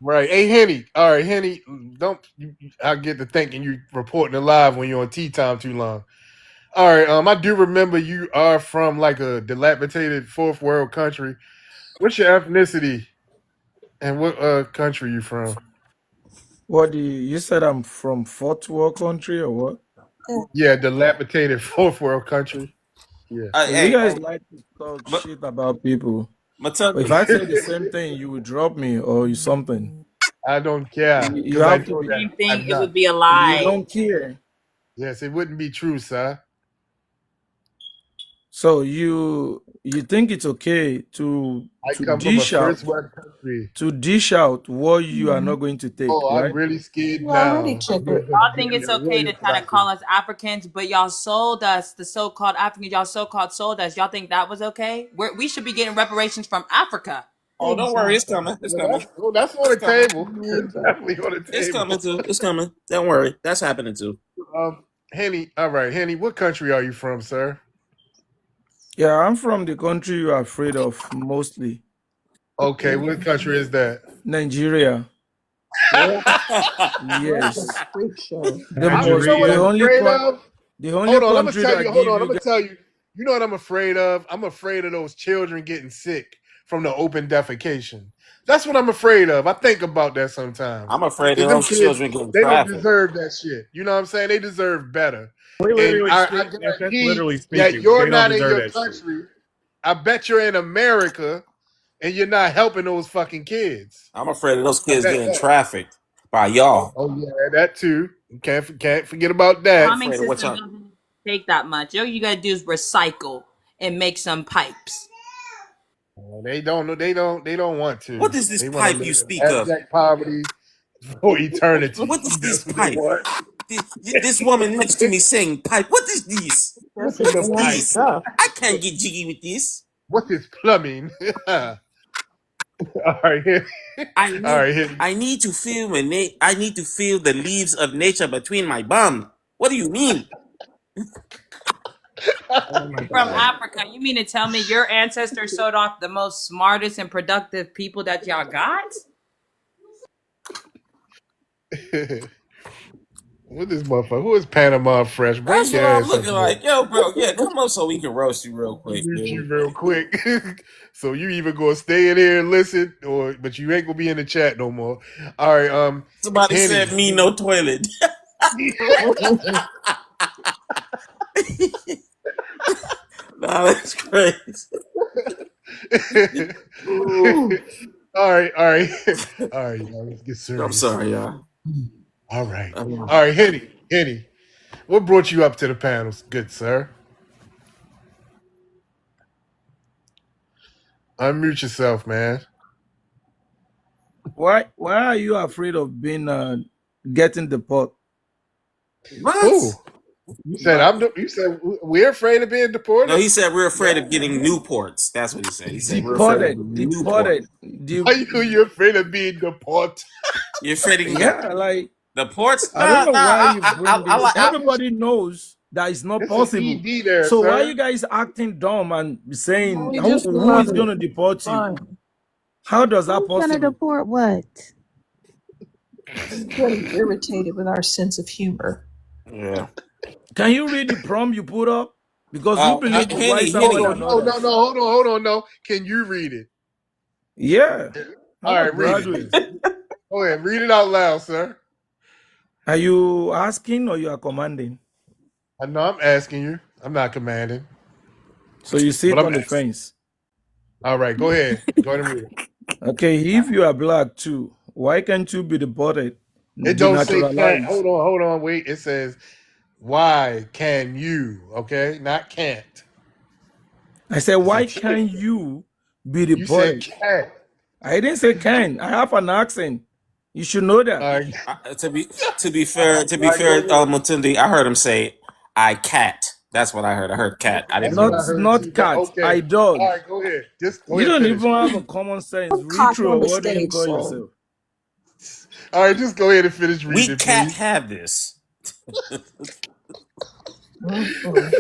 Right. Hey, Henny. All right, Henny. Don't. I get to thinking you reporting it live when you're on tea time too long. All right. I do remember you are from like a dilapidated fourth world country. What's your ethnicity and what country you from? What do you said I'm from fourth world country or what? Yeah, dilapidated fourth world country. Yeah. So you Hey, guys like to talk but shit about people. But if Matunga, I say the same thing, you would drop me or you something. I don't care You because I have to know be. that You think I'm it not. would be a You lie? don't care. Yes, it wouldn't be true, sir. So you think it's okay I to come from a dish out first world country. what you are Mhm. not going to take, Oh, I'm right? really scared You already now. took You're it. gonna Y'all give think me it's a okay royal to try to clapping. call us Africans, but y'all sold us, the so-called Africans, y'all so-called sold us. Y'all think that was okay? We should be getting reparations from Africa. Oh, don't worry, it's Exactly. coming. It's Well, coming. that's on It's the coming. table. It's Exactly. definitely on the It's coming table. too. It's coming. Don't worry, that's happening too. Henny, all right, Henny, what country are you from, sir? Yeah, I'm from the country you are afraid of mostly, Okay, what country is that? Nigeria. Yeah. What a Yes, freak show. You know what the I'm Nigeria. only afraid of? Hold on, I'm gonna country tell you. that Hold give on, I'm you gonna guys. tell you. You know what I'm afraid of? I'm afraid of those children getting sick from the open defecation. That's what I'm afraid of. I think about that sometimes. I'm afraid of Cause them those kids, children getting they don't trafficked. deserve that shit. You know what I'm saying? They deserve better. Wait, And wait. I That's guarantee literally that speaking. you're They don't not in deserve your that shit. country. I bet you're in America and you're not helping those fucking kids. I'm afraid of those I kids bet getting that. trafficked by y'all. Oh yeah, that too. Can't forget about I'm that. Plumbing afraid of what system y'all. doesn't take that much. All you gotta do is recycle and make some pipes. They don't know. They don't want to. What is this They want to pipe you live in speak of? abject poverty for eternity. What is this That's what they pipe? want. This woman next to me saying pipe. What is this? That's What's in the What's pipe? advanced this? stuff. I can't get jiggy with this. What is plumbing? All right, here. I All need right, here. I need to feel I need to feel the leaves of nature between my bum. What do you mean? Oh my From god. Africa, you mean to tell me your ancestors sold off the most smartest and productive people that y'all got? What this motherfucker? Who is Panama Fresh? Bring That's what your I'm ass up looking here. like. Yo, bro, yeah, come up so we can roast you real quick, Mute you dude. real quick. So you either gonna stay in here and listen, or but you ain't gonna be in the chat no more. All right, Somebody Henny. said me no toilet. Nah, that's crazy. Ooh. All right, all right, all right, y'all. Let's get I'm serious. sorry, y'all. All right, all right, Henny. What brought you up to the panels, good sir? Unmute yourself, man. Why are you afraid of being getting deported? What? Who? You said Like You said we're afraid of being No, deported. he said we're afraid of getting Newports. That's what he said. He said we're afraid of Deported. getting Newports. deported. Are you afraid of being deported? You're afraid of getting Yeah, like the ports? I don't Nah, know why you I, bring I, this. like. Everybody knows that it's not It's an possible. ED there, So why sir. you guys acting dumb and saying We just who love is it. going to deport you? Fine. How does that Who's gonna possible? deport what? He's getting irritated with our sense of humor. Yeah. Can you read the prompt you put up? Because we believe you're wiser Hold than on, others. hold on, no. Can you read it? Yeah, All I'm a right, read graduate. it. Go ahead, read it out loud, sir. Are you asking or you are commanding? I know I'm asking you. I'm not commanding, So you but sit I'm on the asking. fence. All right, go ahead. Go ahead and read it. Okay, if you are black too, why can't you be deported, It don't say can't. denaturalized? Hold on, wait. It says why can you? Okay, not can't. I said, It why said can't you be you said deported? can't. I didn't say can. I have an accent. You should know that. All right, To be fair, go ahead. Mutundi, I heard him say, "I cat." That's what I heard. I heard cat. I didn't That's what hear I him. heard Not too. But cat, okay. I All dog. right, go ahead. Just go You ahead and don't finish. even have a common sense. Cock Retro, on the what do you stage, call so yourself? All right, just go ahead and finish We reading it, can't please. have this.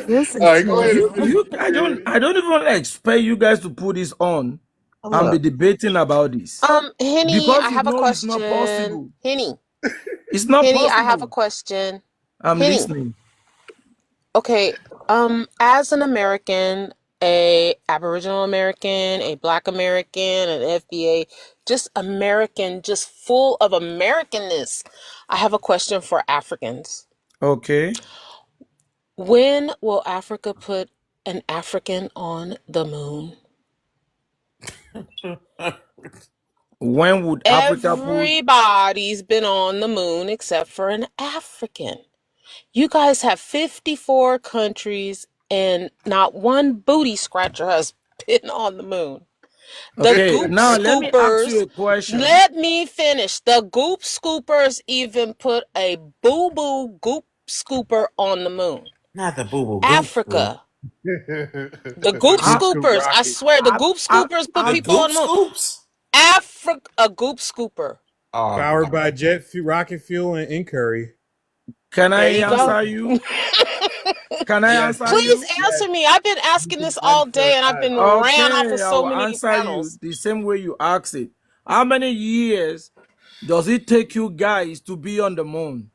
This All is right, go ahead terrible. and finish reading it. I don't even expect you guys to put this on and be look. debating about this. Henny, I Because you have a know it's not question. possible. Henny, It's not Henny, I have a possible. question. I'm Henny, listening. okay. As an American, a Aboriginal American, a Black American, an FBA, just American, just full of Americanness. I have a question for Africans. Okay. When will Africa put an African on the moon? When would Africa put Everybody's been on the moon except for an African. You guys have 54 countries and not one booty scratcher has been on the moon. The Okay, goop now let me ask you scoopers, a question. let me finish. The goop scoopers even put a boo boo goop scooper on the moon. Not the boo boo goop scoop. Africa. The goop I, scoopers, I swear, the I, goop scoopers put The people goop on the moon. scoops? Africa, a goop scooper. Oh, Powered by jet fuel, rocket fuel, and Incurry. can I There you go. answer you? Can I answer Please you? answer me. I've been asking this all day and I've been ran off of Okay, I so will many answer you panels. the same way you asked it. How many years does it take you guys to be on the moon?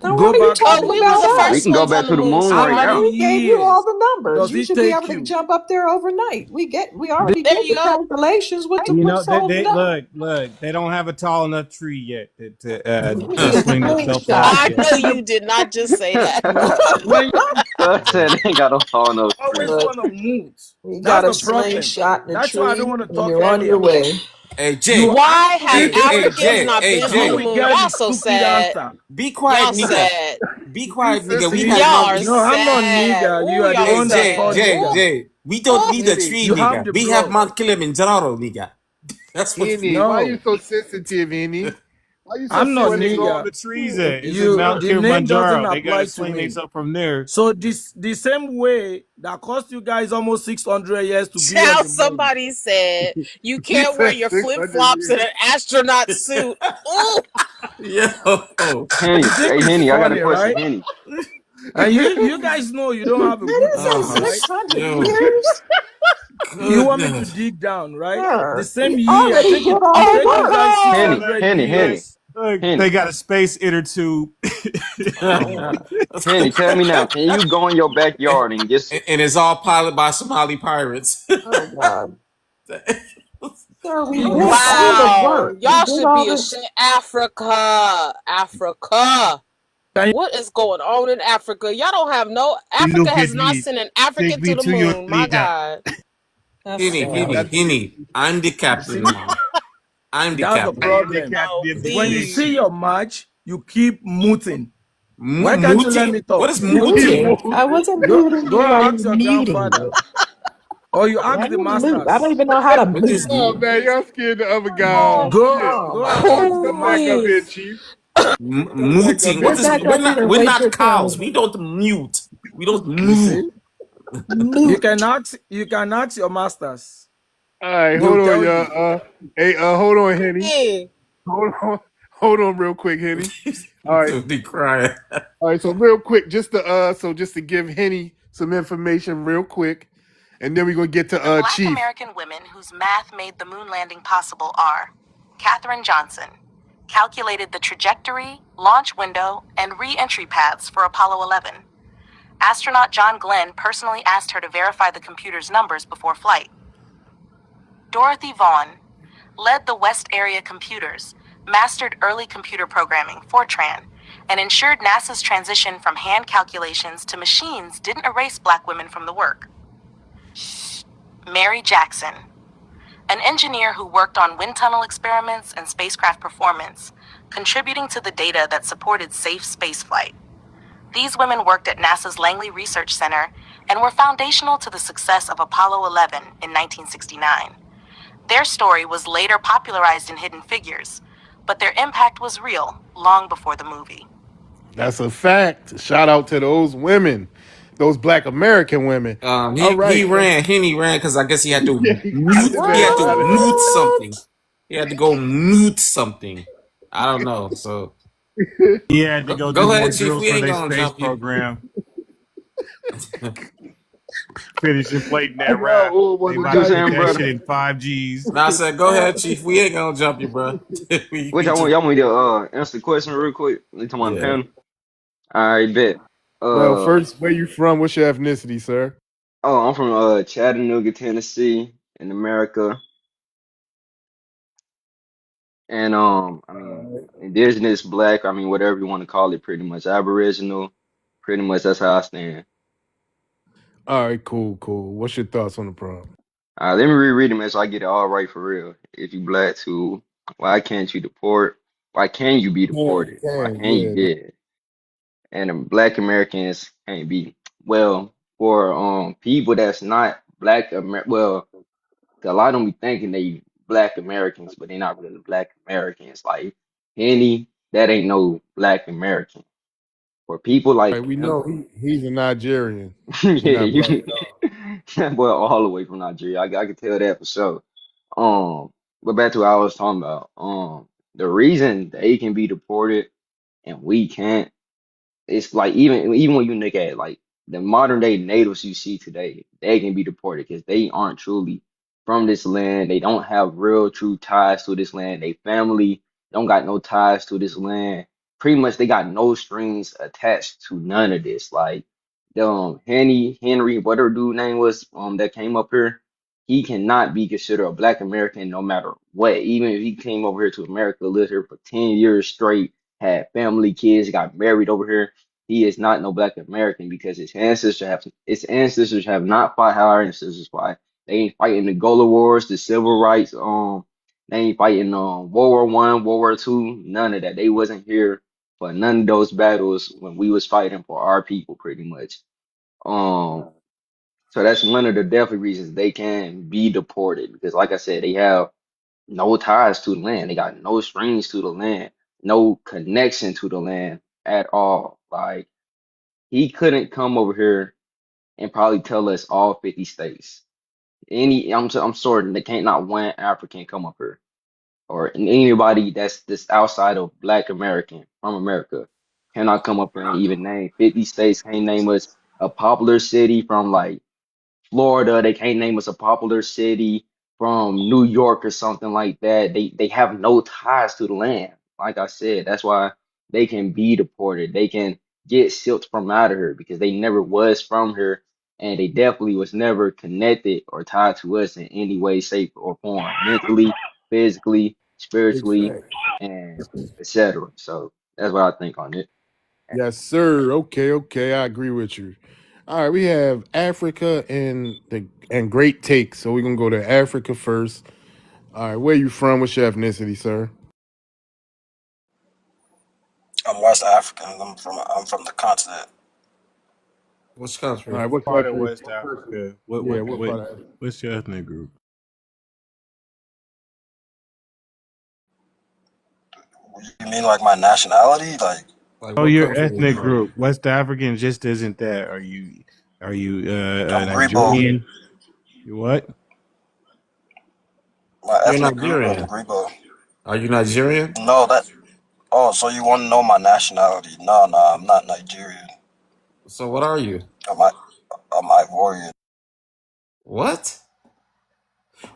Now, Go why are you back talking and We was about the rewind. We first can go ones back on the to the moon, moon How right many now. sweetheart. We gave you all years the numbers. does You it should be take able to you? jump up there overnight. We already There did you the go. calculations with the You know, what's all they done. look. They don't have a tall enough tree yet We to need a swing themselves off slingshot. I yet. know you did not just say that. When I said they ain't got no tall no always tree. Look, want to move. we That's got a the problem. slingshot in a That's why I don't tree, want to and talk you're on your earlier. way. Hey, You Jay. Why ask have me a Hey, Africans question, Jay. not Hey, been and on you the Jay. will moon? get Y'all the so stupid sad. answer. Be quiet, Y'all nigga. sad. Be He quiet, said nigga. We he have Y'all ain't. are monkeys. No, I'm not sad. nigga. You Ooh, are the y'all Hey, one that Jay, called sad. Jay, Ooh, nigga. Jay. We don't ooh. need a Henny, tree, You have nigga. the We have blood. Mount Kilimanjaro, nigga. That's what we Henny, why you No, so sensitive, Henny? Why you so I'm not Where they sensitive? grow all nigga. the trees at? Is it You Mount the name doesn't Kilimanjaro? They got to apply to sling me. themselves up from there. So this the same way that cost you guys almost 600 years to be on Child, the moon. somebody said you He can't wear said your flip 600 flops in years. an astronaut suit. Ooh, Yo. You Henny, think hey it's Henny, I got a funny, question, right? Henny. And you guys know you don't have a Did good it say mind, Oh, right? 600 yo. years? You want me to Goodness. dig down, right? The Sir, same we year, I already think did it all the take you work. guys Henny, 600 Henny, Henny, years. Look, they Henny, got a space inner tube. Oh, God. Henny. Tell me now, can you go in your backyard and get some? And it's all piloted by Somali pirates. Oh, God. Sir, we You, did you all see, the wow. work. We Y'all did should all be the. ashamed. Africa. Africa. can What is going on in Africa? Y'all don't have no. Africa Look at has not me. sent an Take African to me the to your moon. My leader. God. That's Henny, sad. Henny, That's it. Henny. I'm the you see, captain now. I'm the that's the I captain. am the problem. captain No, of the When you please. see spaceship. your match, you keep muting. Why can't you let Muting? me What talk? is You keep muting? Muting. I moving. wasn't Go muting go you. I ask was your muting grandfather, you. or you I ask the didn't mute. I don't masters. even know how to What mute is Oh you. man, y'all scared the other guy. Oh, Shit. Go Oh, and ask the Come back up please. here, masters. Chief. Come back up muting? here, What get is? back Chief. up here and We're wait not your cows. turn. We don't mute. We don't You move. see, Mute. you can ask your masters. All right, They'll hold on, tell you. y'all. Hey, hold on, Henny. Hey. Hold on, real quick, Henny. All right, Be crying. all right. So real quick, just to give Henny some information, real quick, and then we're gonna get The to Black Chief. American women whose math made the moon landing possible are Katherine Johnson, calculated the trajectory, launch window, and re entry paths for Apollo 11. Astronaut John Glenn personally asked her to verify the computer's numbers before flight. Dorothy Vaughan led the West Area Computers, mastered early computer programming, Fortran, and ensured NASA's transition from hand calculations to machines didn't erase black women from the work. Mary Jackson, an engineer who worked on wind tunnel experiments and spacecraft performance, contributing to the data that supported safe spaceflight. These women worked at NASA's Langley Research Center and were foundational to the success of Apollo 11 in 1969. Their story was later popularized in Hidden Figures, but their impact was real long before the movie. That's a fact. Shout out to those women, those Black American women. All He right. ran. Henny ran because I guess he had to Yeah, he got mute. his He had ass to out of there. mute something. He had to go mute something. I don't know. So He had to go do go more ahead, Chief. drills We for ain't their gonna space jump you. program. Finish inflating I that got rap. old one They to about do to put saying, that brother. shit in 5Gs. Now I said, go ahead, Chief. We ain't gonna jump you, bro. Which We just y'all want me to answer the question real quick? You talking about the yeah. panel? I bet. Well, first, where you from? What's your ethnicity, sir? Oh, I'm from Chattanooga, Tennessee, in America. And I mean, indigenous, black, I mean, whatever you want to call it, pretty much aboriginal, pretty much that's how I stand. All right, cool. What's your thoughts on the problem? Let me reread it, man, so I get it all right for real. If you black too, why can't you deport? Why can you be deported? Why can't you Yeah. get? And the black Americans can't be. Well, for people that's not black well, a lot of them be thinking they black Americans, but they're not really black Americans. Like Henny, that ain't no black American. For people Right, like we him, know he's a Nigerian. He's yeah, not you black at all. that boy all the way from Nigeria. I can tell that for sure. But back to what I was talking about. The reason they can be deported and we can't, it's like even when you look at like the modern day natives you see today, they can be deported because they aren't truly from this land. They don't have real true ties to this land. They family don't got no ties to this land. Pretty much they got no strings attached to none of this. Like the Henry, whatever dude name was that came up here, he cannot be considered a black American no matter what. Even if he came over here to America, lived here for 10 years straight, had family, kids, got married over here, he is not no black American because his ancestors have not fought how our ancestors fought. They ain't fighting the Gullah Wars, the civil rights, they ain't fighting World War I, World War II, none of that. They wasn't here for none of those battles when we was fighting for our people pretty much. Um so that's one of the definitely reasons they can be deported because like I said, they have no ties to the land. They got no strings to the land, no connection to the land at all. Like he couldn't come over here and probably tell us all 50 states. I'm sorry, they can't not one African come up here or anybody that's outside of Black American from America cannot come up here and even name 50 states. Can't name us a popular city from like Florida. They can't name us a popular city from New York or something like that. They have no ties to the land. Like I said, that's why they can be deported. They can get shipped from out of here because they never was from here and they definitely was never connected or tied to us in any way, shape, or form, mentally, physically, Big spiritually, fact. and etc. So that's what I think on it. Yes, sir. Okay, okay, I agree with you. All right, we have Africa and great takes. So we're gonna go to Africa first. All right, where you from? What's your ethnicity, sir? I'm West African. I'm from the continent. Which All country? right, what Part of country? West Africa. Yeah, what part of What's your ethnic group? You mean like my nationality? Like Like Oh, what your country are you ethnic from? group. West African just isn't that. Are you I'm Grebo. Nigerian? You what? My You're ethnic group. I'm Nigerian. Grebo. Are you Nigerian? No, that. Oh, so you want to know my nationality? No, no, I'm not Nigerian. So what are you? I'm I, I'm Ivorian. What?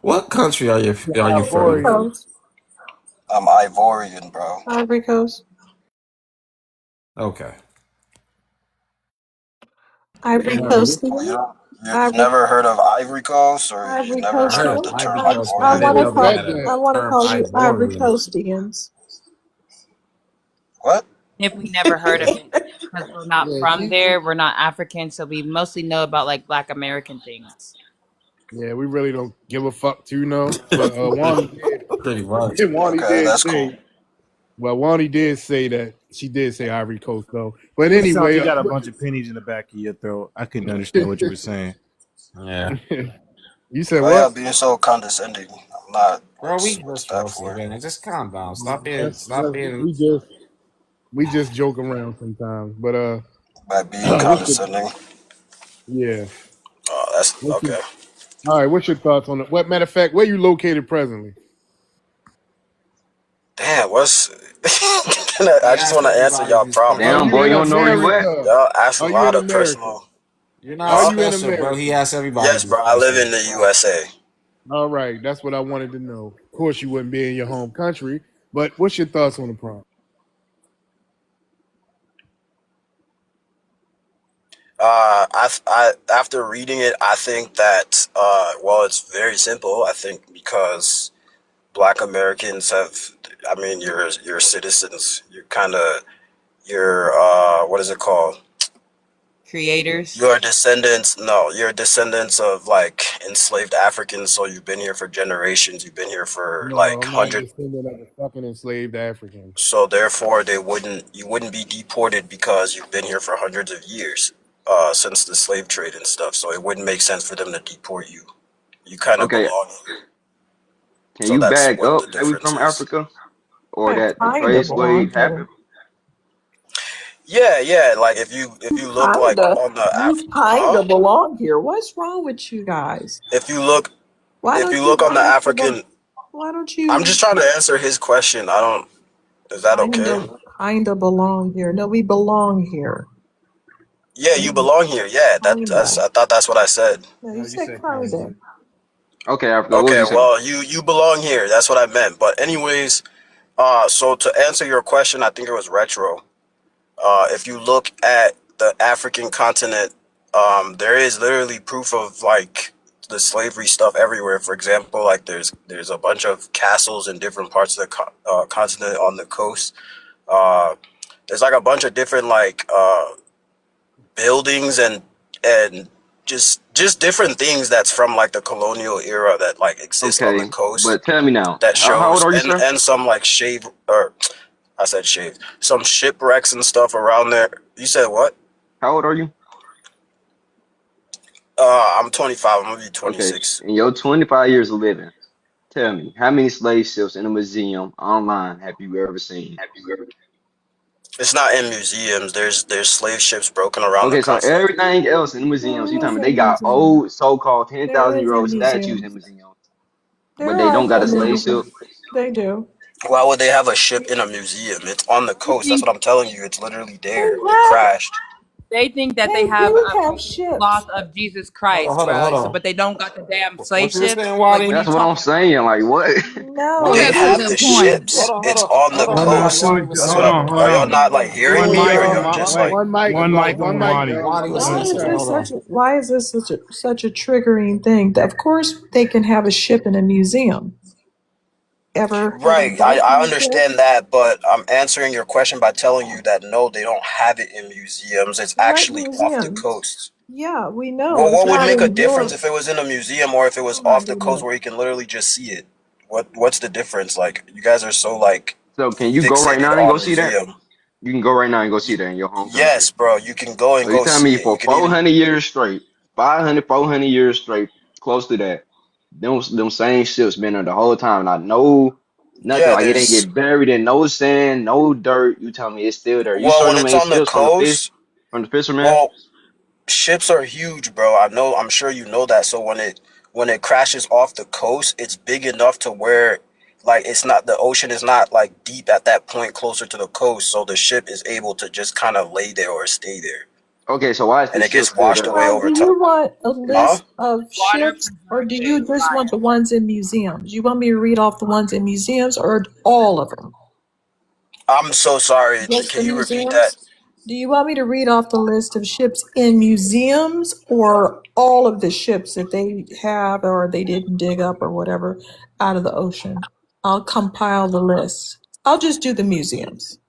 What country are you Ivory from? Ivorian? Coast. I'm Ivorian, bro. Ivory Coast. Okay. Ivory All right, Coast. Oh, you've Ivory never heard of Ivory Coast, or you've Ivory never I Coast. heard of heard the Ivory term Coast, but I I I Ivorian? didn't want never to know they call. said had a that. I want to term call you Ivory Ivorian. Coastians. What? If we never heard of it, because we're not Yeah, from she. there, we're not African, so we mostly know about like Black American things. Yeah, we really don't give a fuck to But Wani did. Pretty much. Wani Okay, did that's cool. say. Well, Wani did say that she did say Ivory Coast though. But It sounds anyway, you got a bunch of pennies in the back of your throat. I couldn't understand what you were saying. Yeah. you said Why y'all what? being so condescending? I'm not. Bro, we What's just that roasted, for? man. Just calm down. Stop That's being. we just joke around sometimes. But By being what's your condescending? yeah? Oh, that's What's your okay. all right? What's your thoughts on it? What matter of fact, where you located presently? Damn, what's? He I just asked want to answer everybody y'all these Are promptly. Damn, you boy, in you don't know where you at? America? Y'all ask a Are you in lot of America? personal. You're not Are Huh? you in special, bro. America? He asked everybody Yes, these bro. I live questions, in the bro. USA. All right, that's what I wanted to know. Of course, you wouldn't be in your home country, but what's your thoughts on the prompt? After reading it, I think that well, it's very simple. I think because Black Americans have, I mean, you're citizens. You're kind of you're what is it called? Creators. You're descendants. No, you're descendants of like enslaved Africans. So you've been here for generations. You've been here for No, like I'm not a hundred. descendant of a fucking enslaved African. So therefore, you wouldn't be deported because you've been here for hundreds of years. since the slave trade and stuff. So it wouldn't make sense for them to deport you. You kind of Okay, belong here. can So you that's back what up the that we difference from is. Africa or Yeah, that the kind trade of belong slave here. happened? Yeah, yeah. Like if you look like Kinda. on the You kinda huh? belong here. What's wrong with you guys? If you look Why if don't you you look on the want us to belong? African, Why don't I'm just you trying to answer his question. I don't. Is that okay? kinda belong here? No, we belong here. Yeah, you belong here. Yeah, that's. Kinda. I thought that's what I said. No, No, you you said said kind kinda. of. Okay, Africa, what was Okay, you saying? well, you belong here. That's what I meant. But anyways, so to answer your question, I think it was retro. If you look at the African continent, there is literally proof of like the slavery stuff everywhere. For example, like there's a bunch of castles in different parts of the continent on the coast. Uh, there's like a bunch of different like buildings and just different things that's from like the colonial era that like exist on the Okay, coast but tell me now, that how old shows are you, sir? and some like shave or I said shave some shipwrecks and stuff around there. You said what? How old are you? I'm 25. I'm gonna be Okay, 26. in your 25 years of living, tell me, how many slave ships in a museum online have you ever seen? It's not in museums. There's slave ships broken around the Okay, so continent. everything else in the museums, There you tell is me a they got museum. old, so-called There 10,000 is year a old statues in museum. museums, but There they are don't got a some in slave ship. museums. They do. Why would they have a ship in a museum? It's on the They coast. That's think what I'm telling you. It's literally They there. It have. crashed. they think that they They have do have fucking cloth ships. of Jesus Hold on, Christ, hold on, hold bro. So, on. but they don't got the damn slave What you were ships. saying, Like, what Wadi? are you That's what I'm talking about? saying. Like, what? No, Oh, They that's a have good the point. ships. It's on the Hold on. Hold Now, on, coast. Wadi was hold That's what saying, on, I'm. hold Are y'all on. not like hearing One me, mic or on y'all just like? one mic hold on on. Wadi. Wadi was One saying mic something. on. Hold on. why is this such a triggering thing? Of course they can have a ship in a museum. Ever Right, been to I a ship? understand that, but I'm answering your question by telling you that no, they don't have it in museums. It's What actually off the museum? coast. Yeah, we know. Well, It's what would not make a in difference your. if it was in a museum or if it was Oh my off the coast goodness. where you can literally just see it? What's the difference? Like you guys are so like So can you go right fixated now and go on see that? museum. You can go right now and go see that in your home country. Yes, bro, you can go and So you go tell see me it. You for can even 400 years straight, 500, 400 years straight, close to that, them same ships been there the whole time. Not no nothing. yeah, Like it ain't there's get buried in no sand, no dirt. You tell me it's still there. You well saw when them it's ain't on the ships coast, from the fisherman. well, ships are huge, bro. I know. I'm sure you know that. So when it crashes off the coast, it's big enough to where like it's not the ocean is not like deep at that point closer to the coast, so the ship is able to just kind of lay there or stay there, Okay, so why is and this it ship gets still washed there? away So, over do time. you want a Huh? list of Water ships, or do preserves you it. just want Right. the ones in museums? You want me to read off the ones in museums, or all of them? I'm so sorry. Just Can the you repeat that? museums? Do you want me to read off the list of ships in museums, or all of the ships that they have or they didn't dig up or whatever out of the ocean? I'll compile the list. I'll just do the museums.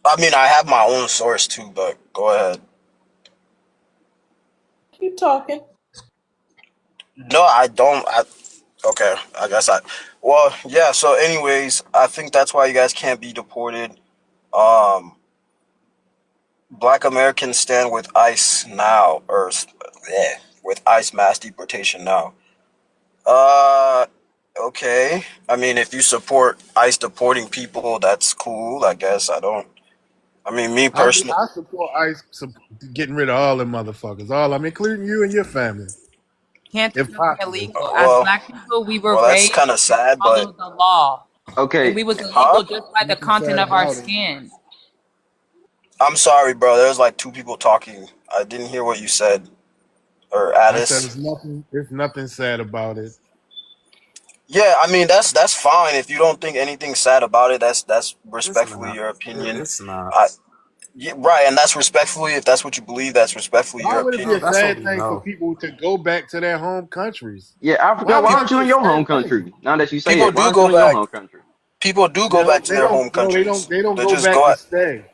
I mean, I have my own source too, but go ahead. Keep talking. No, I don't. Okay, I guess I. Well, yeah. So, anyways, I think that's why you guys can't be deported. Um, Black Americans stand with ICE now, or yeah, with ICE mass deportation now. Uh, okay. I mean, if you support ICE deporting people, that's cool. I guess I don't. I mean, me personally. I support ICE getting rid of all them motherfuckers, all of them, including you and your family, Can't do if nothing possible. illegal. As Well, black people, we were well, that's raised kind of to sad, but follow the law. And Okay, we was huh? illegal just by the Nothing content sad of our about it. skin. I'm sorry, bro. There's like two people talking. I didn't hear what you said, or I said Addis. it's nothing sad about it. Yeah, I mean that's fine if you don't think anything sad about it. That's It's respectfully not. your opinion. It's not. I yeah, right, and that's respectfully if that's what you believe. That's respectfully Why your would it be No, a opinion. that's what sad we thing for know. people to go back to their home countries? yeah, Africa. Why Why would aren't that you be in a your home sad country? thing? Now that you say People that, why do aren't you go in your back. home country? People do go No, back to their home countries. they don't They go just back go to at stay.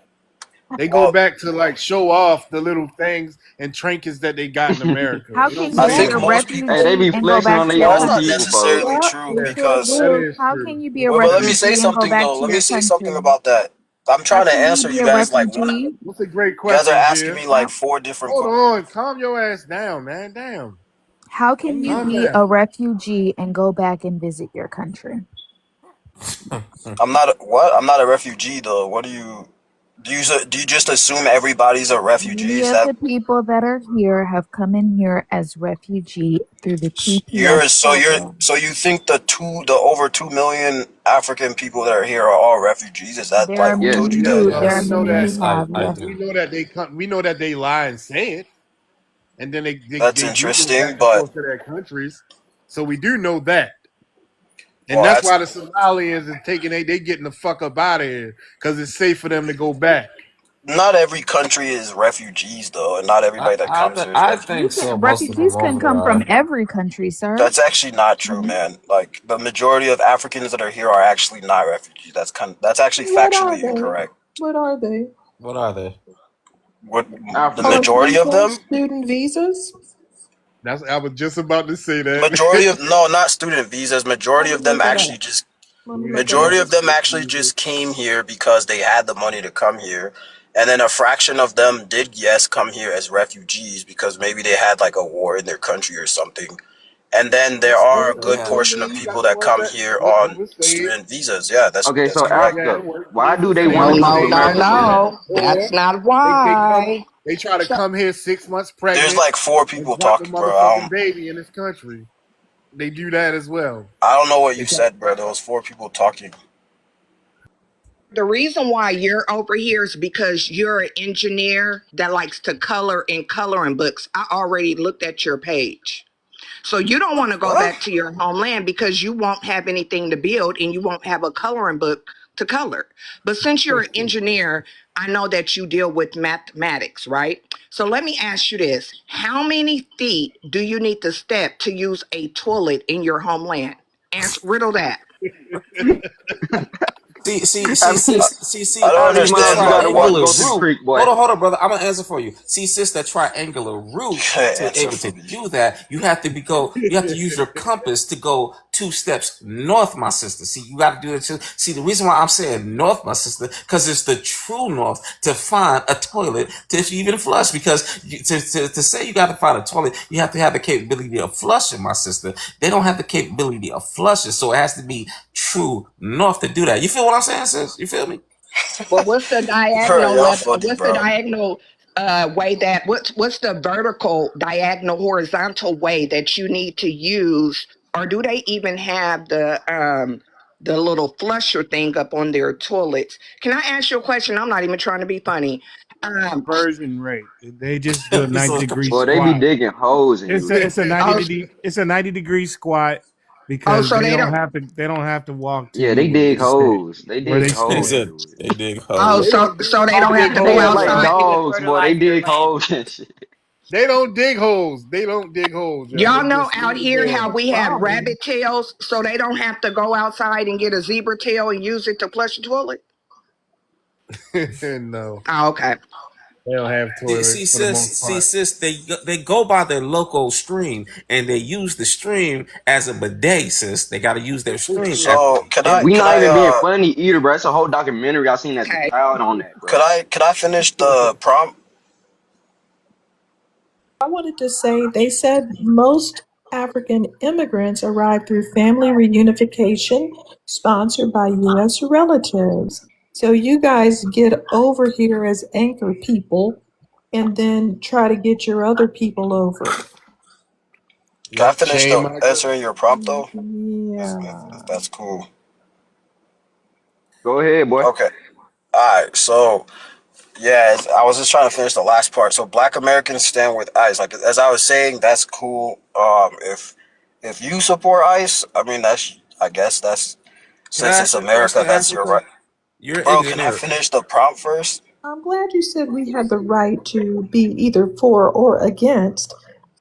They go well. back to like show off the little things and trinkets that they got in America. How They don't can you I be stay think a there. most Hey, they people. refugee be and go flexing back on to their Well, your that's own not people, country? folks. necessarily Yeah, true they sure because That do. is How true. can you be a well, let me refugee say and go something back though. to Let me your say something country? about that. I'm How trying to can you answer be you a guys like refugee? That's a great you guys are question, asking Jill. me like four different Hold on, calm your ass down, man. Damn, How can you calm be down. a refugee and go back and visit your country? I'm not what? I'm not a refugee though. What do you just assume everybody's a refugee? Many Is of that the people that are here have come in here as refugee through the TPS program. so you think the over 2 million African people that are here are all refugees? Is that There like are who Yes, told you many that? who Well, there are we yes, know many that. who yes, have, I yes. do. We know that they come. We know that they lie and say it, and then That's they do go interesting, back and but forth to their countries. So we do know that, and well, that's that's why the Somalians is taking they getting the fuck up out of here because it's safe for them to go back. not every country is refugees though, and not everybody that comes here is I refugee. You think so. can Most of them refugees can over come there from are. every country, sir. That's actually not true, Mhm. man. Like the majority of Africans that are here are actually not refugees. That's actually What are factually they? incorrect. What are they? What are they? What the Are Africans. majority of people them? student visas? That's I was just about to say Majority that. of no, not student visas. Let me look it up. Let me look it Majority up. of them actually just came here because they had the money to come here. And then a fraction of them did, yes, come here as refugees because maybe they had like a war in their country or something. And then there are a good Also, portion of then you got people the that ones come that here work on overstayed. student visas. Yeah, Okay, that's so correct. Yeah, Africa. it work. Why do they want No, to come to no, no, America so bad? no. That's Or not they come why. they try to come here 6 months There's pregnant like four and people drop the talking, bro. I motherfucking don't baby in this country. They do that as well. I don't know what They you try said, bro. There was four people talking. The reason why you're over here is because you're an engineer that likes to color in coloring books. I already looked at your page. So you don't want to go What? back to your homeland because you won't have anything to build and you won't have a coloring book to color. But since you're an engineer, I know that you deal with mathematics, right? So let me ask you this. How many feet do you need to step to use a toilet in your homeland? Answer, riddle that. How many I don't how many understand miles you got to walk to what go to the Route. creek, boy? Hold on, brother. I'm gonna answer for you. See, sis, that triangular route you can't to be answer able for to me. do that, you have to you have to use your compass to go 2 steps north, my sister. See, you got to do it too. See, the reason why I'm saying north, my sister, because it's the true north to find a toilet to even flush. Because to say you got to find a toilet, you have to have the capability of flushing, my sister. They don't have the capability of flushing, so it has to be true north to do that. You feel what I'm saying, sis? You feel me? Well, what's the Bro, diagonal y'all level? funny, What's the bro. diagonal way that what's the vertical, diagonal, horizontal way that you need to use? Or do they even have the little flusher thing up on their toilets? Can I ask you a question? I'm not even trying to be funny. Conversion rate. They just do a It's 90-degree Boy, they be squat. digging holes in It's you. a Oh, 90-degree squat oh, because so they don't. they don't have to walk to Yeah, they where they dig stay. holes. They Where dig they He holes stay. said into it. they dig Oh, holes. they don't so they don't have dig to go Yeah, holes, like outside. yo. dogs, boy. They Fertilize your dig land. holes and shit. They don't dig holes. They don't dig holes, yo. Y'all They know just out leave it here how there. we have Problem. rabbit tails, so they don't have to go outside and get a zebra tail and use it to flush the toilet. No, Oh, okay. they don't have toilets for the most part. Sis, they go by their local stream and they use the stream as a bidet, sis. They got to use their stream every So day. Yeah. We not even being funny either, bro. It's a whole documentary I seen that's Okay. wild on that, bro. could I finish the prompt? I wanted to say they said most African immigrants arrived through family reunification sponsored by U.S. relatives. So you guys get over here as anchor people and then try to get your other people over. Can I Yep, finish chain the migration. answering your prompt though? If Yeah. that's cool. Go ahead, boy. Okay. All right. So yeah, I was just trying to finish the last part. So Black Americans stand with ICE. Like as I was saying, that's cool. If you support ICE, I mean that's I guess that's Can I since it's ask you a America, question, that's your Africa? right. You're an Bro, can I engineer. finish the prompt first? I'm glad you said we had the right to be either for or against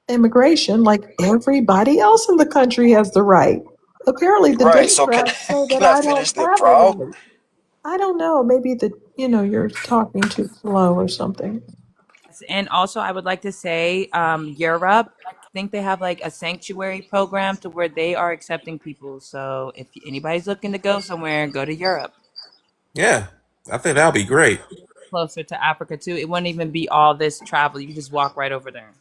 immigration, like everybody else in the country has the right. Apparently, the Right. So can Democrats say that can I I don't finish the have a prompt? right. I don't know. Maybe you're talking too slow or something. And also, I would like to say, Europe, I think they have like a sanctuary program to where they are accepting people. So if anybody's looking to go somewhere, go to Europe. Yeah. I think that'll be great. Closer to Africa too. It wouldn't even be all this travel. You just walk right over there.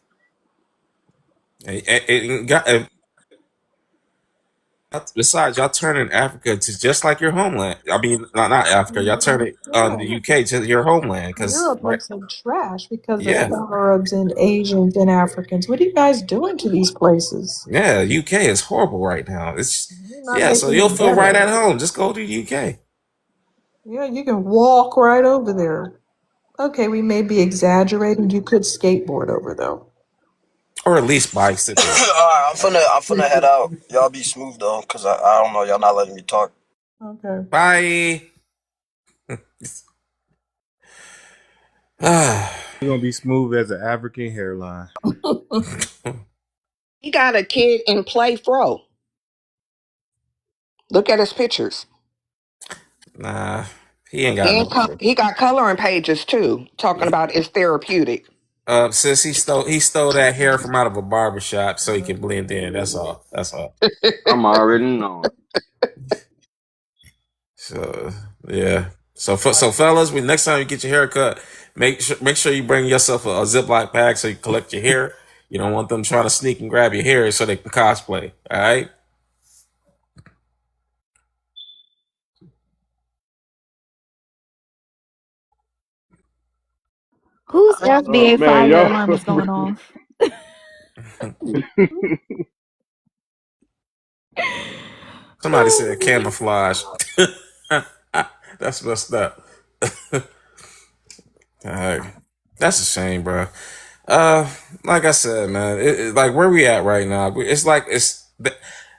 Besides, y'all turning Africa to just like your homeland. I mean, not Africa. Y'all turn it the Yeah. UK to your homeland, because Europe looks like trash because of yeah, Arabs and Asians and Africans. What are you guys doing to these places? yeah, UK is horrible right now. It's You're not yeah, so making you'll it feel right better. at home. Just go to UK, Yeah, you can walk right over there. Okay, we may be exaggerating. You could skateboard over though. or at least bicycle. Alright, I'm finna head out. Y'all be smooth though, cause I don't know, y'all not letting me talk. Okay. Bye. You're gonna be smooth as an African hairline. He got a kid in play fro. Look at his pictures. Nah, he ain't got no. He got coloring pages too, talking about it's therapeutic. Since he stole that hair from out of a barber shop so he can blend in. That's all. That's all. I'm already knowing. So yeah. So fellas, when next time you get your hair cut, make sure you bring yourself a Ziploc bag so you collect your hair. You don't want them trying to sneak and grab your hair so they can cosplay. All right. Whose Oh FDA man, fire yo. alarm is going off? Somebody said camouflage. That's messed up. All right. That's a shame, bro. Like I said, man, like where we at right now, it's like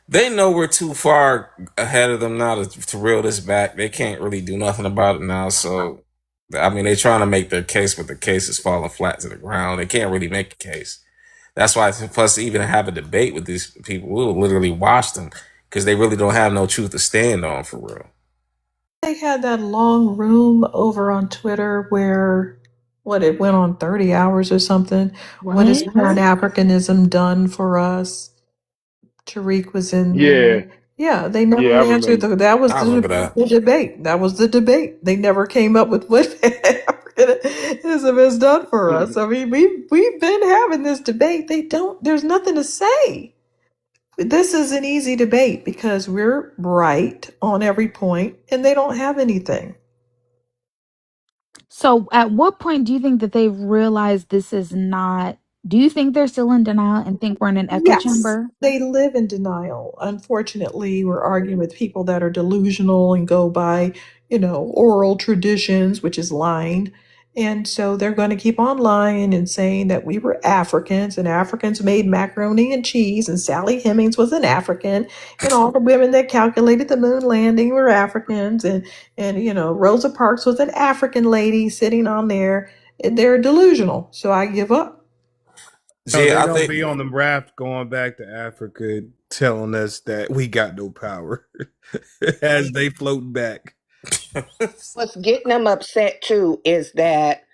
they know we're too far ahead of them now to reel this back. They can't really do nothing about it now. So, I mean, they're trying to make their case, but the case is falling flat to the ground. They can't really make a case. That's why, for us to even have a debate with these people, we'll literally watch them because they really don't have no truth to stand on for real. They had that long room over on Twitter where what it went on 30 hours or something. What has What? Pan Africanism done for us? Tariq was in Yeah, there. Yeah, they yeah, never I answered remember. that was I remember that. the debate. That was the debate. They never came up with what Africanism has done for us. I mean, we've been having this debate. There's nothing to say. This is an easy debate because we're right on every point and they don't have anything. So, at what point do you think that they've realized this is not? Do you think they're still in denial and think we're in an echo Yes, chamber? they live in denial. Unfortunately, we're arguing with people that are delusional and go by, oral traditions, which is lying. And so they're going to keep on lying and saying that we were Africans and Africans made macaroni and cheese and Sally Hemings was an African and all the women that calculated the moon landing were Africans and Rosa Parks was an African lady sitting on there. They're delusional. So I give up. No, Gee, they I gonna think be on the raft going back to Africa, telling us that we got no power as they float back. What's getting them upset too is that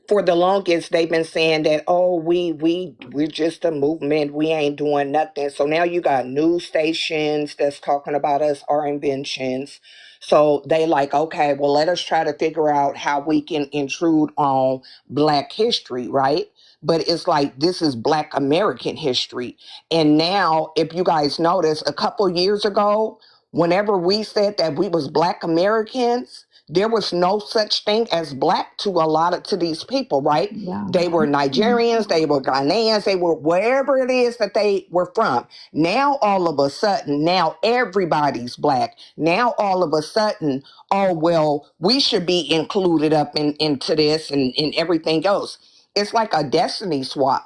for the longest they've been saying that, oh, we're just a movement, we ain't doing nothing. So now you got news stations that's talking about us, our inventions. So they like, okay, well, let us try to figure out how we can intrude on black history, right? But it's like this is black American history. And now if you guys notice, a couple years ago, whenever we said that we was black Americans, there was no such thing as black to these people, right? Yeah. They were Nigerians, they were Ghanaians, they were wherever it is that they were from. Now all of a sudden, now everybody's black. Now all of a sudden, oh well, we should be included up into this and everything else. It's like a destiny swap.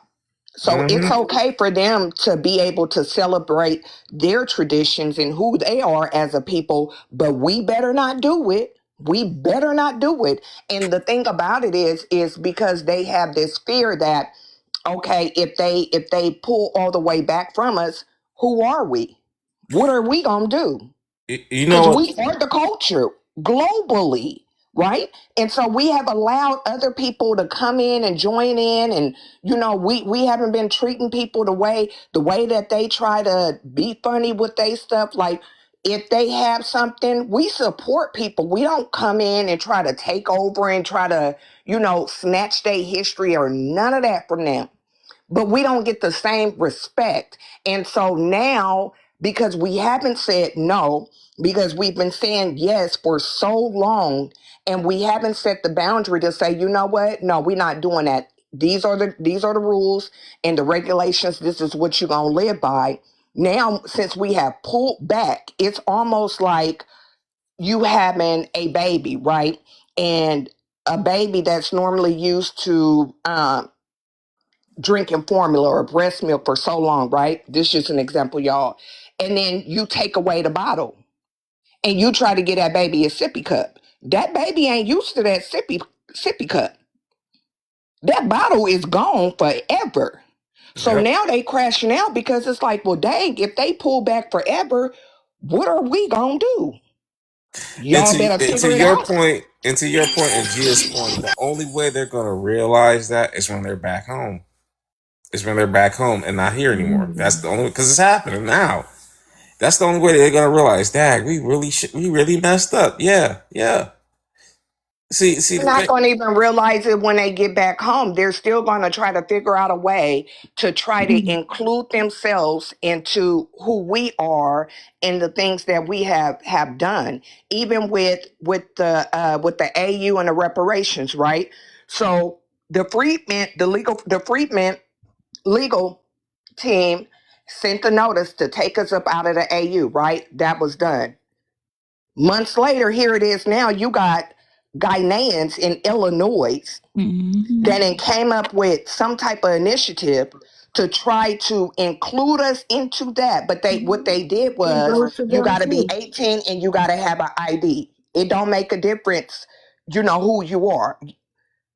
So it's Mm-hmm. okay for them to be able to celebrate their traditions and who they are as a people, but we better not do it. We better not do it. And the thing about it is because they have this fear that, okay, if they pull all the way back from us, who are we? What are we gonna do? You know Because what? we are the culture globally, right? And so we have allowed other people to come in and join in, and we haven't been treating people the way that they try to be funny with their stuff. Like if they have something, we support people. We don't come in and try to take over and try to, snatch their history or none of that from them. But we don't get the same respect. And so now, because we haven't said no, because we've been saying yes for so long, and we haven't set the boundary to say, you know what? No, we're not doing that. These are the rules and the regulations. This is what you're gonna live by. Now, since we have pulled back, it's almost like you having a baby, right? And a baby that's normally used to drinking formula or breast milk for so long, right? This is just an example, y'all. And then you take away the bottle and you try to get that baby a sippy cup. That baby ain't used to that sippy cup. That bottle is gone forever. So Yep. now they crashing out because it's like, well, dang, if they pull back forever, what are we gonna do? And Y'all to, better and to figure it your out. point, and to your point, and Gia's point, the only way they're gonna realize that is when they're back home. Is when they're back home and not here anymore. That's the only, because it's happening now. That's the only way they're gonna realize, Dad, we really messed up. Yeah, yeah. See They're the not thing. going to even realize it when they get back home. They're still going to try to figure out a way to try to include themselves into who we are and the things that we have done, even with the AU and the reparations, right? So the Freedmen legal team sent the notice to take us up out of the AU, right? That was done. Months later, here it is now. You got Ghanaians in Illinois that then came up with some type of initiative to try to include us into that. But what they did We was wrote to you them got to be too. 18 and you got to have an ID. It don't make a difference, who you are.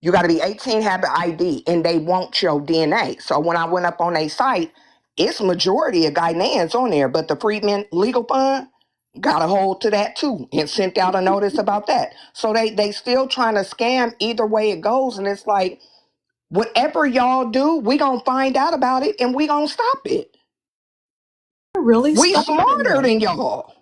You got to be 18, have an ID, and they want your DNA. So when I went up on their site, it's majority of Ghanaians on there, but the Freedmen Legal Fund got a hold to that too and sent out a notice about that. So they still trying to scam either way it goes, and it's like whatever y'all do, we gonna find out about it and we gonna stop it. Really We stopping smarter it. than y'all.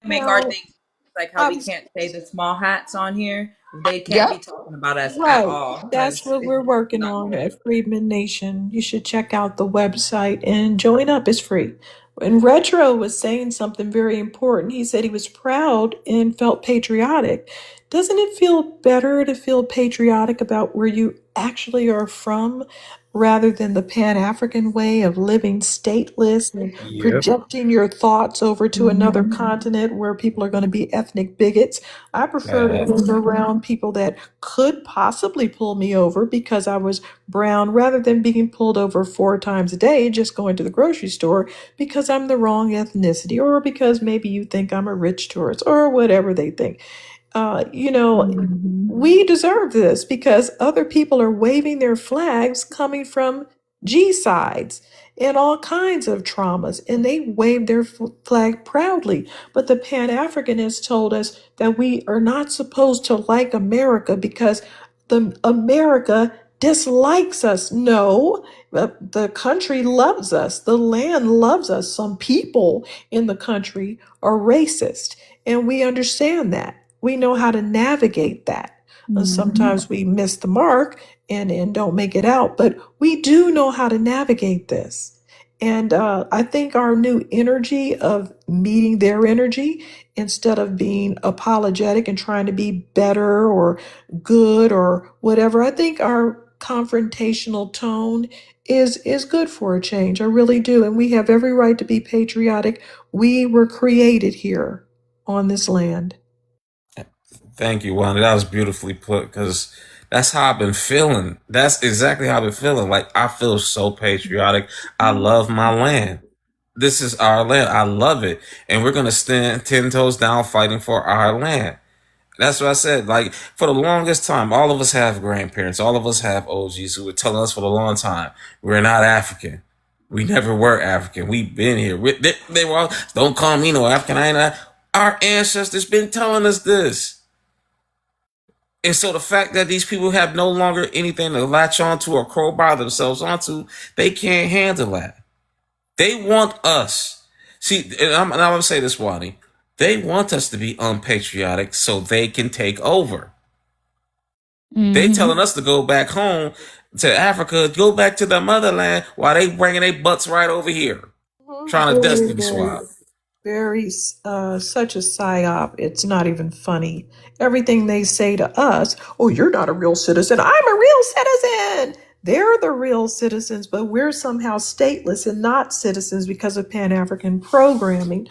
Make our Well, things like how we I'm can't say the small hats on here. They can't be Yep. talking about us at right. all That's because what it's we're working not on good. at Freedman Nation. You should check out the website and join up. It's free. And Retro was saying something very important. He said he was proud and felt patriotic. Doesn't it feel better to feel patriotic about where you actually are from rather than the Pan African way of living stateless and Yep. projecting your thoughts over to another continent where people are going to be ethnic bigots? I prefer to live around people that could possibly pull me over because I was brown rather than being pulled over 4 times a day just going to the grocery store because I'm the wrong ethnicity or because maybe you think I'm a rich tourist or whatever they think. We deserve this because other people are waving their flags coming from G sides and all kinds of traumas, and they wave their flag proudly. But the Pan Africanists told us that we are not supposed to like America because the America dislikes us. No, the country loves us. The land loves us. Some people in the country are racist, and we understand that. We know how to navigate that. Sometimes we miss the mark and don't make it out, but we do know how to navigate this. And I think our new energy of meeting their energy instead of being apologetic and trying to be better or good or whatever, I think our confrontational tone is good for a change. I really do. And we have every right to be patriotic. We were created here on this land. Thank you, Wanda. That was beautifully put because that's how I've been feeling. That's exactly how I've been feeling. Like, I feel so patriotic. I love my land. This is our land. I love it. And we're going to stand 10 toes down fighting for our land. That's what I said. Like, for the longest time, all of us have grandparents. All of us have OGs who were telling us for a long time, we're not African. We never were African. We've been here. They were all, don't call me no African. I ain't not. Our ancestors been telling us this. And so the fact that these people have no longer anything to latch onto or crowbar themselves onto, they can't handle that. They want us. See, and I'm going to say this, Wani. They want us to be unpatriotic so they can take over. They Mm-hmm. telling us to go back home to Africa, go back to the motherland, while they bringing their butts right over here, trying to Very, destiny swap. very, such a psyop. It's not even funny. Everything they say to us, oh, you're not a real citizen. I'm a real citizen. They're the real citizens, but we're somehow stateless and not citizens because of Pan African programming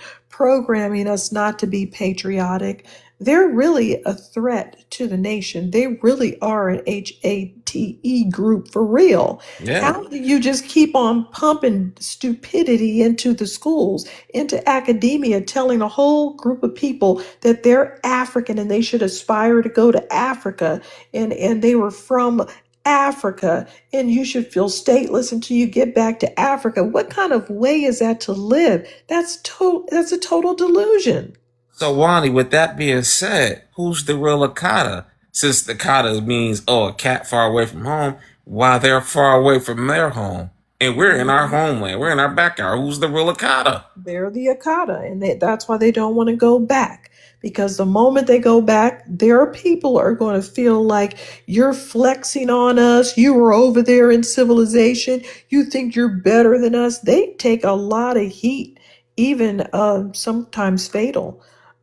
us not to be patriotic. They're really a threat to the nation. They really are an HATE group for real. Yeah. How do you just keep on pumping stupidity into the schools, into academia, telling a whole group of people that they're African and they should aspire to go to Africa and they were from Africa and you should feel stateless until you get back to Africa? What kind of way is that to live? That's a total delusion. So, Wani, with that being said, who's the real Akata? Since the Akata means, a cat far away from home, while they're far away from their home. And we're in our homeland. We're in our backyard. Who's the real Akata? They're the Akata, and that's why they don't want to go back. Because the moment they go back, their people are going to feel like you're flexing on us. You were over there in civilization. You think you're better than us. They take a lot of heat, even sometimes fatal.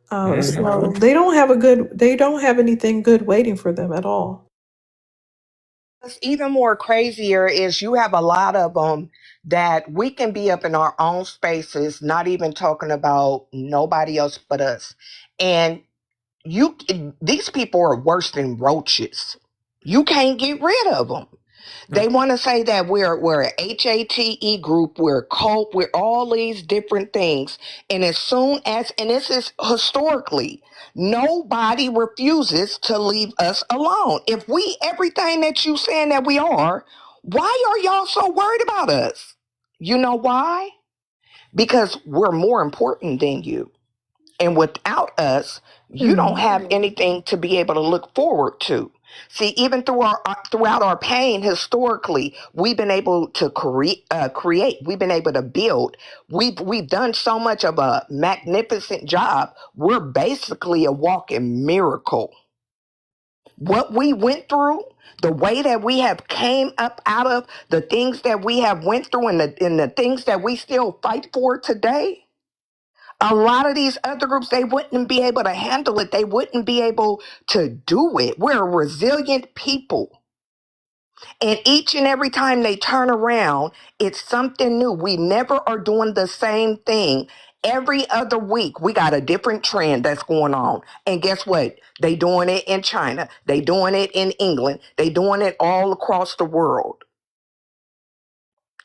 So they don't have anything good waiting for them at all. What's even more crazier is you have a lot of them that we can be up in our own spaces, not even talking about nobody else but us. And these people are worse than roaches. You can't get rid of them. They want to say that we're a HATE group, we're a cult, we're all these different things. And as soon as, and this is historically, nobody refuses to leave us alone. If we everything that you saying that we are, why are y'all so worried about us? You know why? Because we're more important than you. And without us, you don't have anything to be able to look forward to. See, even throughout our pain, historically, we've been able to create. We've been able to build. We've done so much of a magnificent job. We're basically a walking miracle. What we went through, the way that we have came up out of, the things that we have went through, and the things that we still fight for today. A lot of these other groups, they wouldn't be able to handle it. They wouldn't be able to do it. We're a resilient people. And each and every time they turn around, it's something new. We never are doing the same thing. Every other week, we got a different trend that's going on. And guess what? They doing it in China. They doing it in England. They doing it all across the world.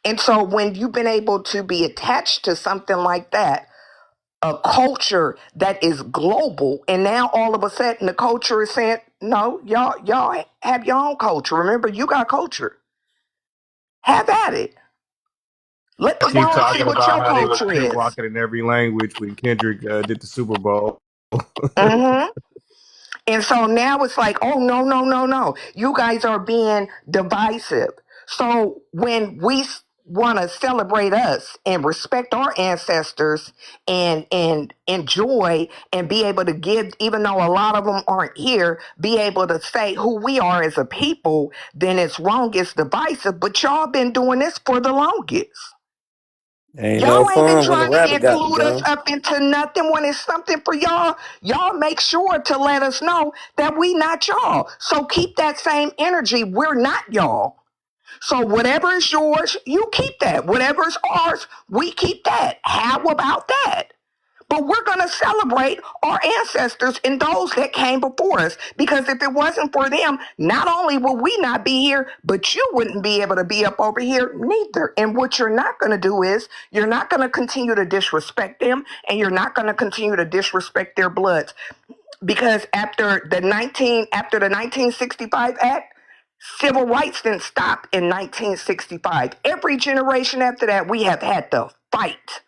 And so when you've been able to be attached to something like that, a culture that is global, and now all of a sudden the culture is saying, no, y'all have your own culture. Remember, you got culture. Have at it. Let the Keep world see talking what about your how they was culture lip is. walking in every language when Kendrick did the Super Bowl. Mm-hmm. And so now it's like, oh, no, no, no, no. You guys are being divisive. So when we want to celebrate us and respect our ancestors and enjoy and be able to give, even though a lot of them aren't here, be able to say who we are as a people, then it's wrong, it's divisive. But y'all been doing this for the longest. Ain't no Y'all ain't been fun when the trying to rabbit got the include us gun. up into nothing. When it's something for y'all, y'all make sure to let us know that we not y'all. So keep that same energy. We're not y'all. So whatever is yours, you keep that. Whatever is ours, we keep that. How about that? But we're going to celebrate our ancestors and those that came before us. Because if it wasn't for them, not only would we not be here, but you wouldn't be able to be up over here neither. And what you're not going to do is you're not going to continue to disrespect them, and you're not going to continue to disrespect their bloods. Because after the 1965 Act, civil rights didn't stop in 1965. Every generation after that, we have had to fight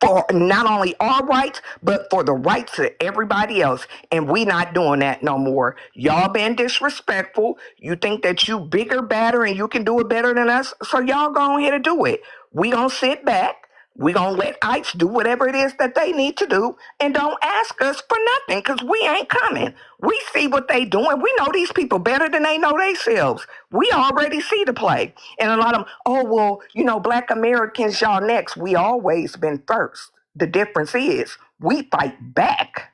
for not only our rights, but for the rights of everybody else. And we not doing that no more. Y'all been disrespectful. You think that you bigger, badder, and you can do it better than us. So y'all go ahead and do it. We gonna sit back. We gonna let ICE do whatever it is that they need to do and don't ask us for nothing because we ain't coming. We see what they doing. We know these people better than they know themselves. We already see the play. And a lot of them, oh, well, black Americans, y'all next. We always been first. The difference is we fight back.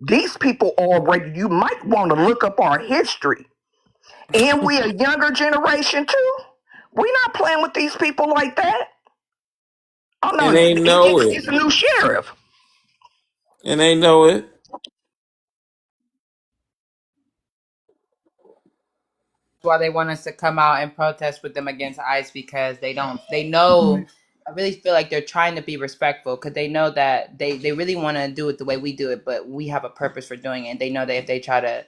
These people already, you might want to look up our history. And we a younger generation too. We not playing with these people like that. Oh no, And they know it. it's a new sheriff. And they know it. Why they want us to come out and protest with them against ICE because they know. I really feel like they're trying to be respectful because they know that they really want to do it the way we do it, but we have a purpose for doing it. And they know that if they try to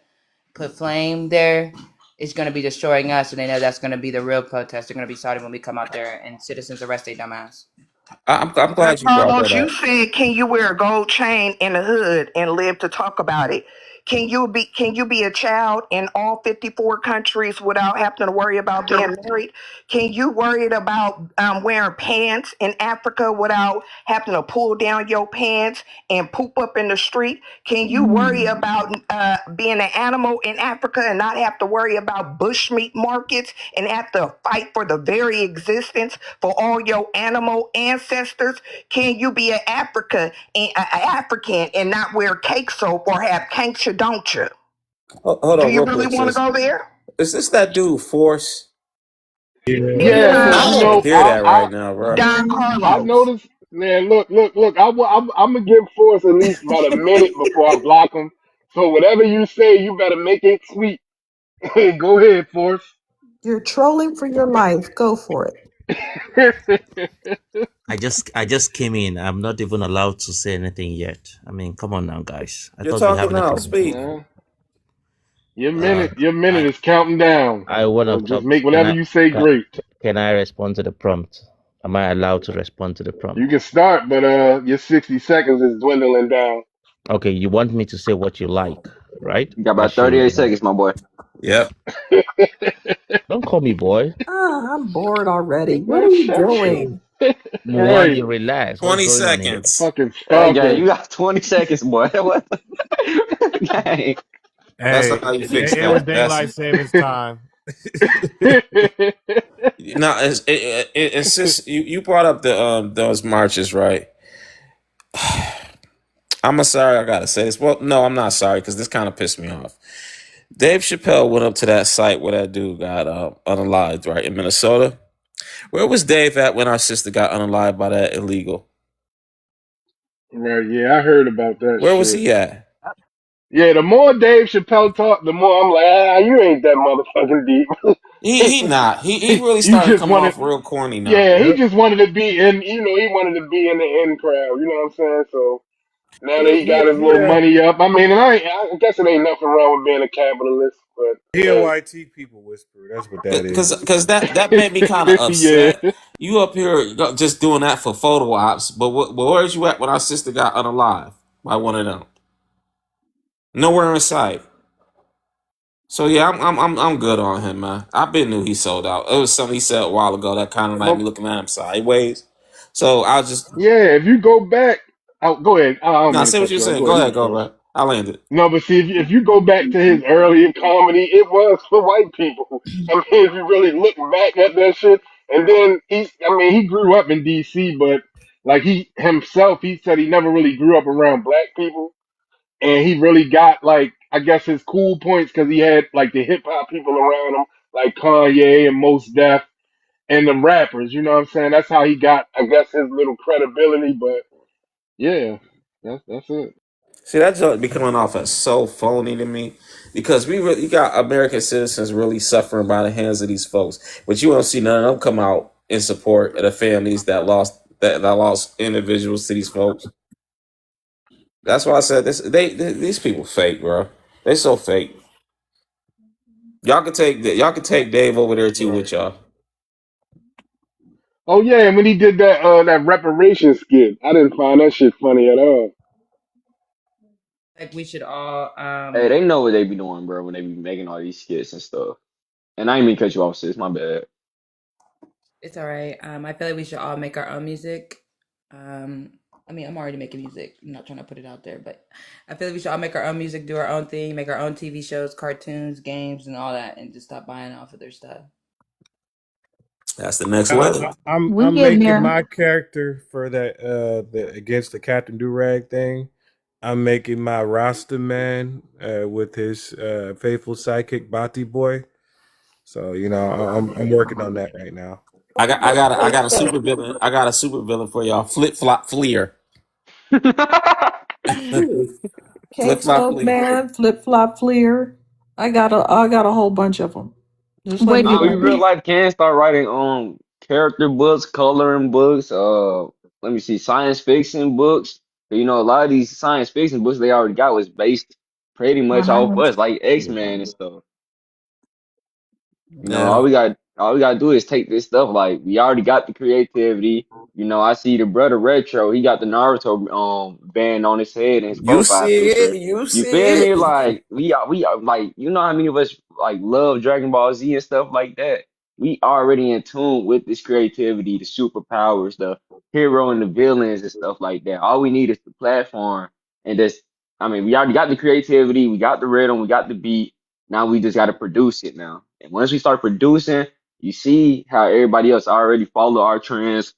put flame there, it's going to be destroying us, and they know that's going to be the real protest. They're going to be sorry when we come out there and citizens arrest their dumbass. I'm glad you brought that Carlos, you up. said, can you wear a gold chain in the hood and live to talk about it? Can you be a child in all 54 countries without having to worry about being married? Can you worry about wearing pants in Africa without having to pull down your pants and poop up in the street? Can you worry about being an animal in Africa and not have to worry about bushmeat markets and have to fight for the very existence for all your animal ancestors? Can you be an African and not wear cake soap or have cancer, don't you? Hold Do on, you real really quick, want to sis. go there? Is this that dude Force? It's Yeah, because I can't hear that I right now, bro. Don I Carlos. noticed. Man, look. I'm gonna give Forrest at least about a minute before I block him. So whatever you say, you better make it sweet. Hey, go ahead, Forrest. You're trolling for your life. Go for it. I just came in. I'm not even allowed to say anything yet. I mean, come on now, guys. I You're thought we're talking having a now. Speak. conversation. Nah, your Uh, minute I is counting down. I want So to just talk. make Can whatever I you say can, great. can I respond to the prompt? Am I allowed to respond to the You prompt? can start, but your 60 seconds is dwindling down. Okay, you want me to say what you like, right? You got That about shows 38 that. seconds, my boy. Yep. Don't call me boy. I'm bored already. What Man, are you shut doing? Hey, Muwani, relax. What's 20 going on here? seconds. fucking Hey, gang, you stalker. got 20 seconds, boy. What? Gang. That's Hey, how you fix it was that. daylight savings time. No, it's just you brought up the those marches, right? I'm sorry I gotta say this. Well, no, I'm not sorry because this kind of pissed me off. Dave Chappelle went up to that site where that dude got unalived, right, in Minnesota. Where was Dave at when our sister got unalived by that illegal? Right, yeah, I heard about that Where was shit. he at? Yeah, the more Dave Chappelle talk, the more I'm like, you ain't that motherfucking He deep. not. He really You started just coming off wanted, real corny now. yeah, he Yep. just wanted to be in, he wanted to be in the in crowd. You know what I'm saying? So now that he got his He little money up, I mean, and I guess it ain't nothing wrong with being a capitalist, but a hey, white people whisperer. That's what that is. Cause that made me kind of yeah, upset. You up here just doing that for photo ops, but where's you at when our sister got unalive by one of them? Nowhere in sight. So yeah, I'm good on him, man. I been knew he sold out. It was something he said a while ago that kind of like but me looking at him sideways. So I just yeah, if you go back, go ahead. I don't now mean to say what cut you're you off. saying. Go Go ahead, you ahead, can go, finish. bro. I landed. No, but see, if you go back to his earlier comedy, it was for white people. I mean, if you really look back at that shit, and then he grew up in D.C., but like he himself, he said he never really grew up around black people, and he really got like, I guess his cool points because he had like the hip hop people around him, like Kanye and Mos Def, and the rappers. You know what I'm saying? That's how he got, I guess, his little credibility. But yeah, that's it. See, that joke be coming off as so phony to me because we really you got American citizens really suffering by the hands of these folks, but you won't see none of them come out in support of the families that lost individuals to these folks. That's why I said this. These people fake, bro. They so fake. Y'all can take Dave over there too with Right. y'all. Oh yeah, and when he did that reparation skit, I didn't find that shit funny at all. Like we should all Hey, they know what they be doing, bro, when they be making all these skits and stuff. And I ain't mean to cut you off, sis. My bad. it's all right. I feel like we should all make our own music I mean, I'm already making music. I'm not trying to put it out there, but I feel like we should all make our own music, do our own thing, make our own TV shows, cartoons, games, and all that, and just stop buying off of their stuff. That's the next I, wave. We I'm getting making there. my character for that the against the Captain Durag thing. I'm making my Rasta man with his faithful sidekick Bati Boy. So I'm working on that right now. I got a super villain. I got a super villain for y'all. Flip flop fleer. Flip Cape flop Smoke fleer. Man, Flip Flop Fleer. I got a whole bunch of them. Just let Wait, me Nah, we know. real life can start writing character books, coloring books, let me see, science fiction books. A lot of these science fiction books they already got was based pretty much off uh-huh. us, like X-Men and stuff. Yeah. All we gotta do is take this stuff. Like we already got the creativity. I see the brother Retro. He got the Naruto band on his head and his You profile see it. picture. You You see feel it. me? Like we are like how many of us like love Dragon Ball Z and stuff like that. We already in tune with this creativity, the superpowers, the hero and the villains and stuff like that. All we need is the platform and just. I mean, we already got the creativity, we got the rhythm, we got the beat. Now we just got to produce it now. And once we start producing, you see how everybody else already follow our trends,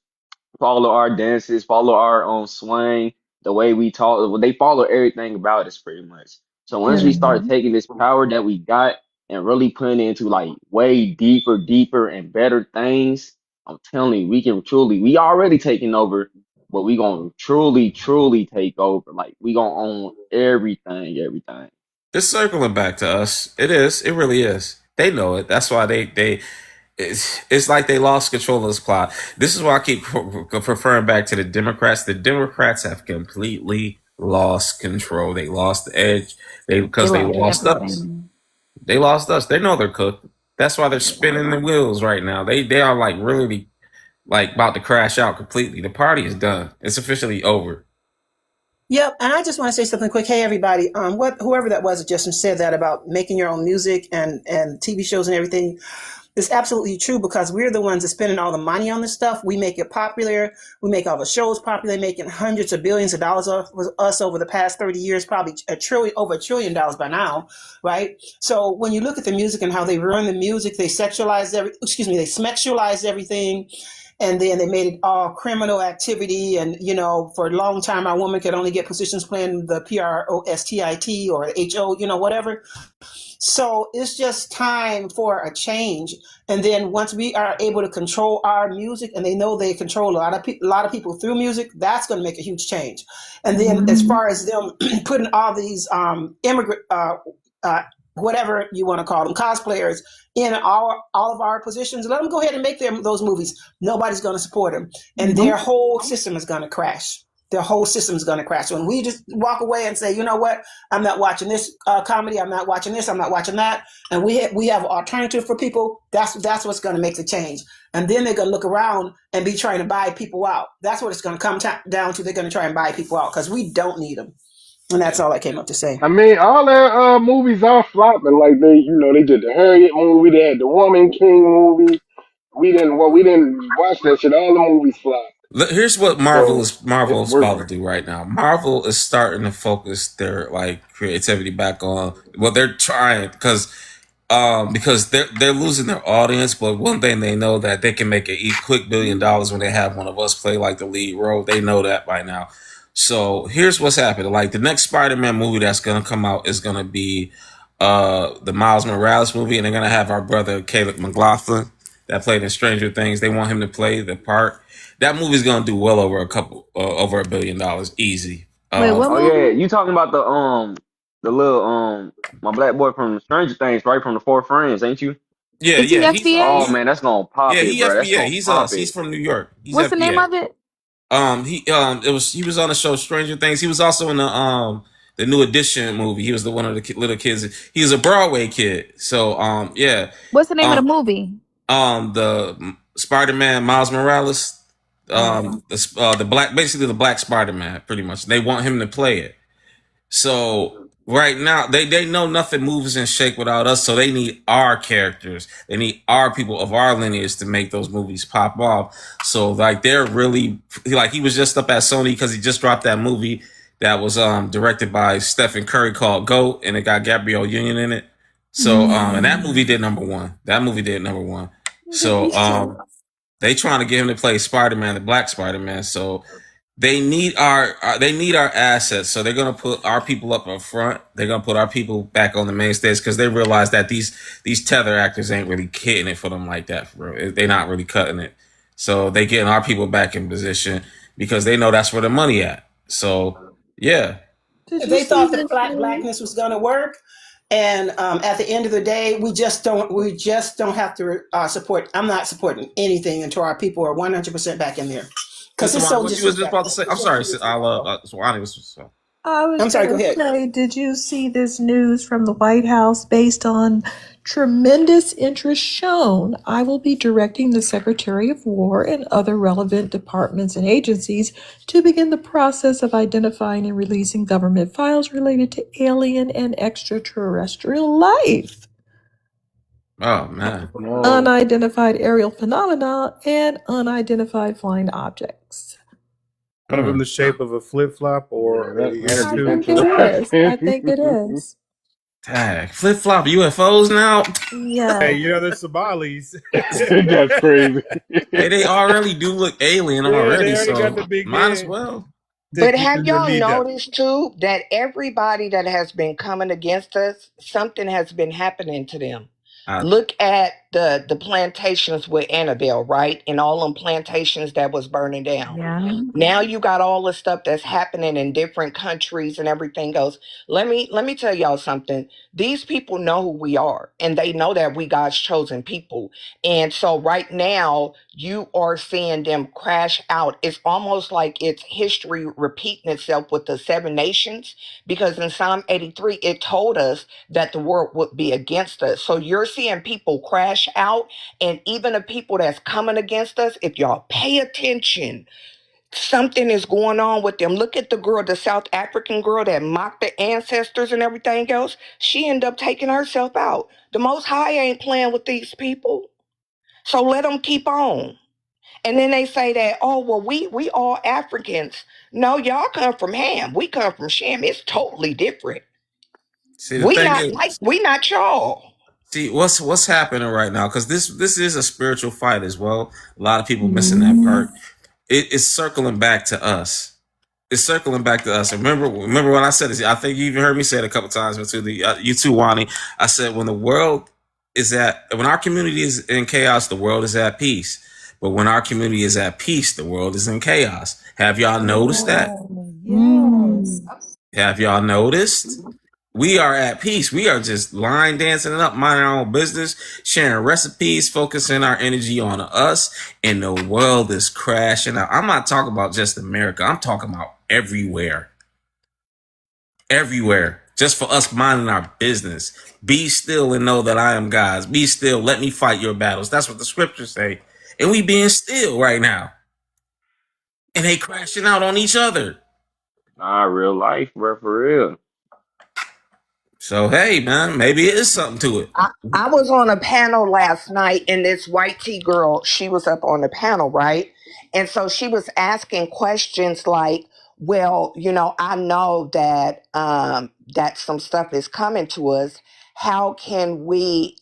follow our dances, follow our own swing, the way we talk. Well, they follow everything about us pretty much. So once we start Mhm. taking this power that we got and really putting it into like way deeper and better things, I'm telling you, we already taking over, but we gonna truly take over. Like we gonna own everything. It's circling back to us. It is. It really is. They know it. That's why they it's like they lost control of this plot. This is why I keep referring back to the Democrats. The Democrats have completely lost control. They lost the edge. They Because they lost lost us. everything. They lost us. They know they're cooked. That's why they're spinning the wheels right now. They are like really like about to crash out completely. The party is done. It's officially over. Yep, and I just want to say something quick. Hey, everybody! Whoever that was that just said that about making your own music and TV shows and everything is absolutely true because we're the ones that spending all the money on this stuff. We make it popular. We make all the shows popular, making hundreds of billions of dollars off with us over the past 30 years, probably over $1 trillion by now, right? So when you look at the music and how they ruin the music, they they sexualize everything, and then they made it all criminal activity. And for a long time our woman could only get positions playing the prostit or ho, whatever. So it's just time for a change. And then once we are able to control our music, and they know they control a lot of people through music, that's going to make a huge change. And then as Mhm. far as them putting all these immigrant uh, whatever you want to call them, cosplayers in all of our positions, let them go ahead and make those movies. Nobody's going to support them, and their Nope. whole system is going to crash. Their whole system is going to crash. When we just walk away and say, you know what, I'm not watching this comedy, I'm not watching this, I'm not watching that, and we have alternative for people. That's what's going to make the change. And then they're going to look around and be trying to buy people out. That's what it's going to come down to. They're going to try and buy people out because we don't need them. And that's all I came up to say. I mean, all their movies are flopping. Like they did the Harriet movie, they had the Woman King movie. We didn't watch that shit. All the movies flopped. Here's what Marvel So is Marvel it's is about to working. do right now. Marvel is starting to focus their like creativity back on. Well, they're trying because they're losing their audience. But one thing they know that they can make a quick $1 billion when they have one of us play like the lead role. They know that by now. So here's what's happening. Like the next Spider-Man movie that's gonna come out is gonna be the Miles Morales movie, and they're gonna have our brother Caleb McLaughlin that played in Stranger Things. They want him to play the part. That movie's gonna do well over over $1 billion easy. Wait, what Oh yeah, movie? you talking about the little my black boy from Stranger Things, right from the Four Friends, ain't you? Yeah, Is he yeah, he's FBA? Oh man, that's gonna pop yeah, it, he bro. That's FBA. gonna He's pop us. it. He's from New York. He's What's the name FBA. of it? He was on the show Stranger Things. He was also in the New Edition movie. He was the one of the little kids. He was a Broadway kid. So yeah, What's the name of the um movie? the Spider Man Miles Morales, Okay. the black basically the black Spider Man pretty much. They want him to play it. So right now they know nothing moves and shake without us, so they need our characters, they need our people of our lineage to make those movies pop off. So like they're really like, he was just up at Sony because he just dropped that movie that was directed by Stephen Curry called Go, and it got Gabrielle Union in it. So and that movie did number one. Did you So see? they trying to get him to play Spider-Man, the Black Spider-Man. So they need our assets, so they're gonna put our people up front. They're gonna put our people back on the main stage because they realize that these tether actors ain't really hitting it for them like that. For real, they're not really cutting it. So they getting our people back in position because they know that's where the money at. So yeah, Did If you they see thought that this news? blackness was going to work, and at the end of the day, we just don't have to support. I'm not supporting anything until our people are 100% back in there, because Sister it's Ron, so what you was just about to disrespectful. say? I'm sorry, Swani was so. I was I'm sorry. going Go to ahead. say, did you see this news from the White House based on tremendous interest shown? I will be directing the Secretary of War and other relevant departments and agencies to begin the process of identifying and releasing government files related to alien and extraterrestrial life, Oh man, No, unidentified aerial phenomena, and unidentified flying objects. One of them mm. the shape of a flip flop or yeah, a that'll I be inner think it tube. is. I think it interesting. is. Tag flip flop UFOs now. Hey, Yeah. you know the Somalis. That's crazy. Hey, they already do look alien Yeah, already, they already got so the big might as head. well. But Take you have through your y'all leader. noticed too that everybody that has been coming against us, something has been happening to them? I, Look at the plantations with Annabelle, right? And all them plantations that was burning down. Yeah. Now you got all the stuff that's happening in different countries and everything else. Let me tell y'all something. These people know who we are, and they know that we God's chosen people. And so right now you are seeing them crash out. It's almost like it's history repeating itself with the seven nations, because in Psalm 83 it told us that the world would be against us. So you're seeing people crash out, and even the people that's coming against us, if y'all pay attention, something is going on with them. Look at the girl, the South African girl that mocked the ancestors and everything else. She ended up taking herself out. The Most High ain't playing with these people. So let them keep on. And then they say that, oh, well, we all Africans. No, y'all come from Ham. We come from Shem. It's totally different. see, the thing is, We not y'all. see what's happening right now, because this is a spiritual fight as well. A lot of people missing that Mhm. part. It's circling back to us. It's circling back to us. Remember when I said this? I think you even heard me say it a couple times to the you too, Wani. I said when our community is in chaos, the world is at peace. But when our community is at peace, the world is in chaos. Have y'all noticed that? Oh, yes. Mm. Have y'all noticed? We are at peace. We are just line dancing it up, minding our own business, sharing recipes, focusing our energy on us, and the world is crashing out. I'm not talking about just America. I'm talking about everywhere. Everywhere. Just for us minding our business. Be still and know that I am God. Be still. Let me fight your battles. That's what the scriptures say. And we being still right now. And they crashing out on each other. Nah, real life, bro, for real. So hey, man, maybe it is something to it. I was on a panel last night, and this white tea girl, she was up on the panel, right? And so she was asking questions like, well, I know that that some stuff is coming to us. How can we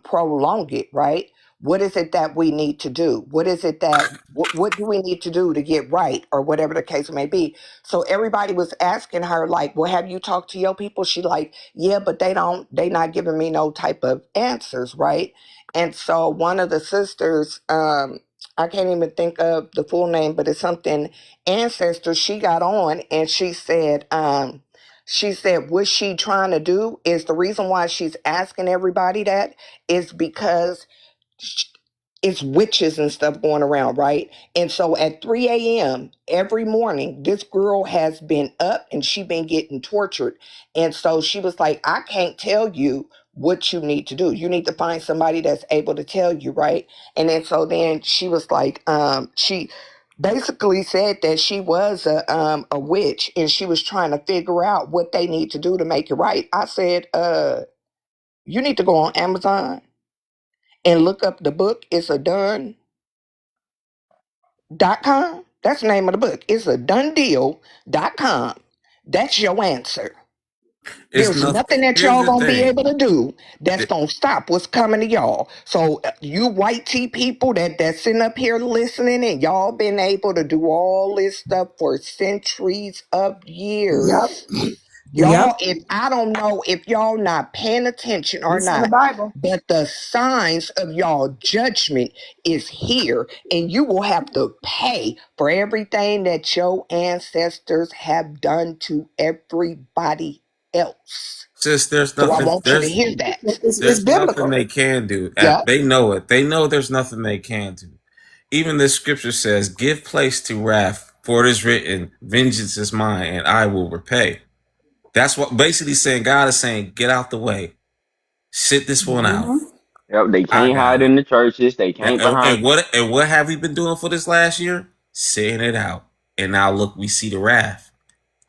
prolong it, right? What is it that we need to do? What is it that what do we need to do to get right, or whatever the case may be? So everybody was asking her like, well, have you talked to your people? She like, yeah, but they not giving me no type of answers, right? And so one of the sisters, I can't even think of the full name, but it's something ancestor, she got on and she said what she trying to do is, the reason why she's asking everybody that is because it's witches and stuff going around, right? And so at 3 a.m. every morning, this girl has been up and she been getting tortured. And so she was like, I can't tell you what you need to do. You need to find somebody that's able to tell you, right? And then so then she was like, basically said that she was a witch and she was trying to figure out what they need to do to make it right. I said, you need to go on Amazon and look up the book. It's a done.com. That's the name of the book. It's a donedeal.com. That's your answer. It's There's nothing. nothing that Here's y'all the gonna be thing. able to do that's Th- gonna stop what's coming to y'all. So you white tea people that's sitting up here listening, and y'all been able to do all this stuff for centuries of Yep. years. Yep. Y'all, if I don't know if y'all not paying attention or It's in the not, Bible. but the signs of y'all judgment is here, and you will have to pay for everything that your ancestors have done to everybody else. Just there's So I nothing. want you to hear that. It's There's nothing biblical. they can do. Yeah. They know it. They know there's nothing they can do. Even the scripture says, "Give place to wrath, for it is written, vengeance is mine, and I will repay." That's what basically saying. God is saying, "Get out the way. Sit this one out. Hmm. Yep, they I can't got hide it." in the churches. They And, can't behind. what have we been doing for this last year? Sitting it out. And now look, we see the wrath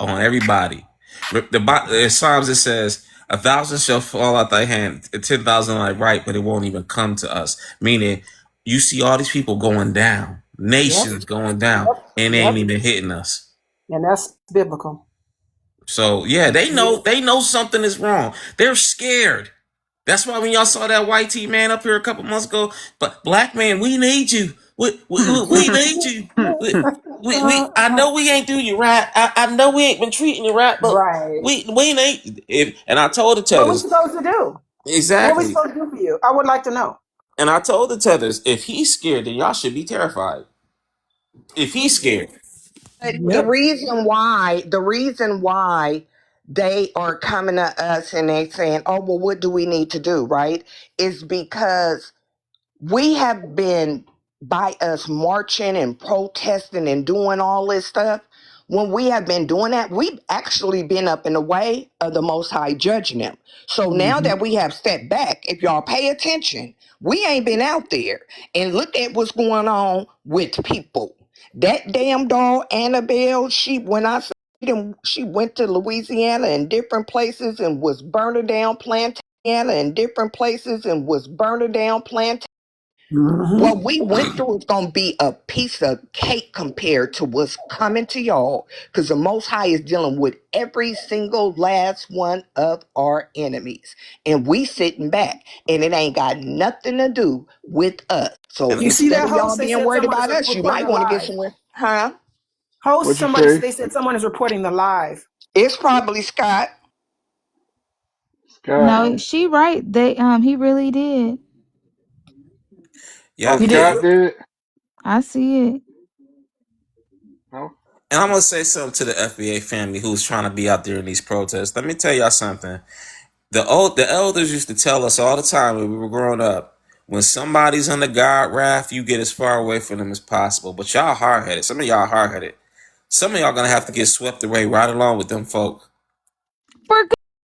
on everybody. In Psalms it says, 1,000 shall fall out thy hand, 10,000 thy right, but it won't even come to us. Meaning, you see all these people going down, Yep. nations going down, Yep. and they ain't Yep. even hitting us. And that's biblical. So yeah, they know something is wrong. They're scared. That's why when y'all saw that white tee man up here a couple months ago, but black man, we need you. We need you. I know we ain't doing you right. I know we ain't been treating you right, but Right. we ain't. And I told the What we tethers supposed to do? What we exactly. supposed to do for you? I would like to know. And I told the tethers, if he's scared, then y'all should be terrified. If he's scared, But Yep. the reason why they are coming to us and they saying, "Oh, well, what do we need to do?" Right? Is because we have been by us marching and protesting and doing all this stuff. When we have been doing that, we've actually been up in the way of the Most High judging them. So now Hmm. that we have stepped back, if y'all pay attention, we ain't been out there and look at what's going on with people. That damn dog Annabelle, when I see them, she went to Louisiana and different places and was burning down plantations and different places and was burning down plantations. Hmm. What we went through is going to be a piece of cake compared to what's coming to y'all, because the Most High is dealing with every single last one of our enemies. And we sitting back, and it ain't got nothing to do with us. So and You see instead that of y'all host? They being said worried someone is about us, you reporting might the want to get live. somewhere. Huh? Host, What you somebody, say, they said someone is reporting the live. It's probably Scott. Scott? No, she right. They he really did. Oh, yeah, He did. Scott did. I see it. Oh, and I'm gonna say something to the FBA family who's trying to be out there in these protests. Let me tell y'all something. The elders used to tell us all the time when we were growing up, when somebody's under God wrath, you get as far away from them as possible. But y'all hard headed. Some of y'all hard headed. Some of y'all gonna have to get swept away right along with them folk. For